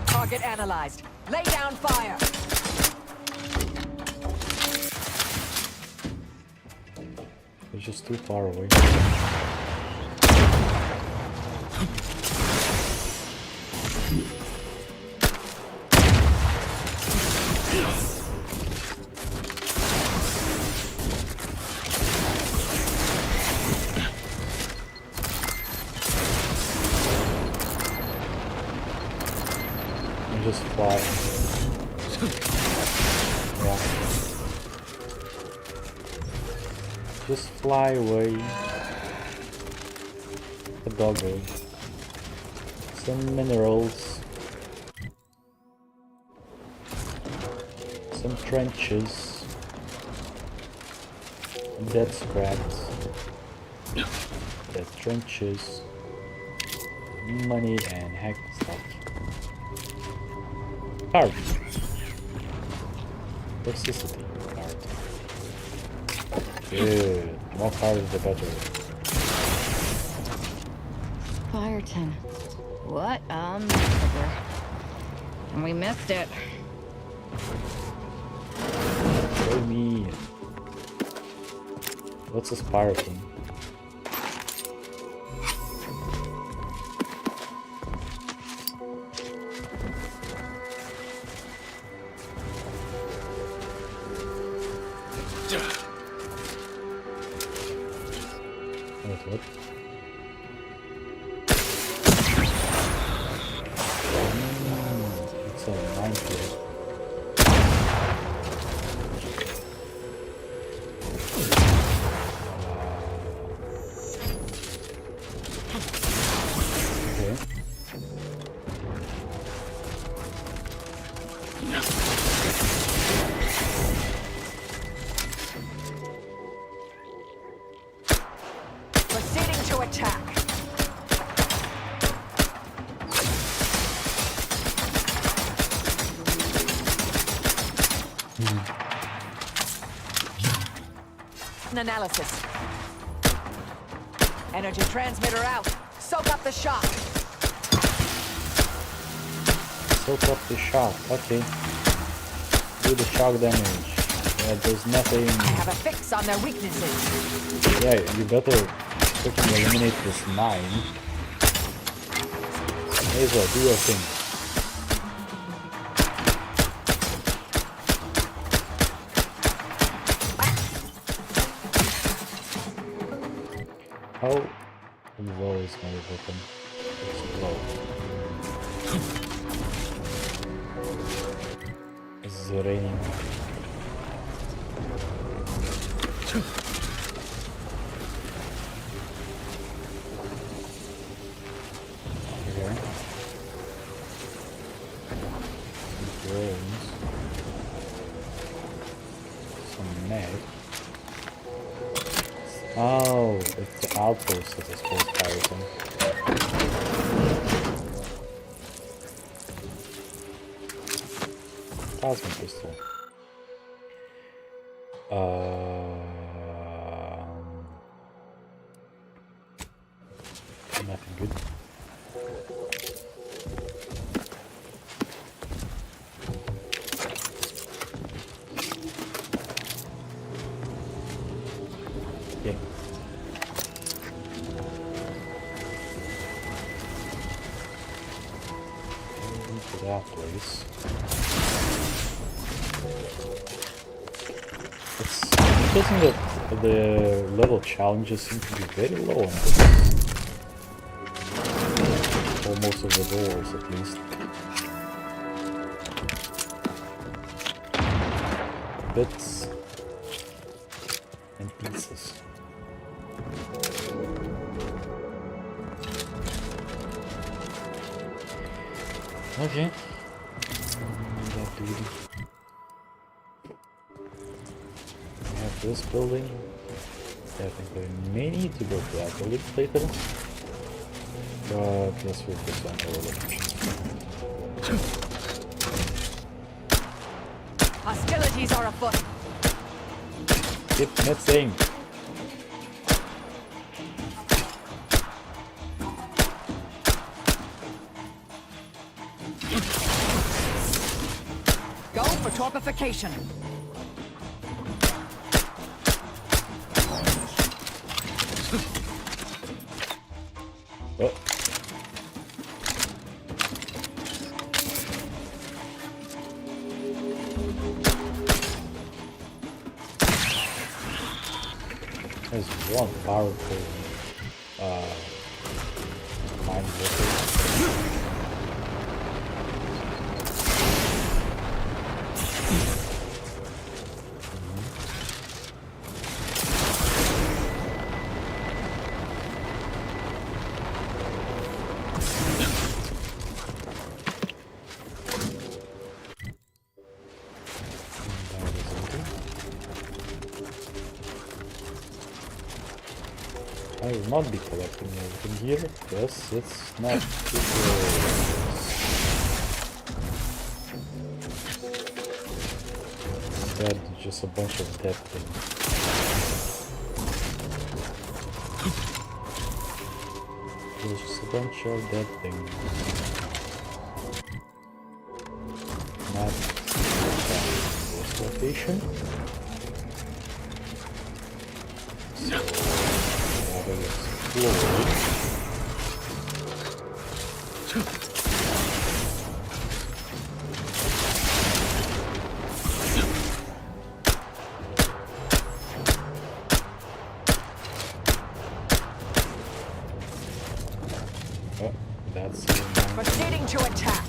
Target analyzed. Lay down fire. They're just too far away. just fly. Yeah. Just fly away. A doggo. Some minerals. Some trenches. Dead scraps. Dead trenches. Money and hack stuff. Card. Toxicity card. Good. More cards the better. Fireton. What a massacre. And we missed it. Show me. What's a Spiraton? Wait, what? It's a minefield. Proceeding to attack. An analysis. Energy transmitter out. Soak up the shock. Soak up the shock. Okay. Do the shock damage. Yeah, there's nothing. I have a fix on their weaknesses. Yeah, you better freaking eliminate this mine. May as well do your thing. How low is my weapon? It's low. It's raining. Okay. Some drones. Some mech. Oh, it's the outpost that is called Pyroton. Plasma crystal. Nothing good. Yeah. Into that place. It's interesting that the level challenges seem to be very low on this. For most of the doors, at least. Bits and pieces. Okay. That dude. We have this building. I think we may need to go to that building later. But let's focus on our location. Hostilities are afoot. Keep missing. Go for torpification. Oh. There's one powerful mine worker. I will not be collecting everything here, because it's not instead just a bunch of dead things. There's just a bunch of dead things. Not this location. So rather explore. Oh, that's proceeding to attack.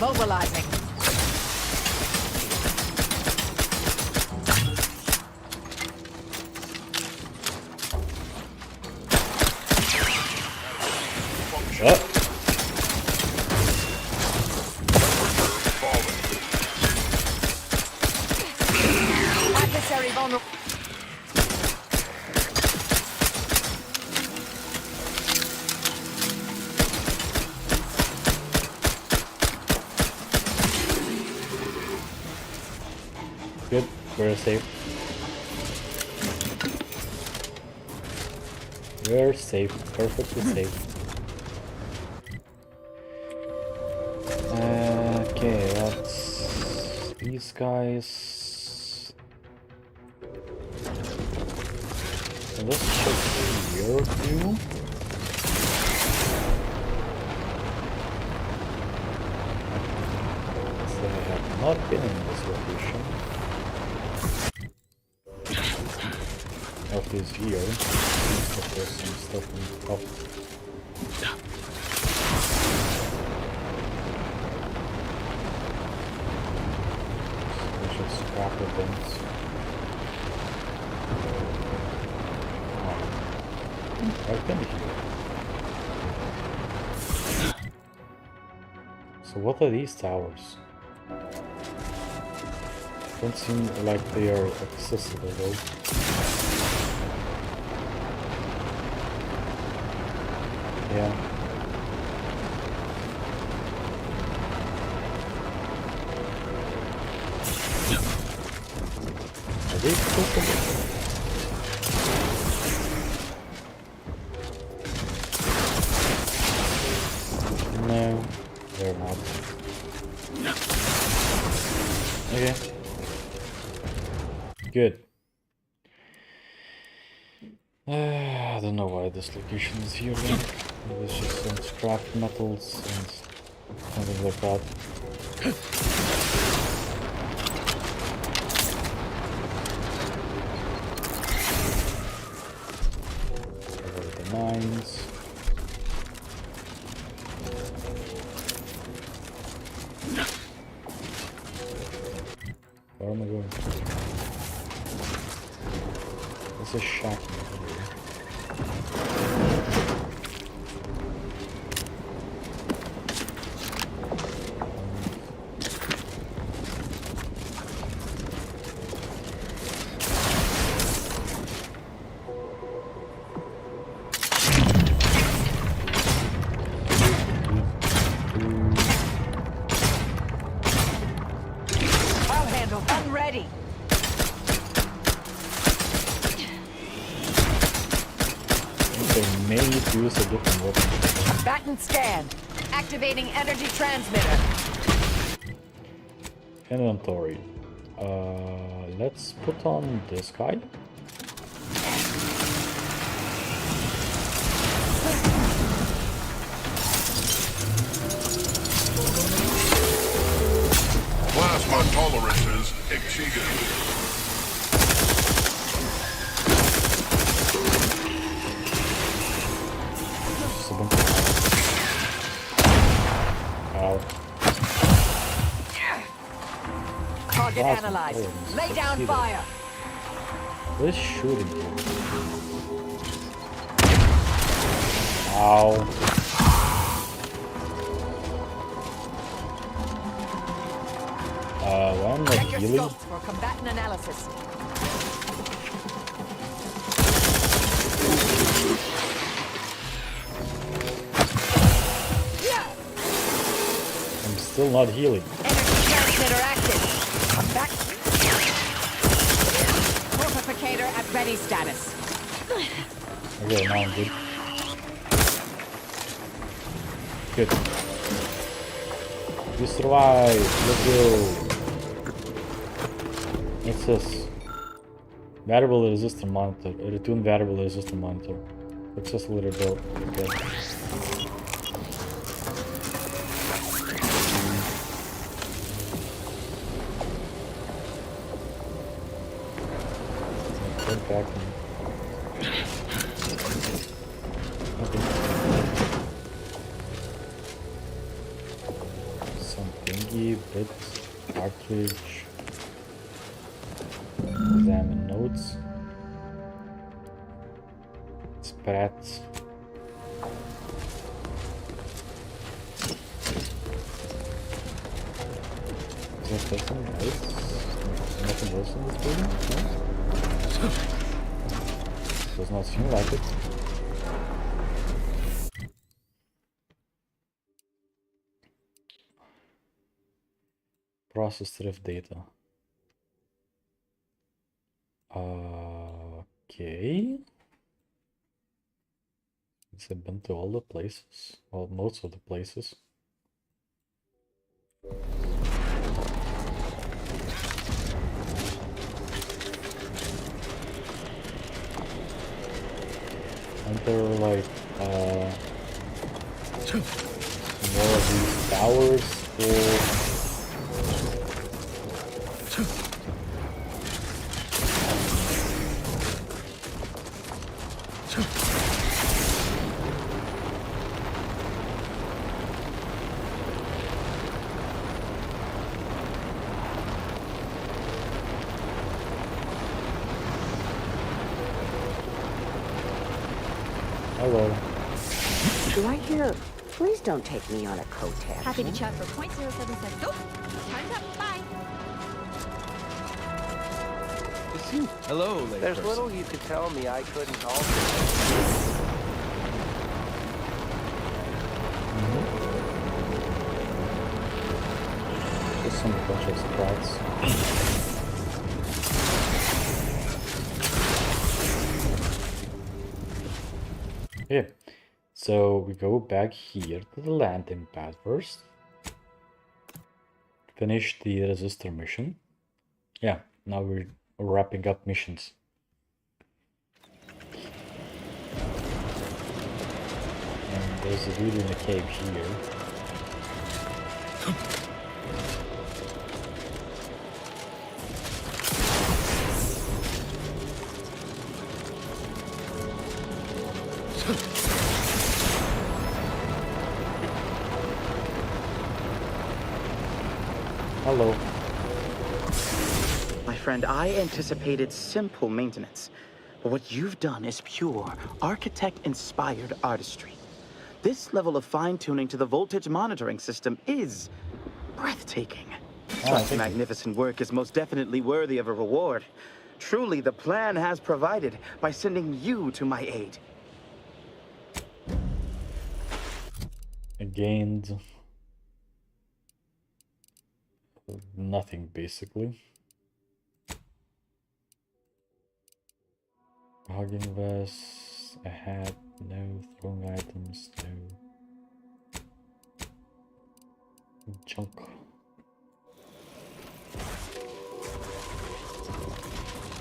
Mobilizing. Adversary vulnerable. Good, we're safe. We're safe, perfectly safe. Okay, that's these guys. So let's check your view. So I have not been in this location. Of this here, but there's some stuff on top. So we should scrap events. I've been here. So what are these towers? Don't seem like they are accessible though. Yeah. Are they accessible? No, they're not. Okay. Good. I don't know why this location is here then. There's just some scrap metals and something like that. Over the mines. Where am I going? There's a shack here. Use a different weapon. Batten scan. Activating energy transmitter. Inventory. Let's put on this guy. Plasma tolerances exceeded. Ow. Target analyzed. Lay down fire. What is shooting you? Ow. Why am I not Check your healing? scopes for combatant analysis. I'm still not healing. Energy transmitter active. Back. Fortificator at ready status. Okay, now I'm good. Good. We survived. Let's go. What's this? Variable resistor monitor. Return variable resistor monitor. Successfully rebuilt. Okay. Get back. Okay. Some thingy, bit, cartridge. Examine notes. Sprats. Is there something else? Nothing else in this building? No? Does not seem like it. Process thrift data. Okay. I've been to all the places. Well, most of the places. Aren't there like more of these towers for Hello. Right here. Please don't take me on a coattail. Happy to chat for 0.077. Oh, time's up. Bye. Hello, lady. There's person. little you could tell me I couldn't alter. Just some bunch of sprites. Okay, so we go back here to the landing pad first. Finish the resistor mission. Yeah, now we're wrapping up missions. And there's a dude in the cave here. Hello. My friend, I anticipated simple maintenance, but what you've done is pure, architect-inspired artistry. This level of fine-tuning to the voltage monitoring system is breathtaking. Such magnificent work is most definitely worthy of a reward. Truly, the plan has provided by sending you to my aid. I gained nothing, basically. Hugging vest, a hat, no. Throwing items, no. Junk.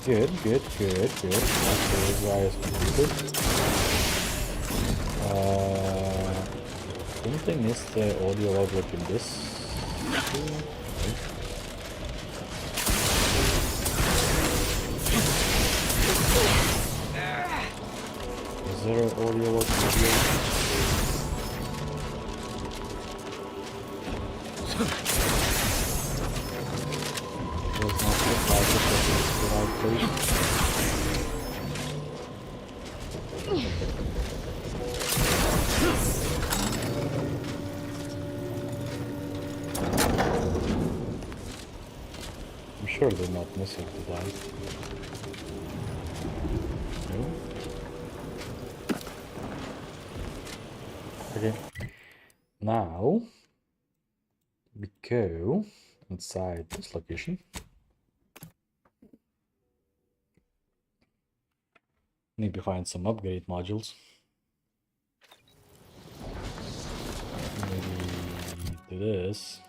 Good. That's why it's completed. Didn't I miss the audio log like in this? Is there an audio log video? Does not look like it, but it's the right place. I'm sure they're not missing the line. No? Okay. Now we go inside this location. Need to find some upgrade modules. Maybe do this.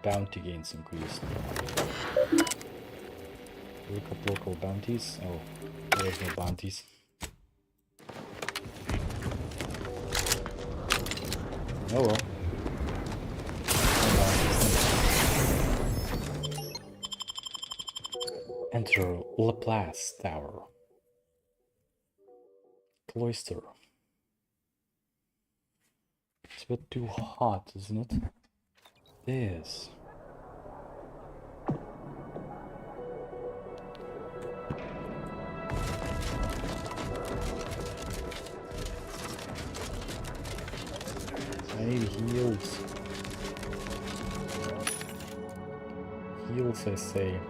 Bounty gains increased. Look up local bounties. Oh, there's no bounties. Oh well. Enter Laplace Tower. Cloister. It's a bit too hot, isn't it? This. I need heals. Heals, I say.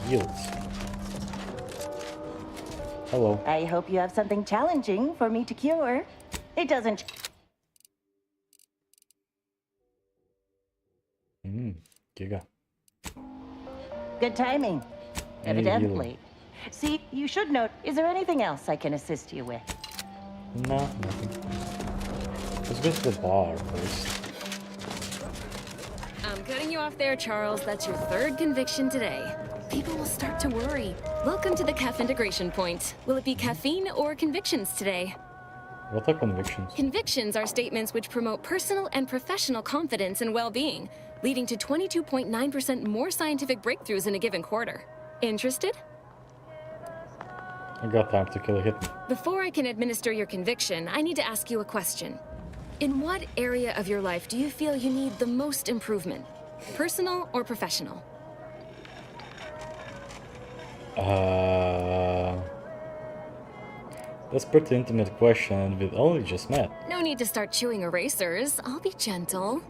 Heals. Hello. I hope you have something challenging for me to cure. It doesn't... Giga. Good timing. I need Evidently. See, you should note, is there anything else I can assist you with? No, nothing. Let's go to the bar first. I'm cutting you off there, Charles. That's your third conviction today. People will start to worry. Welcome to the CAF integration point. Will it be caffeine or convictions today? What are convictions? Convictions are statements which promote personal and professional confidence and well-being, leading to 22.9% more scientific breakthroughs in a given quarter. Interested? I got time to kill a hitman. Before I can administer your conviction, I need to ask you a question. In what area of your life do you feel you need the most improvement? Personal or professional? That's a pretty intimate question, and we've only just met. No need to start chewing erasers. I'll be gentle.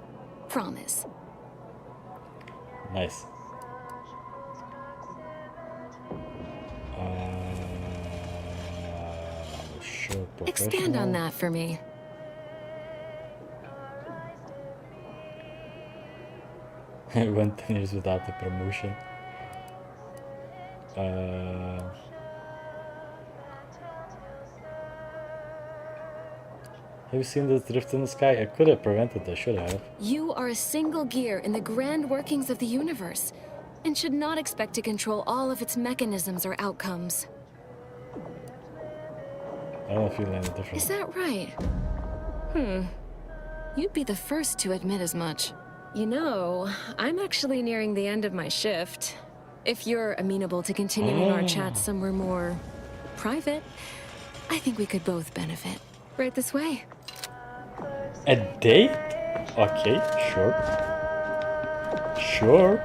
Promise. Nice. Sure, Expand on that for me. I went 10 years without the promotion. Have you seen this drift in the sky? I could have prevented it, I should have. You are a single gear in the grand workings of the universe, and should not expect to control all of its mechanisms or outcomes. I don't feel any different. Is that right? You'd be the first to admit as much. You know, I'm actually nearing the end of my shift. If you're amenable to continuing our chat somewhere more private, I think we could both benefit. Right this way. A date? Okay, sure. Sure.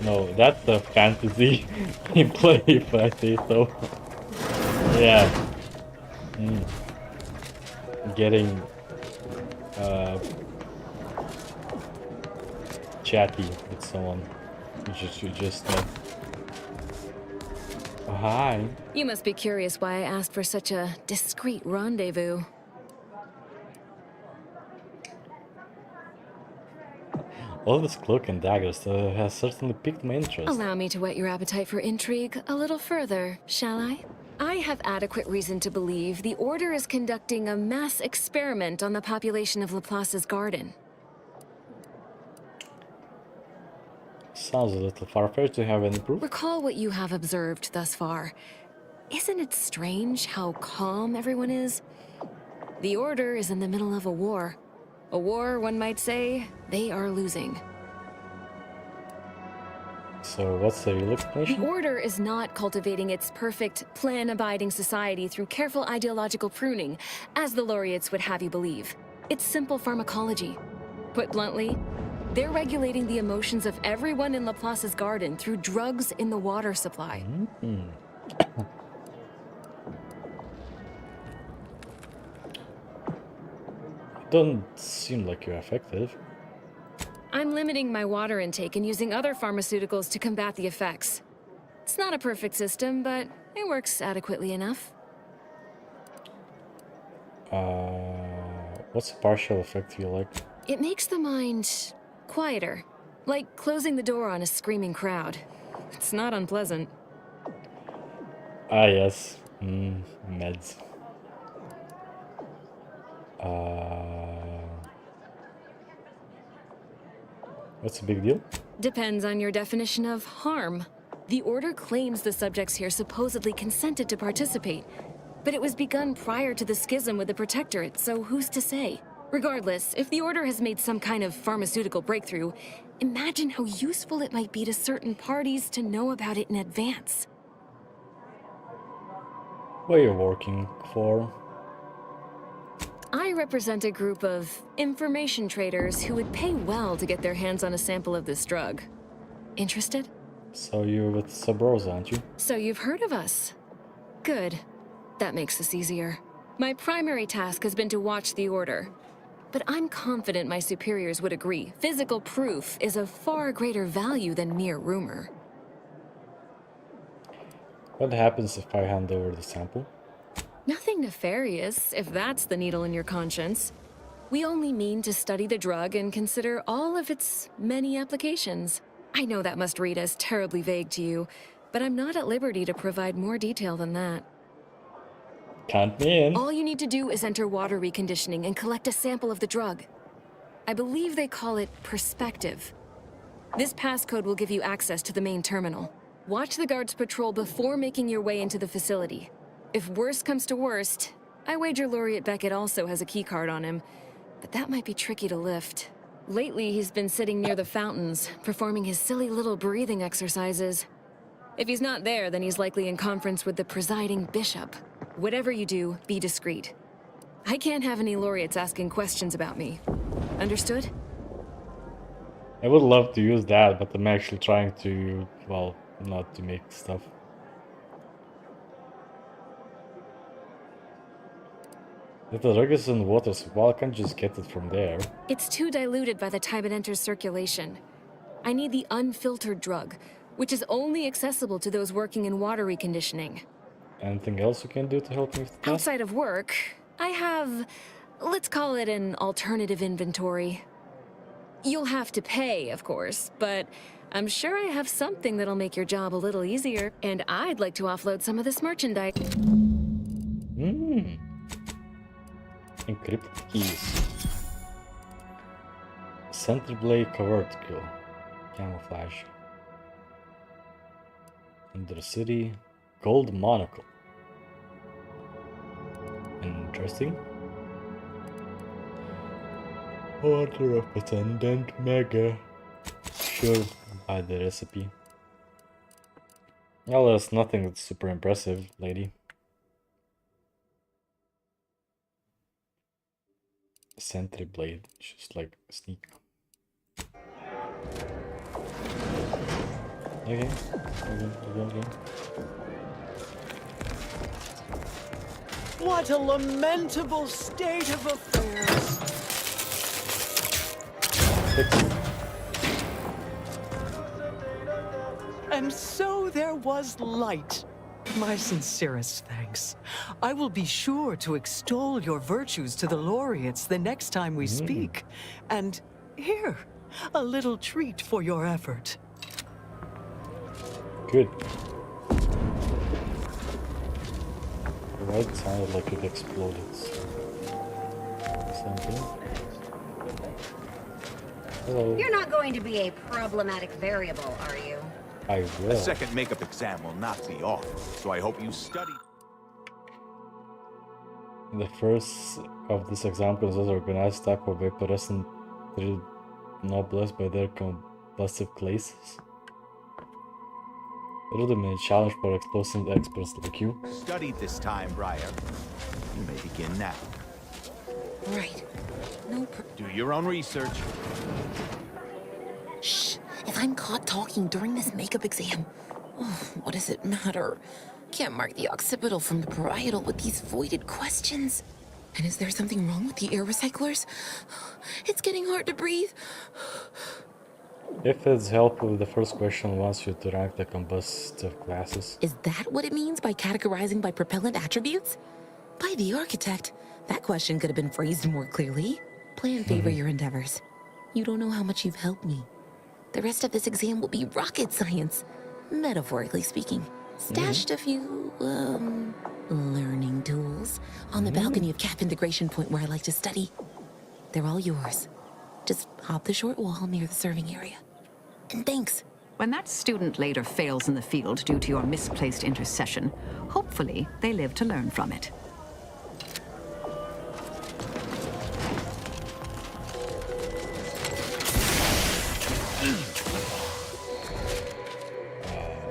No, that's a fantasy gameplay if I say so. Yeah. Getting chatty with someone you just met. Oh, hi. You must be curious why I asked for such a discreet rendezvous. All this cloak and daggers has certainly piqued my interest. Allow me to whet your appetite for intrigue a little further, shall I? I have adequate reason to believe the Order is conducting a mass experiment on the population of Laplace's garden. Sounds a little far-fetched. Do you have any proof? Recall what you have observed thus far. Isn't it strange how calm everyone is? The Order is in the middle of a war. A war, one might say, they are losing. So what's the real The explanation? Order is not cultivating its perfect, plan-abiding society through careful ideological pruning, as the laureates would have you believe. It's simple pharmacology. Put bluntly, they're regulating the emotions of everyone in Laplace's garden through drugs in the water supply. Don't seem like you're effective. I'm limiting my water intake and using other pharmaceuticals to combat the effects. It's not a perfect system, but it works adequately enough. What's the partial effect you like? It makes the mind quieter, like closing the door on a screaming crowd. It's not unpleasant. Ah, yes. Meds. What's the big deal? Depends on your definition of harm. The Order claims the subjects here supposedly consented to participate, but it was begun prior to the schism with the Protectorate, so who's to say? Regardless, if the Order has made some kind of pharmaceutical breakthrough, imagine how useful it might be to certain parties to know about it in advance. What are you working for? I represent a group of information traders who would pay well to get their hands on a sample of this drug. Interested? So you're with Sabros, aren't you? So you've heard of us. Good. That makes this easier. My primary task has been to watch the Order. But I'm confident my superiors would agree. Physical proof is of far greater value than mere rumor. What happens if I hand over the sample? Nothing nefarious, if that's the needle in your conscience. We only mean to study the drug and consider all of its many applications. I know that must read as terribly vague to you, but I'm not at liberty to provide more detail than that. Count me in. All you need to do is enter water reconditioning and collect a sample of the drug. I believe they call it perspective. This passcode will give you access to the main terminal. Watch the guards patrol before making your way into the facility. If worst comes to worst, I wager Laureate Beckett also has a keycard on him, but that might be tricky to lift. Lately, he's been sitting near the fountains, performing his silly little breathing exercises. If he's not there, then he's likely in conference with the presiding bishop. Whatever you do, be discreet. I can't have any laureates asking questions about me. Understood? I would love to use that, but I'm actually trying to, well, not to make stuff. If the drug is in water, so why can't you just get it from there? It's too diluted by the time it enters circulation. I need the unfiltered drug, which is only accessible to those working in water reconditioning. Anything else you can do to help me with the task? Outside of work, I have, let's call it an alternative inventory. You'll have to pay, of course, but I'm sure I have something that'll make your job a little easier, and I'd like to offload some of this merchandise. Encrypted keys. Center blade covert kill. Camouflage. Under the city. Gold monocle. Interesting. Order of Attendant Mega. Sure, buy the recipe. Well, there's nothing that's super impressive, lady. Sentry blade, just like sneak. Okay. What a lamentable state of affairs. And so there was light. My sincerest thanks. I will be sure to extol your virtues to the laureates the next time we speak. And here, a little treat for your effort. Good. Why it sounded like it exploded? Something. Hello. You're not going to be a problematic variable, are you? I will. A second makeup exam will not be off, so I hope you study. The first of these examples was organized type of vaporescent treated nobles by their combustive classes. Rudiment challenge for explosive experts like you. Studied this time, Briar. You may begin now. Right. No. Do your own research. Shh. If I'm caught talking during this makeup exam, what does it matter? Can't mark the occipital from the parietal with these voided questions. And is there something wrong with the air recyclers? It's getting hard to breathe. If it's helpful, the first question wants you to rank the combustive classes. Is that what it means by categorizing by propellant attributes? By the architect, that question could have been phrased more clearly. Plan favor your endeavors. You don't know how much you've helped me. The rest of this exam will be rocket science, metaphorically speaking. Stashed a few, learning tools on the balcony of Cap Integration Point where I like to study. They're all yours. Just hop the short wall near the serving area. And thanks. When that student later fails in the field due to your misplaced intercession, hopefully they live to learn from it.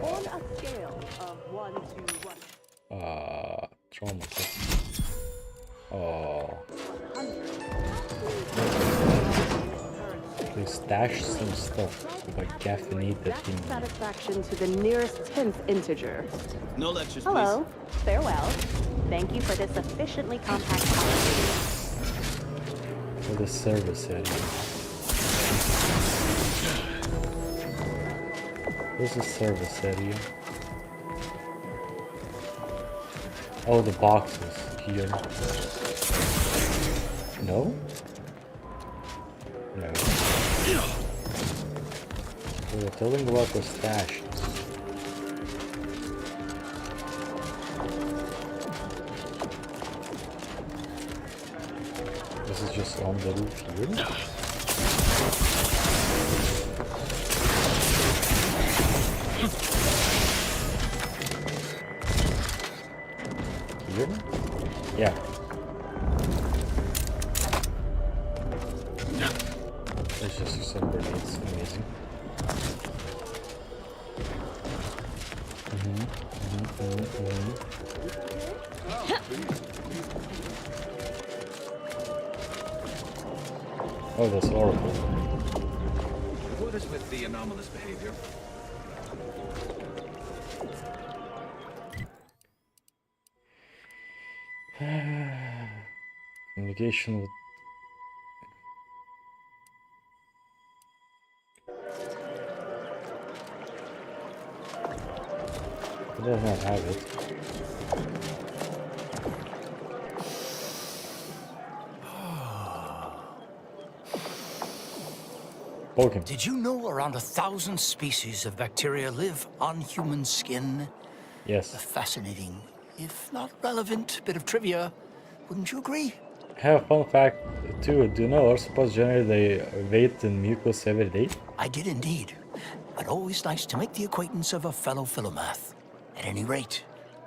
On a scale of 1 to 1. Trauma. Oh. They stash some stuff by caffeinated thing. Satisfaction to the nearest 10th integer. No lectures, Hello. Farewell. Thank you for this efficiently compact package. For the service area. This is service area. Oh, the boxes here. No? No. So they're telling about the stash. This is just on the roof here. Here? Yeah. It's just some grenades. Amazing. Oh, that's horrible. What is with the anomalous behavior? Communication with... It does not have it. Poke him. Did you know around 1,000 species of bacteria live on human skin? Yes. A fascinating, if not relevant, bit of trivia. Wouldn't you agree? I have a fun fact too. Do you know ursapods generate their weight in mucus every day? I did indeed. But always nice to make the acquaintance of a fellow philomath. At any rate,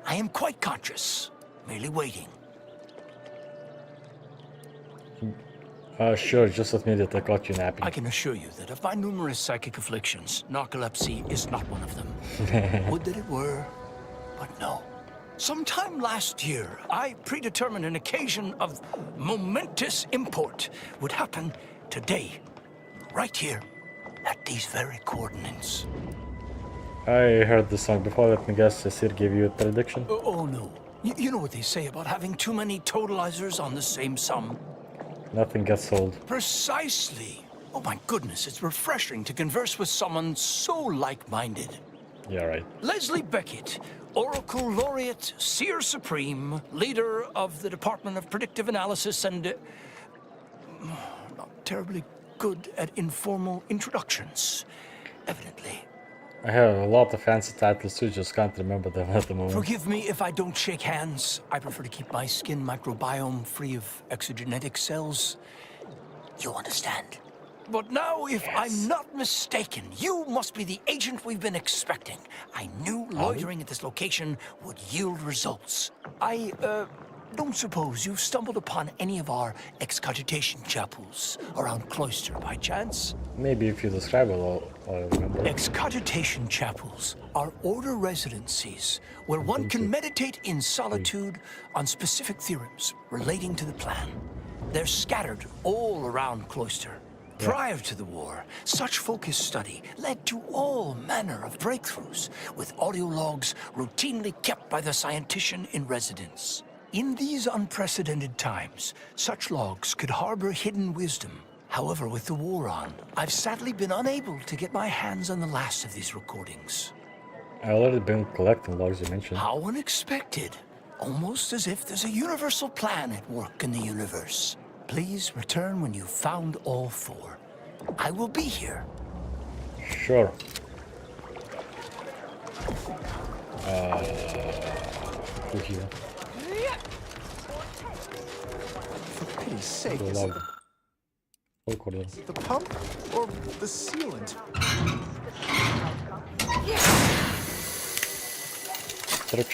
I am quite conscious, merely waiting. Sure, just admit it, I caught you napping. I can assure you that of my numerous psychic afflictions, narcolepsy is not one of them. Would that it were, but no. Sometime last year, I predetermined an occasion of momentous import would happen today, right here, at these very coordinates. I heard this song before. Let me guess, Sir gave you a prediction? Oh no. You know what they say about having too many totalizers on the same sum? Nothing gets sold. Precisely. Oh my goodness, it's refreshing to converse with someone so like-minded. Yeah, right. Leslie Beckett, Oracle Laureate, Seer Supreme, leader of the Department of Predictive Analysis, and not terribly good at informal introductions, evidently. I have a lot of fancy titles too, just can't remember them at the moment. Forgive me if I don't shake hands. I prefer to keep my skin microbiome free of exogenetic cells. You understand? But now, if I'm not mistaken, you must be the agent we've been expecting. I knew loitering at this location would yield results. I, don't suppose you've stumbled upon any of our excogitation chapels around Cloister by chance? Maybe if you describe it, I'll remember. Excogitation chapels are order residencies where one can meditate in solitude on specific theorems relating to the plan. They're scattered all around Cloister. Prior to the war, such focused study led to all manner of breakthroughs, with audio logs routinely kept by the scientician in residence. In these unprecedented times, such logs could harbor hidden wisdom. However, with the war on, I've sadly been unable to get my hands on the last of these recordings. I already been collecting logs, you mentioned. How unexpected. Almost as if there's a universal plan at work in the universe. Please return when you've found all four. I will be here. Sure. Through here. For pity's sake, The is log. it the pump or the sealant? Trip.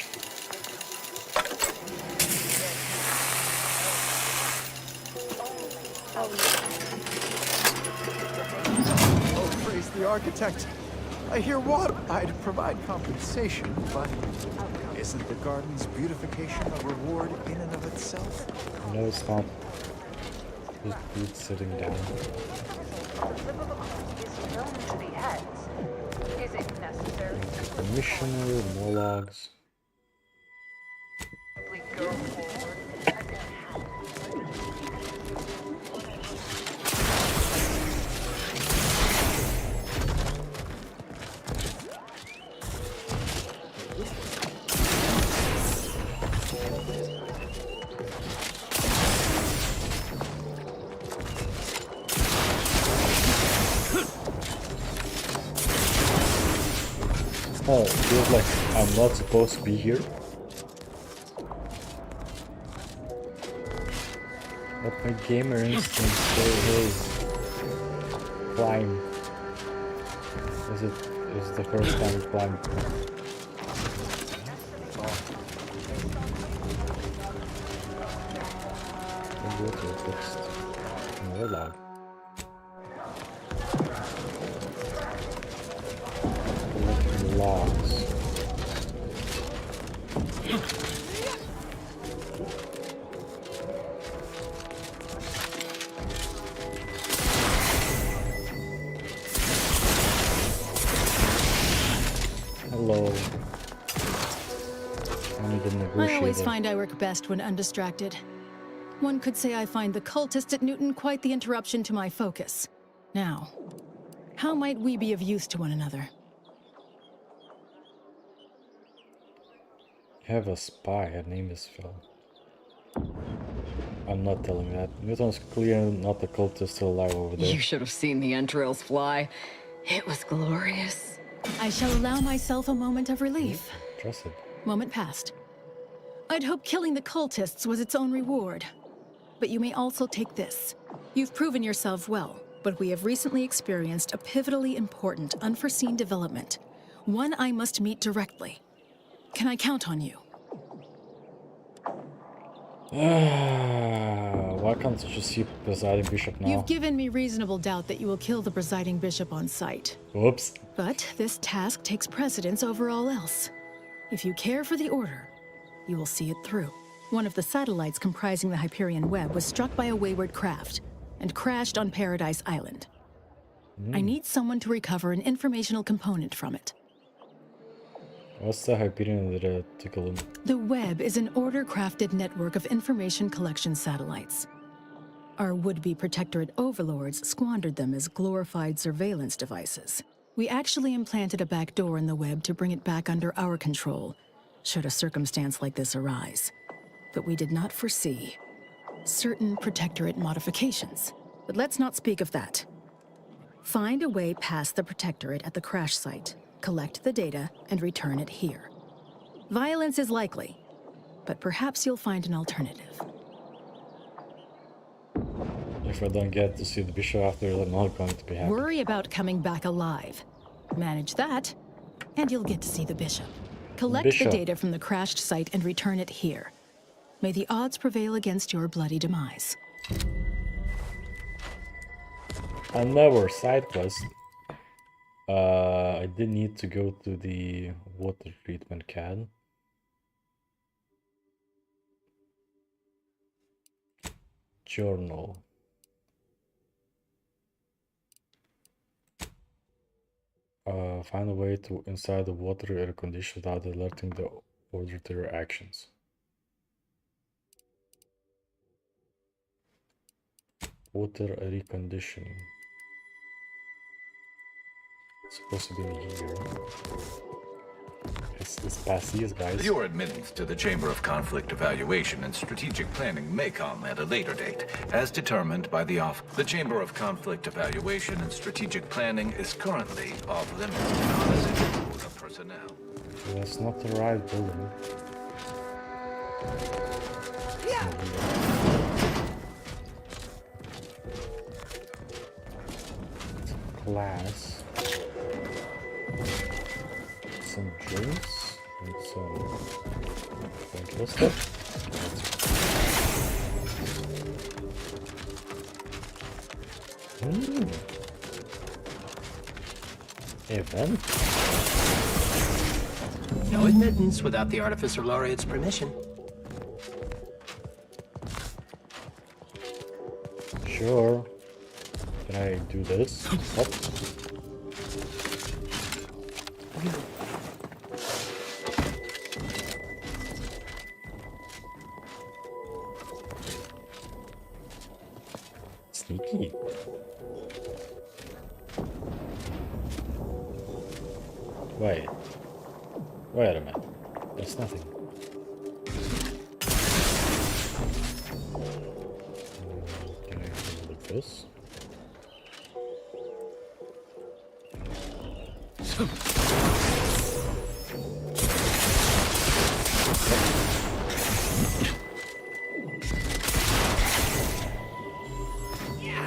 Oh, praise the architect. I hear water. I'd provide compensation, but isn't the garden's beautification a reward in and of itself? No, it's not. Just dude sitting down. Commissioner, more logs. Oh, it feels like I'm not supposed to be here. But my gamer instincts say, hey, climb. Is the first time you climb? Go to the text. Another log. Logs. Hello. I always find I work best when undistracted. One could say I find the cultist at Newton quite the interruption to my focus. Now, how might we be of use to one another? You have a spy, her name is Phil. I'm not telling that. Newton's clear not the cultist still alive over there. You should have seen the entrails fly. It was glorious. I shall allow myself a moment of relief. Trust it. Moment passed. I'd hoped killing the cultists was its own reward. But you may also take this. You've proven yourself well, but we have recently experienced a pivotally important, unforeseen development. One I must meet directly. Can I count on you? Why can't you just see presiding bishop now? You've given me reasonable doubt that you will kill the presiding bishop on sight. Whoops. But this task takes precedence over all else. If you care for the Order, you will see it through. One of the satellites comprising the Hyperion web was struck by a wayward craft and crashed on Paradise Island. I need someone to recover an informational component from it. What's the Hyperion reticulum? The web is an Order-crafted network of information collection satellites. Our would-be Protectorate overlords squandered them as glorified surveillance devices. We actually implanted a back door in the web to bring it back under our control, should a circumstance like this arise. But we did not foresee certain Protectorate modifications. But let's not speak of that. Find a way past the Protectorate at the crash site. collect the data, and return it here. Violence is likely, but perhaps you'll find an alternative. If I don't get to see the bishop after, I'm not going to be happy. Worry about coming back alive. Manage that, and you'll get to see the bishop. Collect the data from the crashed site and return it here. May the odds prevail against your bloody demise. Another side quest. I did need to go to the water treatment can. Journal. Find a way to inside the water air condition without alerting the order to your actions. Water reconditioning. It's supposed to be in here. It's past these guys. Your admittance to the Chamber of Conflict Evaluation and Strategic Planning may come at a later date, as determined by the The Chamber of Conflict Evaluation and Strategic Planning is currently off limits to non-essential quota personnel. That's not the right building. Class. Some drinks and some pointless stuff. Event? No admittance without the Artificer Laureate's permission. Sure. Can I do this? Oh. Sneaky. Wait a minute. There's nothing. Can I do like this?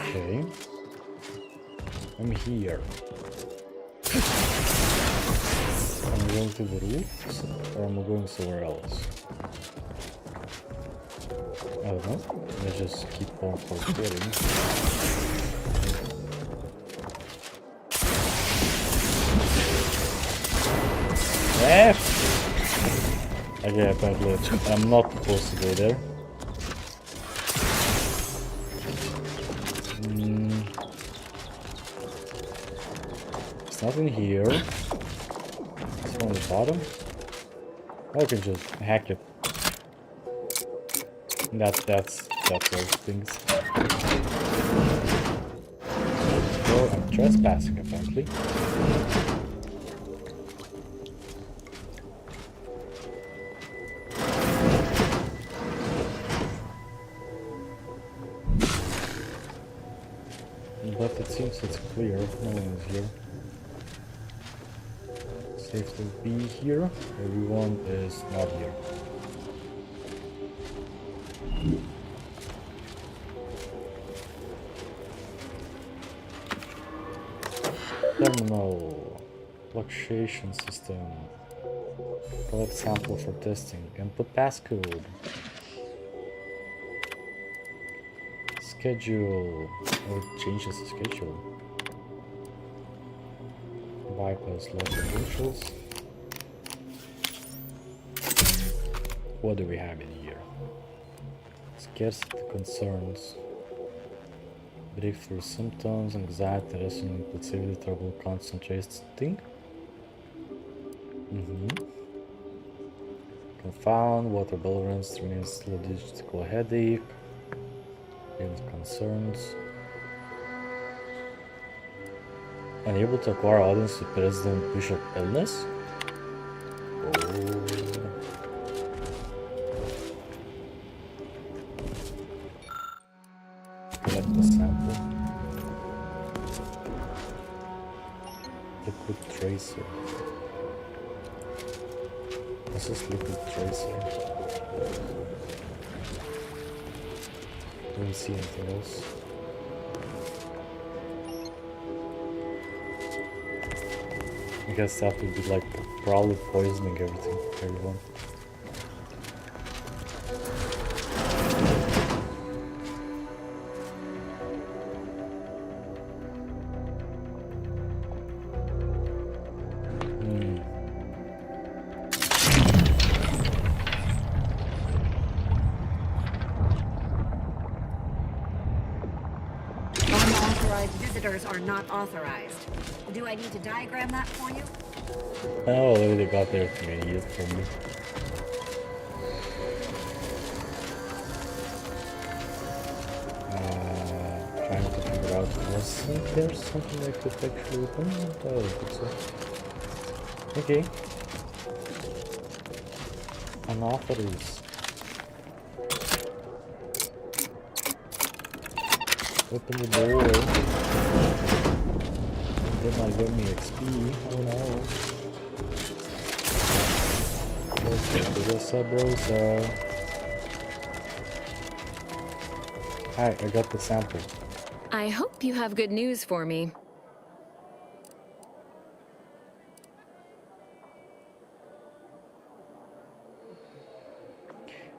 Okay. I'm here. Am I going to the roof or am I going somewhere else? I don't know. Let's just keep on forgetting. Okay, apparently I'm not supposed to go there. It's not in here. It's on the bottom. I can just hack it. That's those things. So I'm trespassing apparently. But it seems it's clear, no one is here. Safe to be here, everyone is not here. Terminal, fluctuation system, collect sample for testing, input passcode. Schedule. Oh, it changes the schedule. Bypass local credentials. What do we have in here? Scarcity concerns. Breakthrough symptoms, anxiety, wrestling, impulsivity, trouble, concentrating. Confound, water tolerance, remains logistical headache. Concerns. Unable to acquire audience with President Bishop illness? Collect the sample. Liquid tracer. This is liquid tracer. Don't see anything else. I guess that would be like probably poisoning everyone. Unauthorized visitors are not authorized. Do I need to diagram that for you? Oh, they got their idiot from me. Trying to figure out, wasn't there something I could actually open? Oh, I think so. Okay. Unauthorized. Open the door. They might give me XP. Oh no. Let's get to the sub-rosa. Hi, I got the sample. I hope you have good news for me.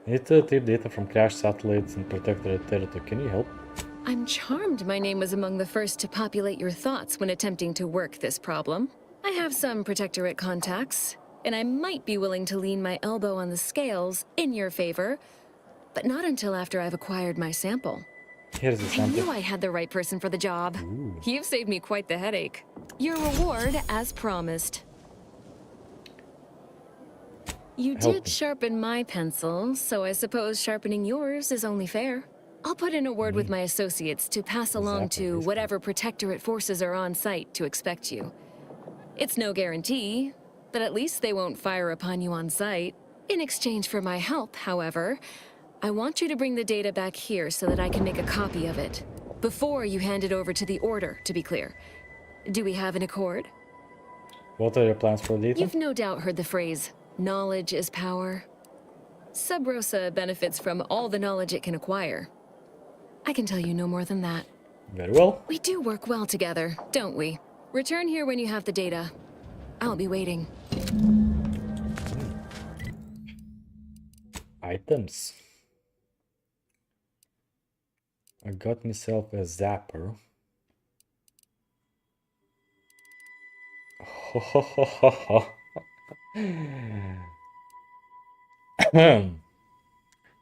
I need to retrieve data from crashed satellites and protected territory. Can you help? I'm charmed my name was among the first to populate your thoughts when attempting to work this problem. I have some Protectorate contacts, and I might be willing to lean my elbow on the scales in your favor, but not until after I've acquired my sample. Here's the sample. I knew I had the right person for the job. Ooh. You've saved me quite the headache. Your reward, as promised. You did sharpen my pencil, so I suppose sharpening yours is only fair. I'll put in a word with my associates to pass along to whatever Protectorate forces are on site to expect you. It's no guarantee, but at least they won't fire upon you on site. In exchange for my help, however, I want you to bring the data back here so that I can make a copy of it. Before you hand it over to the Order, to be clear. Do we have an accord? What are your plans for data? You've no doubt heard the phrase, knowledge is power. Sub Rosa benefits from all the knowledge it can acquire. I can tell you no more than that. Very well. We do work well together, don't we? Return here when you have the data. I'll be waiting. Items. I got myself a zapper.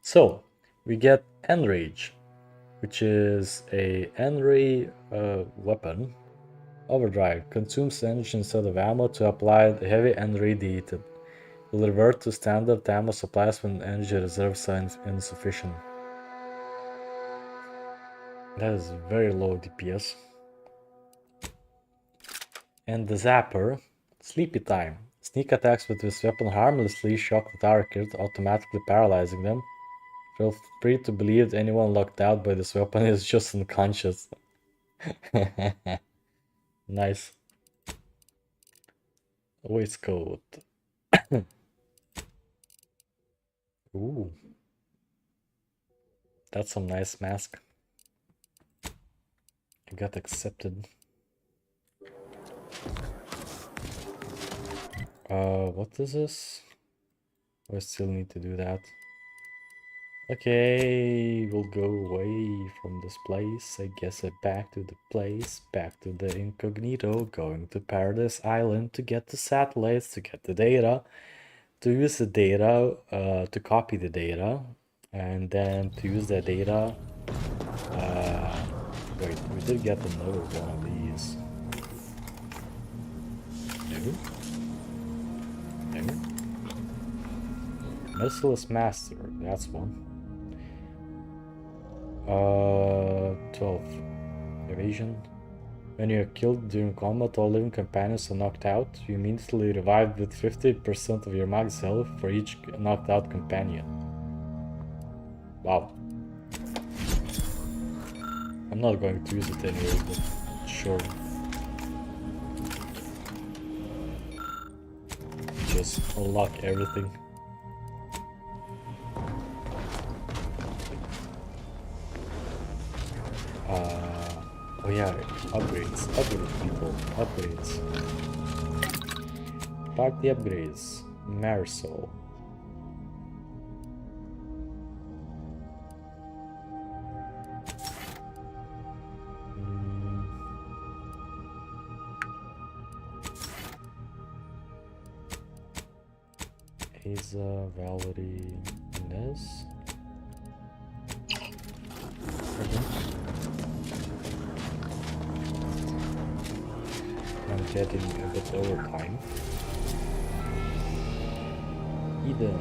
So, we get Enrage, which is a Enray weapon. Overdrive consumes energy instead of ammo to apply the heavy Enradiated. Will revert to standard ammo supplies when energy reserves are insufficient. That is very low DPS. And the Zapper, Sleepy Time. Sneak attacks with this weapon harmlessly shock the target, automatically paralyzing them. Feel free to believe that anyone locked out by this weapon is just unconscious. Nice. Waistcoat. Ooh. That's some nice mask. I got accepted. What is this? I still need to do that. Okay, we'll go away from this place. I guess back to the place, back to the incognito, going to Paradise Island to get the satellites, to get the data, to use the data, to copy the data, and then to use that data. Wait, we did get another one of these. No? Merciless Master, that's one. 12. Evasion. When you are killed during combat, all living companions are knocked out. You immediately revive with 50% of your max health for each knocked out companion. Wow. I'm not going to use it anyway, but sure. just unlock everything. Oh yeah, upgrades, people, upgrades. Party upgrades, Marisol. Asa, Valerie, Inez. I'm getting a bit over time. Eden.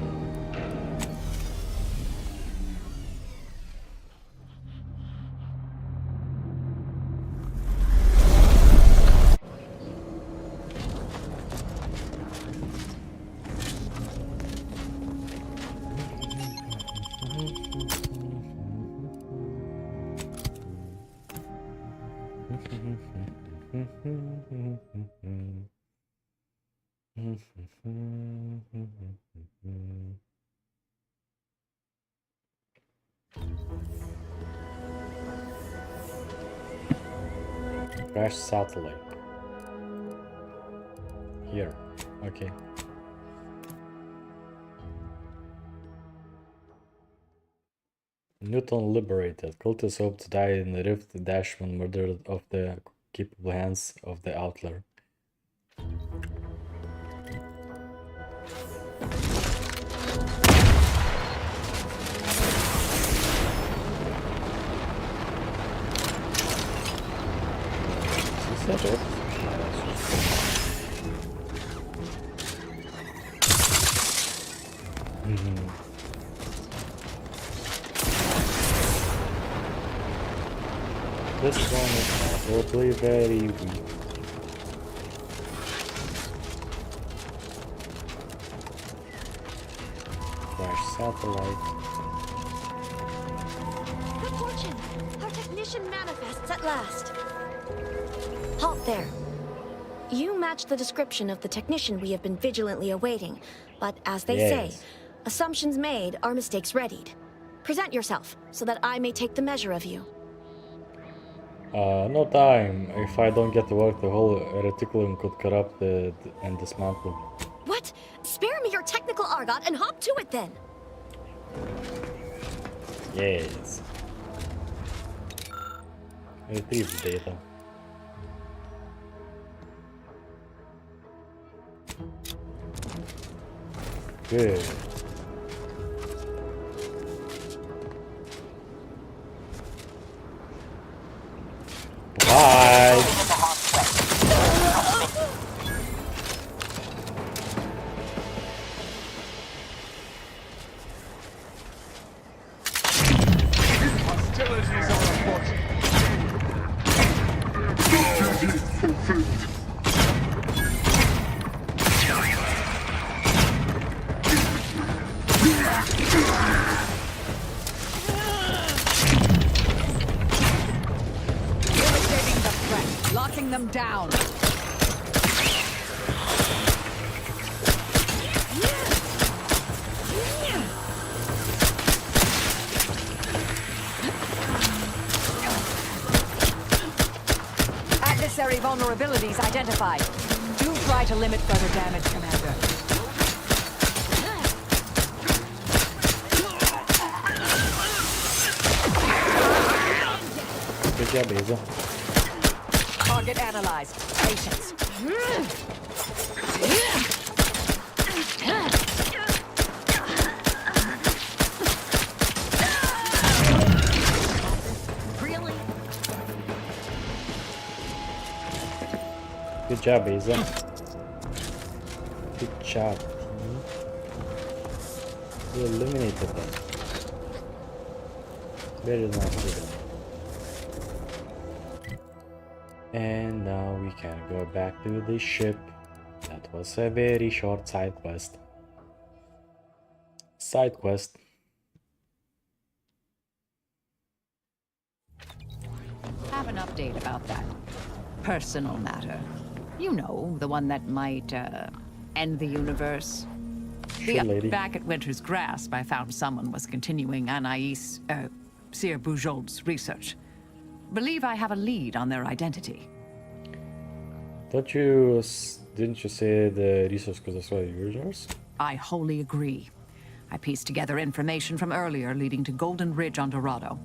Crash satellite. Here. Okay. Newton liberated. Cultists hope to die in the rift dash when murdered of the capable hands of the outlaw. Is that it? This one is probably very weak. Flash satellite. Good fortune! Our technician manifests at last. Halt there. You match the description of the technician we have been vigilantly awaiting, but as they say, assumptions made are mistakes readied. Present yourself, so that I may take the measure of you. No time. If I don't get to work, the whole reticulum could corrupt and dismantle. What? Spare me your technical argot and hop to it then! Yes. Retrieve data. Good. Bye. Hostilities are afoot. Irritating the threat, locking them down. Adversary vulnerabilities identified. Do try to limit further damage, Commander. Good job, Asa. Target analyzed. Patience. Really? Good job, Asa. Good job, team. You eliminated them. Very nicely done. And now we can go back to the ship. That was a very short side quest. Side quest. Have an update about that personal matter. You know, the one that might, end the universe. Back at Winter's Grasp, I found someone was continuing Anais, Sir Bujold's research. Believe I have a lead on their identity. Didn't you say the resource could destroy yours? I wholly agree. I pieced together information from earlier leading to Golden Ridge on Dorado.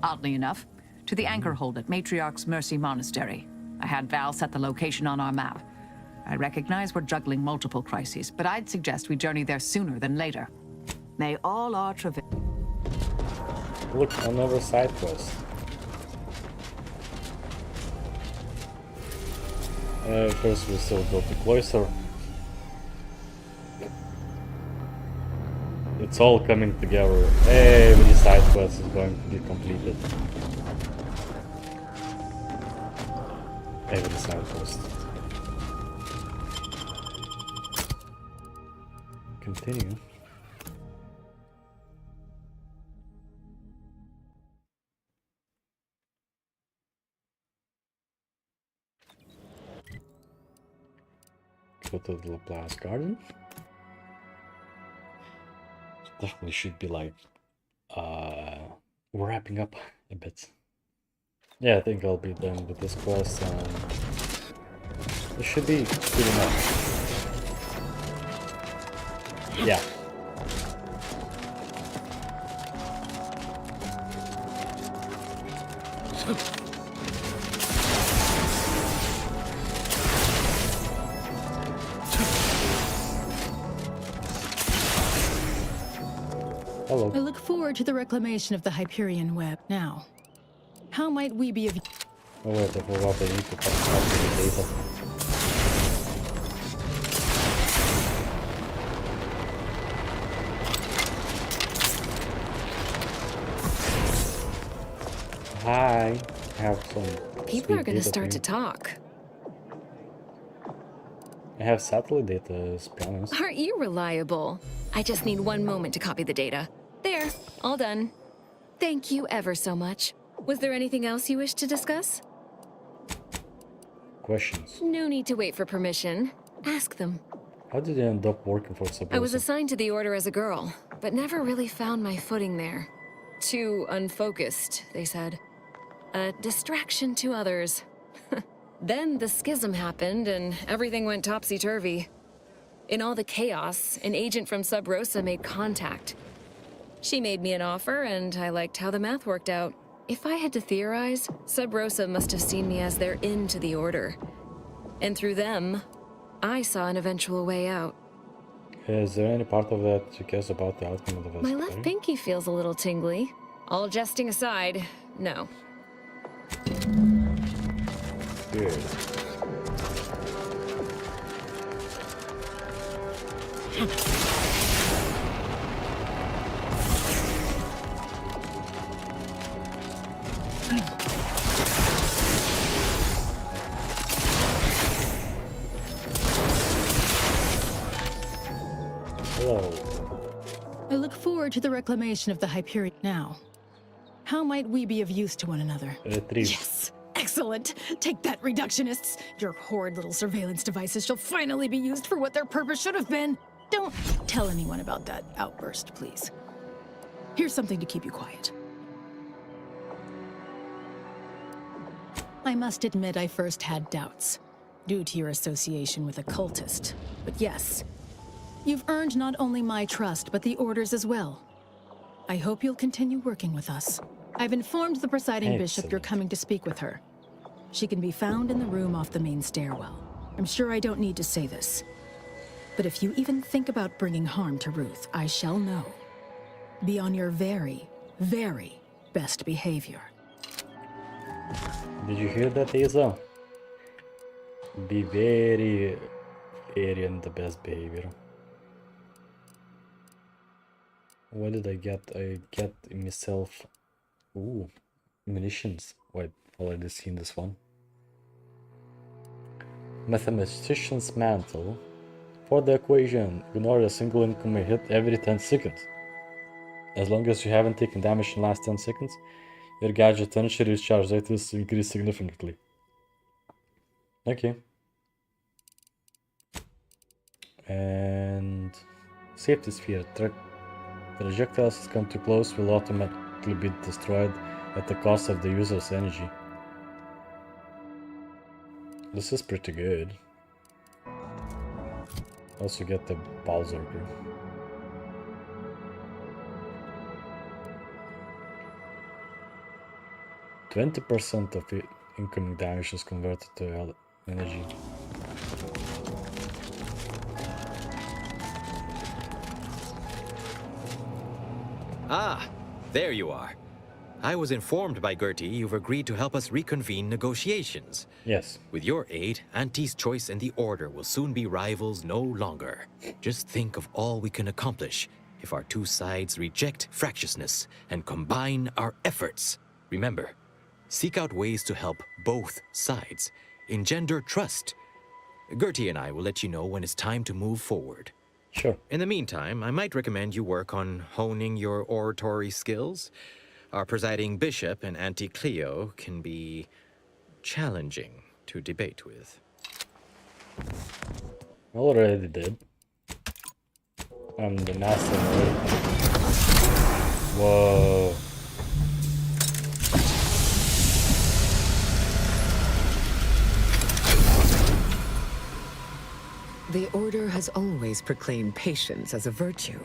Oddly enough, to the anchor hold at Matriarch's Mercy Monastery. I had Val set the location on our map. I recognize we're juggling multiple crises, but I'd suggest we journey there sooner than later. May all our travail... Look, another side quest. First we still go to Cloister. It's all coming together. Every side quest is going to be completed. Every side quest. Continue. Go to the Laplace Garden. Definitely should be like wrapping up a bit. Yeah, I think I'll be done with this quest and it should be good enough. Yeah. Hello. I look forward to the reclamation of the Hyperion web. Now, how might we be of... Oh wait, I forgot I need to pass out the data. Hi. I have some... People are gonna start to talk. I have satellite data, to be honest. Aren't you reliable? I just need one moment to copy the data. There, all done. Thank you ever so much. Was there anything else you wish to discuss? Questions. No need to wait for permission. Ask them. How did you end up working for Sub-Rosa? I was assigned to the Order as a girl, but never really found my footing there. Too unfocused, they said. A distraction to others. Then the schism happened and everything went topsy-turvy. In all the chaos, an agent from Sub-Rosa made contact. She made me an offer and I liked how the math worked out. If I had to theorize, Sub-Rosa must have seen me as their in to the Order. And through them, I saw an eventual way out. Is there any part of that you guess about the outcome of the My left pinky feels a little tingly. All jesting aside, no. Good. Hello. I look forward to the reclamation of the Hyperion. Now, how might we be of use to one another? Yes! Excellent! Take that, reductionists! Your horrid little surveillance devices shall finally be used for what their purpose should have been! Don't tell anyone about that outburst, please. Here's something to keep you quiet. I must admit I first had doubts, due to your association with a cultist. But yes, you've earned not only my trust, but the Order's as well. I hope you'll continue working with us. I've informed the presiding bishop you're coming to speak with her. She can be found in the room off the main stairwell. I'm sure I don't need to say this. But if you even think about bringing harm to Ruth, I shall know. Be on your very, very best behavior. Did you hear that, Asa? Be very, very on the best behavior. What did I get? I get myself... Ooh, munitions. Wait, already seen this one. Mathematician's Mantle. For the equation, ignore a single incoming hit every 10 seconds. As long as you haven't taken damage in the last 10 seconds, your gadget energy recharge rate is increased significantly. Okay. And safety sphere. Projectiles that come too close will automatically be destroyed at the cost of the user's energy. This is pretty good. Also get the Balzerker. %20% of it incoming damage is converted to energy. Ah, there you are. I was informed by Gertie you've agreed to help us reconvene negotiations. Yes. With your aid, Auntie's choice and the Order will soon be rivals no longer. Just think of all we can accomplish if our two sides reject fractiousness and combine our efforts. Remember, seek out ways to help both sides, engender trust. Gertie and I will let you know when it's time to move forward. Sure. In the meantime, I might recommend you work on honing your oratory skills. Our presiding bishop and Auntie Cleo can be challenging to debate with. Already did. I'm the master already. Whoa. The Order has always proclaimed patience as a virtue,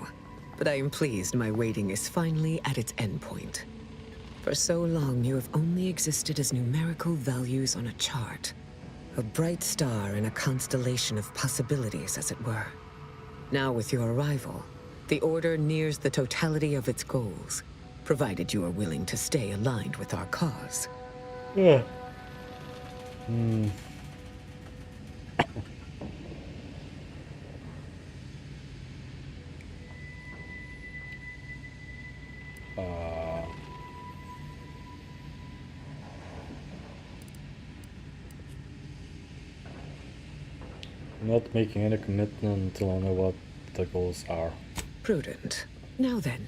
but I am pleased my waiting is finally at its endpoint. For so long, you have only existed as numerical values on a chart. A bright star in a constellation of possibilities, as it were. Now with your arrival, the Order nears the totality of its goals, provided you are willing to stay aligned with our cause. Yeah. Not making any commitment until I know what the goals are. Prudent. Now then,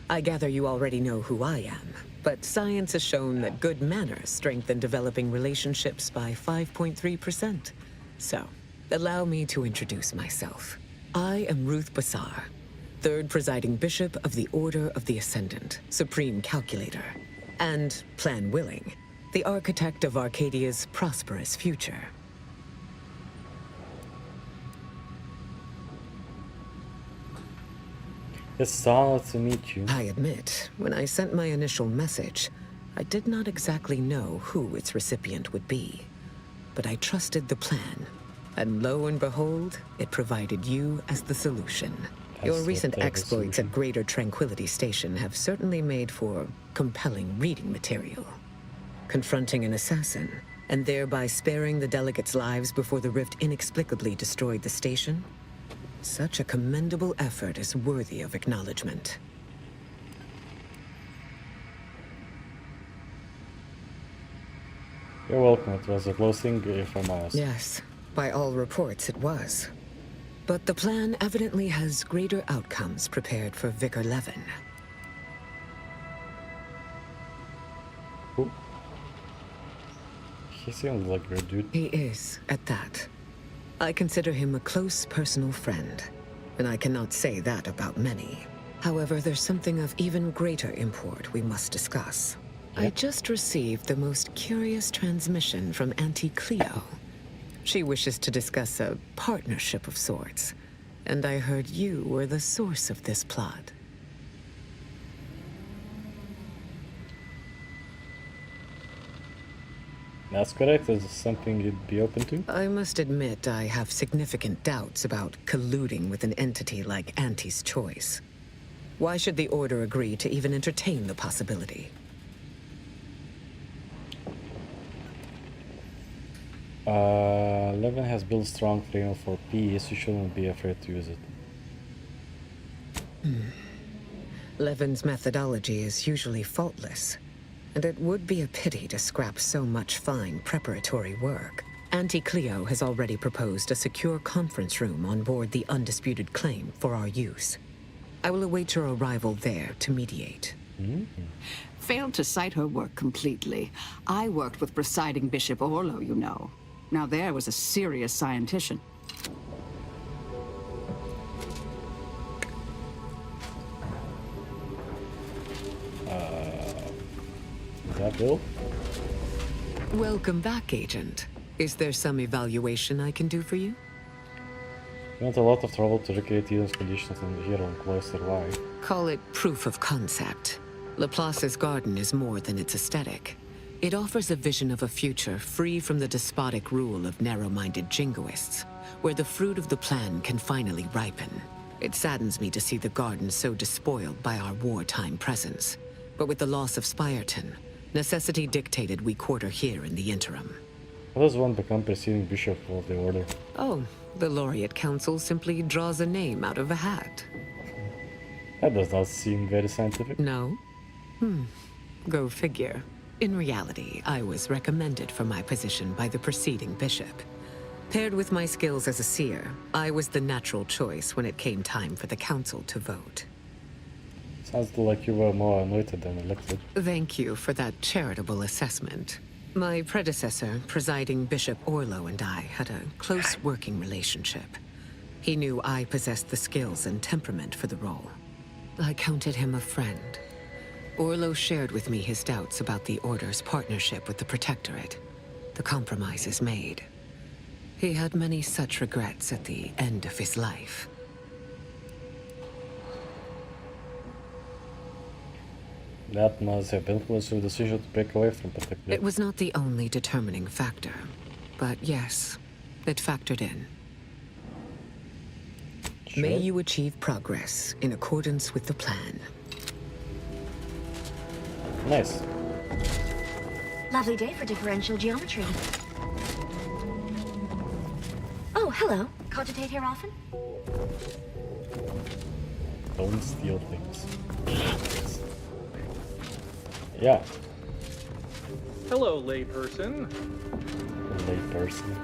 I gather you already know who I am, but science has shown that good manners strengthen developing relationships by 5.3%. So, allow me to introduce myself. I am Ruth Bassar, third presiding bishop of the Order of the Ascendant, supreme calculator, and, plan willing, the architect of Arcadia's prosperous future. It's honored to meet you. I admit, when I sent my initial message, I did not exactly know who its recipient would be. But I trusted the plan, and lo and behold, it provided you as the solution. Your recent exploits at Greater Tranquility Station have certainly made for compelling reading material. Confronting an assassin, and thereby sparing the delegates' lives before the rift inexplicably destroyed the station? Such a commendable effort is worthy of acknowledgement. You're welcome. It was a close thing, if I'm honest. Yes, by all reports it was. But the plan evidently has greater outcomes prepared for Vicar Levin. Who? He seems like a good dude. He is, at that. I consider him a close personal friend, and I cannot say that about many. However, there's something of even greater import we must discuss. I just received the most curious transmission from Auntie Cleo. She wishes to discuss a partnership of sorts, and I heard you were the source of this plot. That's correct. Is this something you'd be open to? I must admit I have significant doubts about colluding with an entity like Auntie's Choice. Why should the Order agree to even entertain the possibility? Levin has built strong framework for peace. You shouldn't be afraid to use it. Levin's methodology is usually faultless, and it would be a pity to scrap so much fine preparatory work. Auntie Cleo has already proposed a secure conference room on board the Undisputed Claim for our use. I will await your arrival there to mediate. Failed to cite her work completely. I worked with presiding Bishop Orlo, you know. Now there was a serious scientician. That will. Welcome back, Agent. Is there some evaluation I can do for you? We went a lot of trouble to recreate Eden's conditions in here on Cloister. Why? Call it proof of concept. Laplace's garden is more than its aesthetic. It offers a vision of a future free from the despotic rule of narrow-minded jingoists, where the fruit of the plan can finally ripen. It saddens me to see the garden so despoiled by our wartime presence. But with the loss of Spirton, necessity dictated we quarter here in the interim. How does one become preceding bishop of the order? Oh, the Laureate Council simply draws a name out of a hat. That does not seem very scientific. No? Go figure. In reality, I was recommended for my position by the preceding bishop. Paired with my skills as a seer, I was the natural choice when it came time for the council to vote. Sounds like you were more anointed than elected. Thank you for that charitable assessment. My predecessor, presiding Bishop Orlo, and I had a close working relationship. He knew I possessed the skills and temperament for the role. I counted him a friend. Orlo shared with me his doubts about the Order's partnership with the Protectorate, the compromises made. He had many such regrets at the end of his life. That must have influenced your decision to break away from Protectorate. It was not the only determining factor, but yes, it factored in. Sure. May you achieve progress in accordance with the plan. Nice. Lovely day for differential geometry. Oh, hello. Cogitate here often? Don't steal things. Yeah. Hello, layperson. Layperson.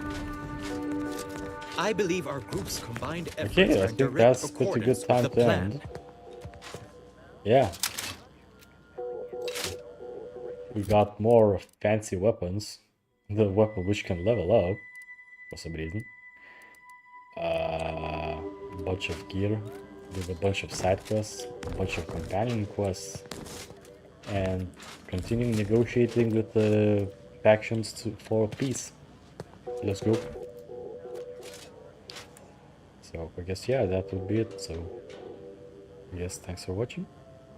I believe our group's combined efforts Okay, are I in think direct that's pretty accordance good time with the to plan. end. Yeah. We got more fancy weapons. The weapon which can level up for some reason. Bunch of gear with a bunch of side quests, a bunch of companion quests, and continuing negotiating with the factions for peace. Let's go. So I guess yeah, that would be it. So I guess thanks for watching.